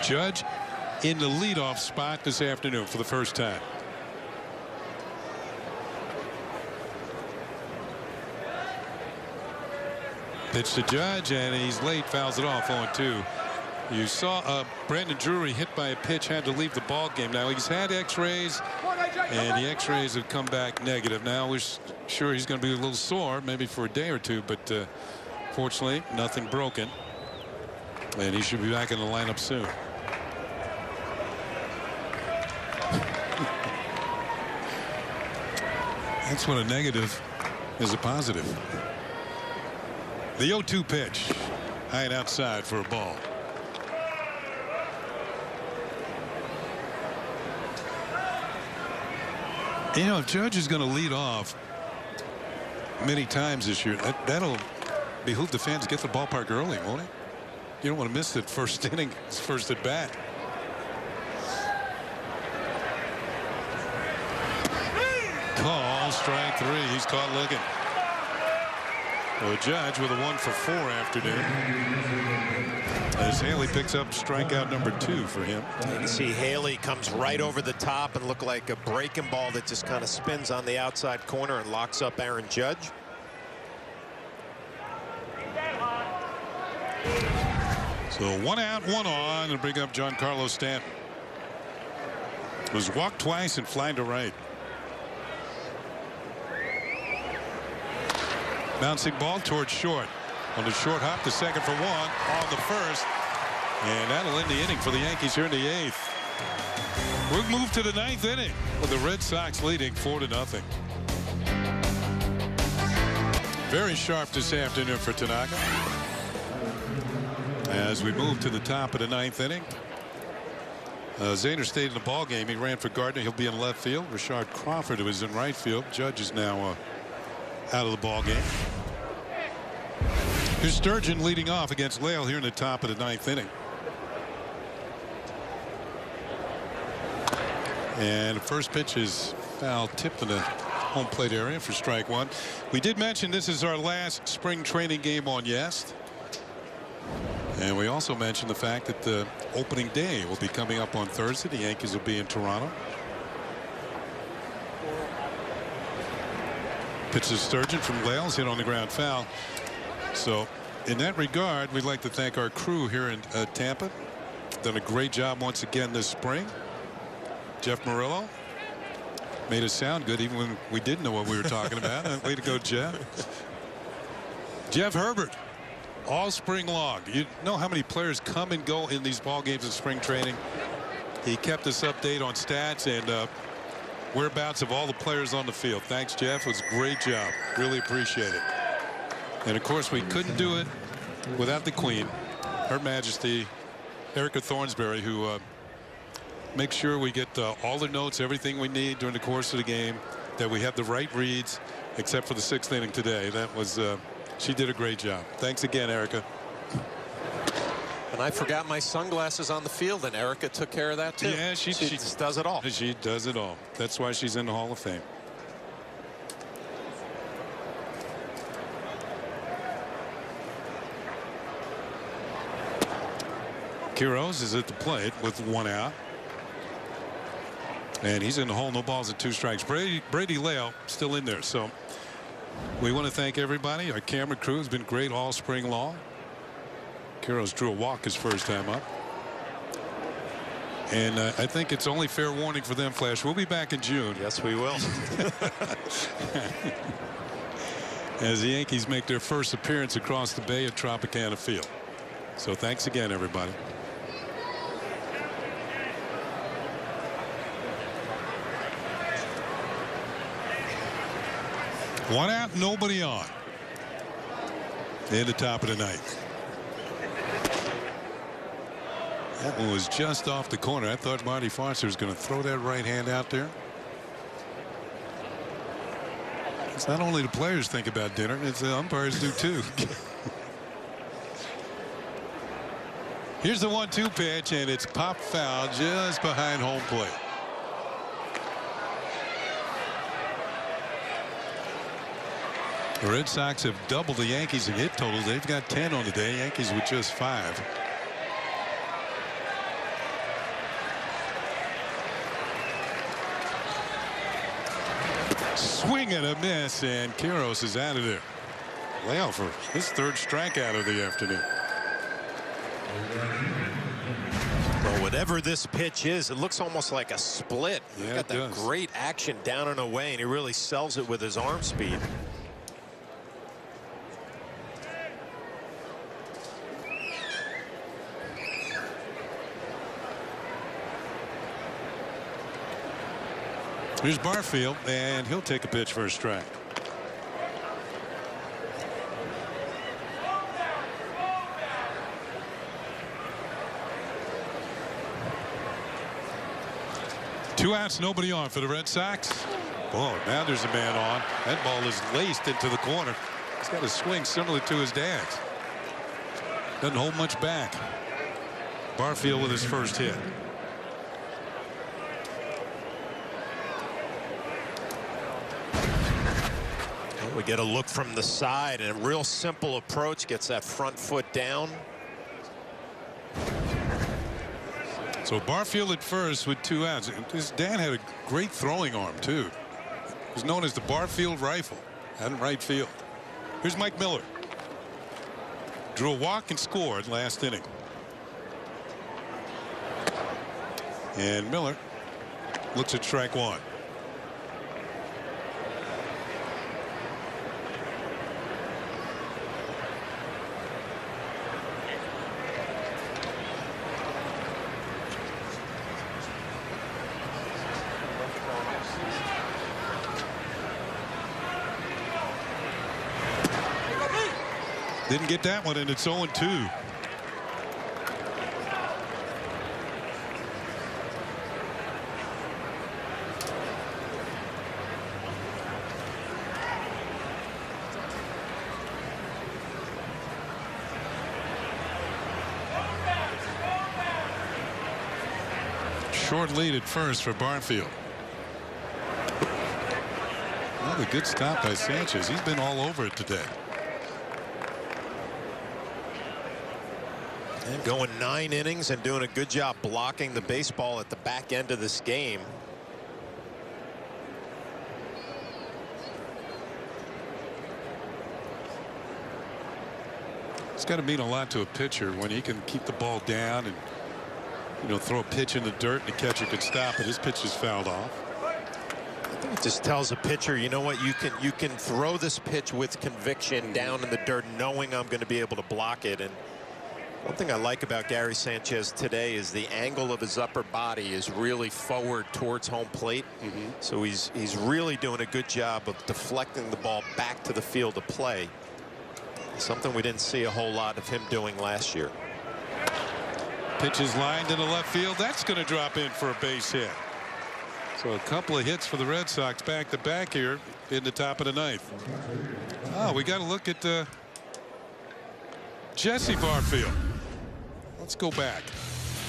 Judge in the leadoff spot this afternoon for the first time. Pitch to Judge, and he's late, fouls it off 0-2. You saw Brandon Drury hit by a pitch, had to leave the ball game. Now he's had x-rays, and the x-rays have come back negative. Now we're sure he's going to be a little sore, maybe for a day or two, but fortunately nothing broken, and he should be back in the lineup soon. That's what a negative is a positive. The 0-2 pitch, high and outside for a ball. You know, if Judge is going to lead off many times this year, that'll behoove the fans to get to the ballpark early, won't it? You don't want to miss that first inning, his first at bat. Call, strike 3. He's caught looking. Well, Judge with a 1 for 4 afternoon. As Haley picks up strikeout number 2 for him. You can see Haley comes right over the top and look like a breaking ball that just kind of spins on the outside corner and locks up Aaron Judge. So 1 out, 1 on, and bring up Giancarlo Stanton. Was walked twice and flying to right. Bouncing ball towards short. On the short hop, the second for 1 on the first. And that'll end the inning for the Yankees here in the 8th. We'll move to the 9th inning with the Red Sox leading 4-0. Very sharp this afternoon for Tanaka. As we move to the top of the 9th inning. Zahner stayed in the ball game. He ran for Gardner. He'll be in left field. Rashard Crawford, who was in right field. Judge is now out of the ball game. Here's Sturgeon leading off against Lale here in the top of the 9th inning. And the first pitch is foul tipped in the home plate area for strike one. We did mention this is our last spring training game on Yes. And we also mentioned the fact that the opening day will be coming up on Thursday. The Yankees will be in Toronto. Pitch to Sturgeon from Lales, hit on the ground, foul. So in that regard, we'd like to thank our crew here in Tampa. Done a great job once again this spring. Jeff Murillo made us sound good even when we didn't know what we were talking about. Way to go, Jeff. Jeff Herbert, all spring long. You know how many players come and go in these ball games in spring training. He kept us updated on stats and whereabouts of all the players on the field. Thanks, Jeff. It was a great job. Really appreciate it. And of course, we couldn't do it without the Queen, Her Majesty Erica Thornsberry, who makes sure we get all the notes, everything we need during the course of the game, that we have the right reads, except for the 6th inning today. That was she did a great job. Thanks again, Erica. And I forgot my sunglasses on the field, and Erica took care of that too. Yeah, she just does it all. She does it all. That's why she's in the Hall of Fame. Quiroz is at the plate with 1 out. And he's in the hole, no balls and 2 strikes. Brady Lale still in there. So we want to thank everybody. Our camera crew has been great all spring long. Quiroz drew a walk his first time up. And I think it's only fair warning for them, Flash. We'll be back in June. Yes, we will. As the Yankees make their first appearance across the bay at Tropicana Field. So thanks again, everybody. One out, nobody on. In the top of the 9th. That one was just off the corner. I thought Marty Foster was going to throw that right hand out there. It's not only the players think about dinner, it's the umpires do too. Here's the 1-2 pitch, and it's popped foul just behind home plate. The Red Sox have doubled the Yankees in hit total. They've got 10 on the day. Yankees with just 5. Swing and a miss, and Quiroz is out of there. Lale for his 3rd strikeout of the afternoon. Well, whatever this pitch is, it looks almost like a split. Yeah, He's got that great action down and away, and he really sells it with his arm speed. Here's Barfield, and he'll take a pitch for a strike. Two outs, nobody on for the Red Sox. Oh, now there's a man on. That ball is laced into the corner. He's got a swing similar to his dad's. Doesn't hold much back. Barfield with his first hit. We get a look from the side, and a real simple approach, gets that front foot down. So Barfield at first with 2 outs. His dad had a great throwing arm too. It was known as the Barfield rifle out in right field. Here's Mike Miller. Drew a walk and scored last inning. And Miller looks at strike 1. Didn't get that one, and it's 0-2. short lead at first for Barfield. Another good stop by Sanchez. He's been all over it today. And going 9 innings and doing a good job blocking the baseball at the back end of this game. It's got to mean a lot to a pitcher when he can keep the ball down and, you know, throw a pitch in the dirt and the catcher could stop it. His pitch is fouled off. I think it just tells a pitcher, you know what, you can throw this pitch with conviction down in the dirt, knowing I'm going to be able to block it. And one thing I like about Gary Sanchez today is the angle of his upper body is really forward towards home plate. So he's really doing a good job of deflecting the ball back to the field of play. Something we didn't see a whole lot of him doing last year. Pitch is lined into left field. That's going to drop in for a base hit. So a couple of hits for the Red Sox back to back here in the top of the ninth. Oh, we got to look at Jesse Barfield. Let's go back.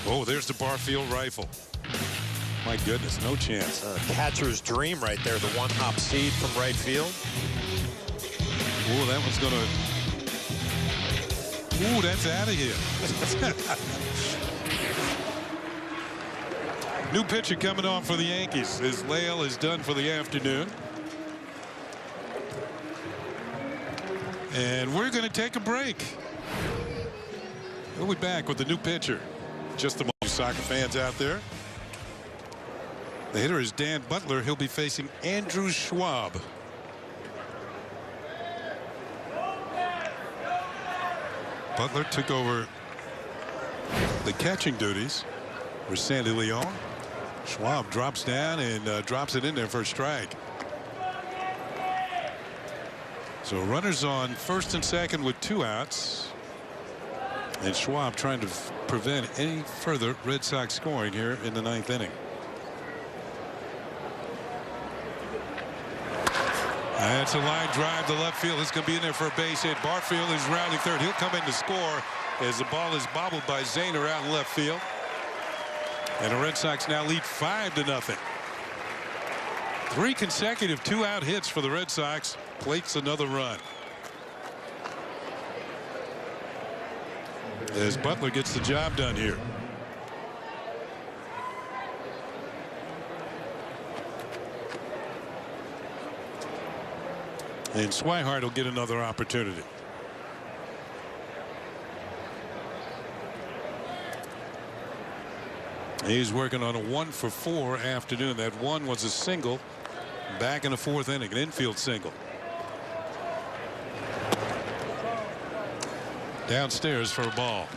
Oh, there's the Barfield rifle. My goodness, no chance. Catcher's dream right there. The one-hop seed from right field. Oh, that one's going to. Ooh, that's out of here. New pitcher coming on for the Yankees as Lale is done for the afternoon. And we're going to take a break. We'll be back with the new pitcher. Just the most soccer fans out there. The hitter is Dan Butler. He'll be facing Andrew Schwab. Butler took over the catching duties for Sandy Leon. Schwab drops down and drops it in there for a strike. So runners on first and second with 2 outs. And Schwab trying to prevent any further Red Sox scoring here in the 9th inning. That's a line drive to left field. It's going to be in there for a base hit. Barfield is rounding third. He'll come in to score as the ball is bobbled by Zahner out in left field. And the Red Sox now lead 5-0. 3 consecutive 2-out hits for the Red Sox. Plates another run. As Butler gets the job done here. And Swihart will get another opportunity. He's working on a 1-for-4 afternoon. That one was a single back in the 4th inning, an infield single. Downstairs for a ball.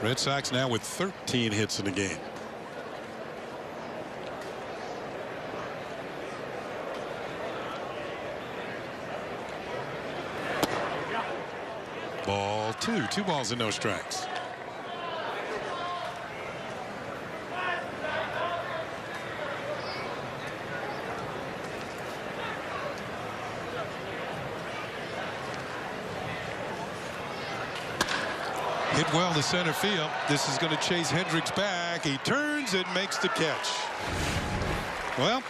Red Sox now with 13 hits in the game. Ball 2. 2 balls and no strikes. Hit well to center field. This is going to chase Hendricks back. He turns and makes the catch. Well,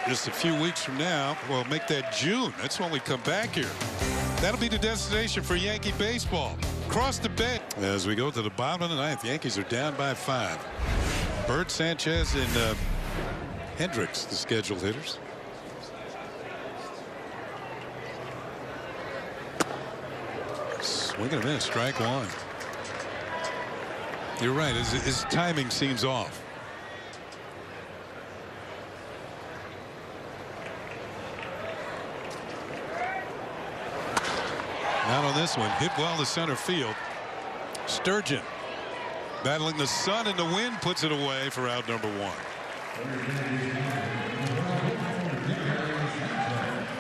just a few weeks from now, we'll make that June. That's when we come back here. That'll be the destination for Yankee baseball. Across the bay. As we go to the bottom of the 9th, the Yankees are down by 5. Bird, Sanchez, and Hendricks, the scheduled hitters. Swing and a miss, strike 1. You're right, his timing seems off. Not on this one. Hit well to center field. Sturgeon battling the sun and the wind, puts it away for out number 1.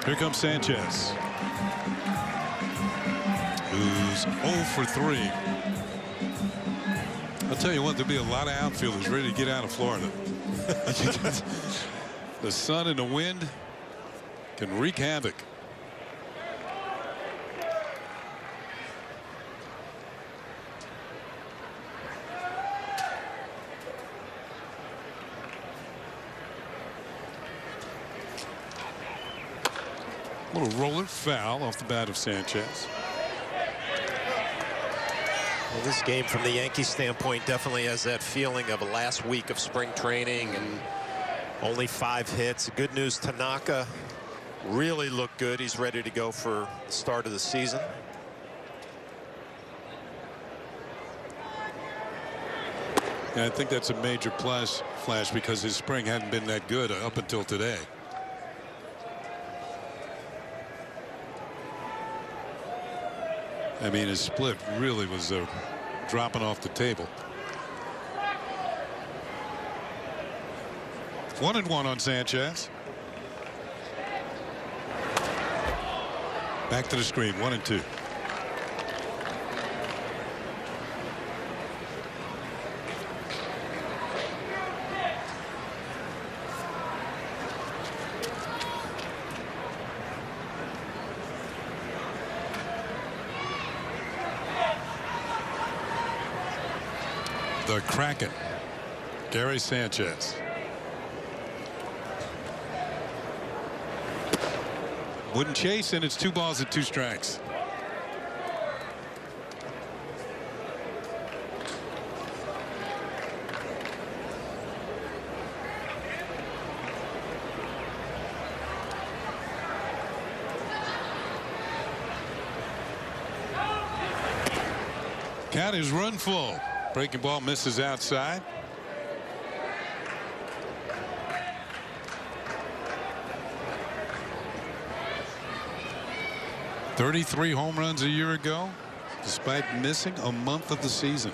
Here comes Sanchez, who's 0 for 3. I'll tell you what, there'll be a lot of outfielders ready to get out of Florida. The sun and the wind can wreak havoc. Little roller foul off the bat of Sanchez. Well, this game from the Yankees standpoint definitely has that feeling of a last week of spring training and only 5 hits. Good news, Tanaka really looked good. He's ready to go for the start of the season. And I think that's a major plus, Flash, because his spring hadn't been that good up until today. I mean, his split really was dropping off the table. 1-1 on Sanchez. Back to the screen, 1-2. The Kraken, Gary Sanchez. Wouldn't chase, and it's 2 balls and 2 strikes. Count is run full. Breaking ball misses outside. .33 home runs a year ago, despite missing a month of the season.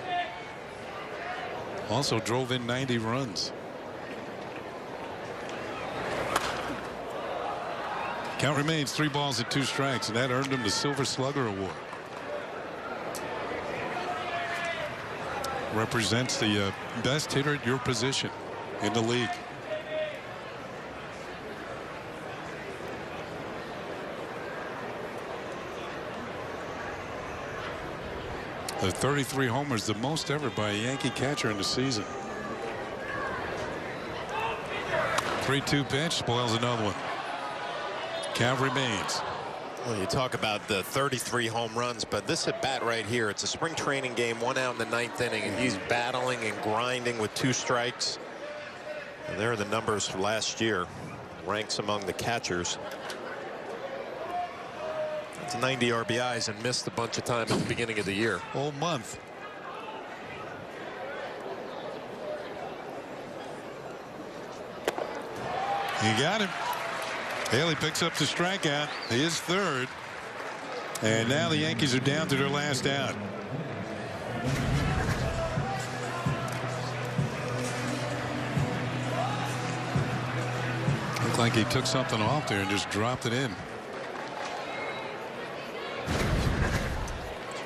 Also drove in 90 runs. Count remains 3 balls and 2 strikes, and that earned him the Silver Slugger Award. Represents the best hitter at your position in the league. The 33 homers, the most ever by a Yankee catcher in the season. 3-2 pitch, spoils another one. Count remains. Well, you talk about the 33 home runs, but this at bat right here, it's a spring training game, 1 out in the 9th inning, and he's battling and grinding with 2 strikes. And there are the numbers for last year. Ranks among the catchers. It's 90 RBIs and missed a bunch of time at the beginning of the year. Whole month. He got him. Haley picks up the strikeout. His 3rd. And now the Yankees are down to their last out. Looked like he took something off there and just dropped it in.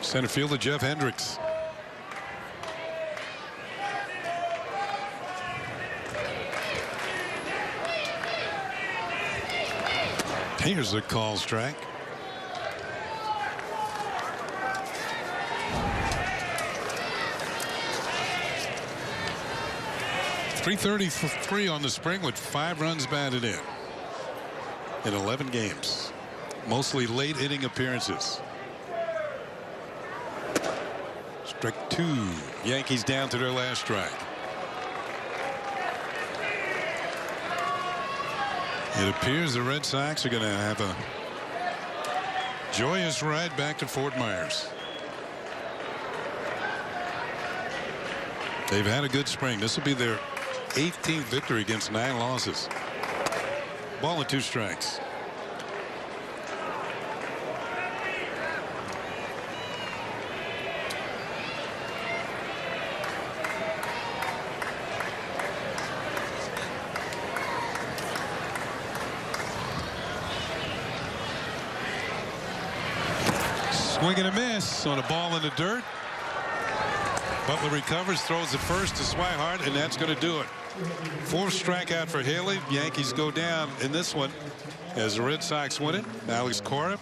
Center fielder Jeff Hendricks. Here's a call strike. .333 on the spring with 5 runs batted in 11 games. Mostly late inning appearances. Strike 2. Yankees down to their last strike. It appears the Red Sox are going to have a joyous ride back to Fort Myers. They've had a good spring. This will be their 18th victory against 9 losses. Ball and 2 strikes. Swing and a miss on a ball in the dirt. Butler recovers, throws the first to Swihart, and that's going to do it. 4th strikeout for Haley. Yankees go down in this one as the Red Sox win it. Alex Cora.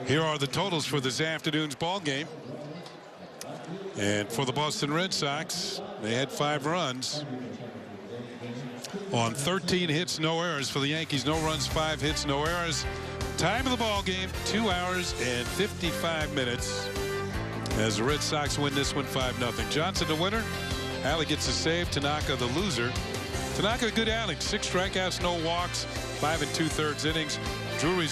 Here are the totals for this afternoon's ball game. And for the Boston Red Sox, they had 5 runs. on 13 hits, no errors for the Yankees. No runs, 5 hits, no errors. Time of the ball game, 2 hours and 55 minutes. As the Red Sox win this one 5-0. Johnson the winner. Alley gets a save. Tanaka the loser. Tanaka a good outing. 6 strikeouts, no walks, 5 2/3 innings. Drury's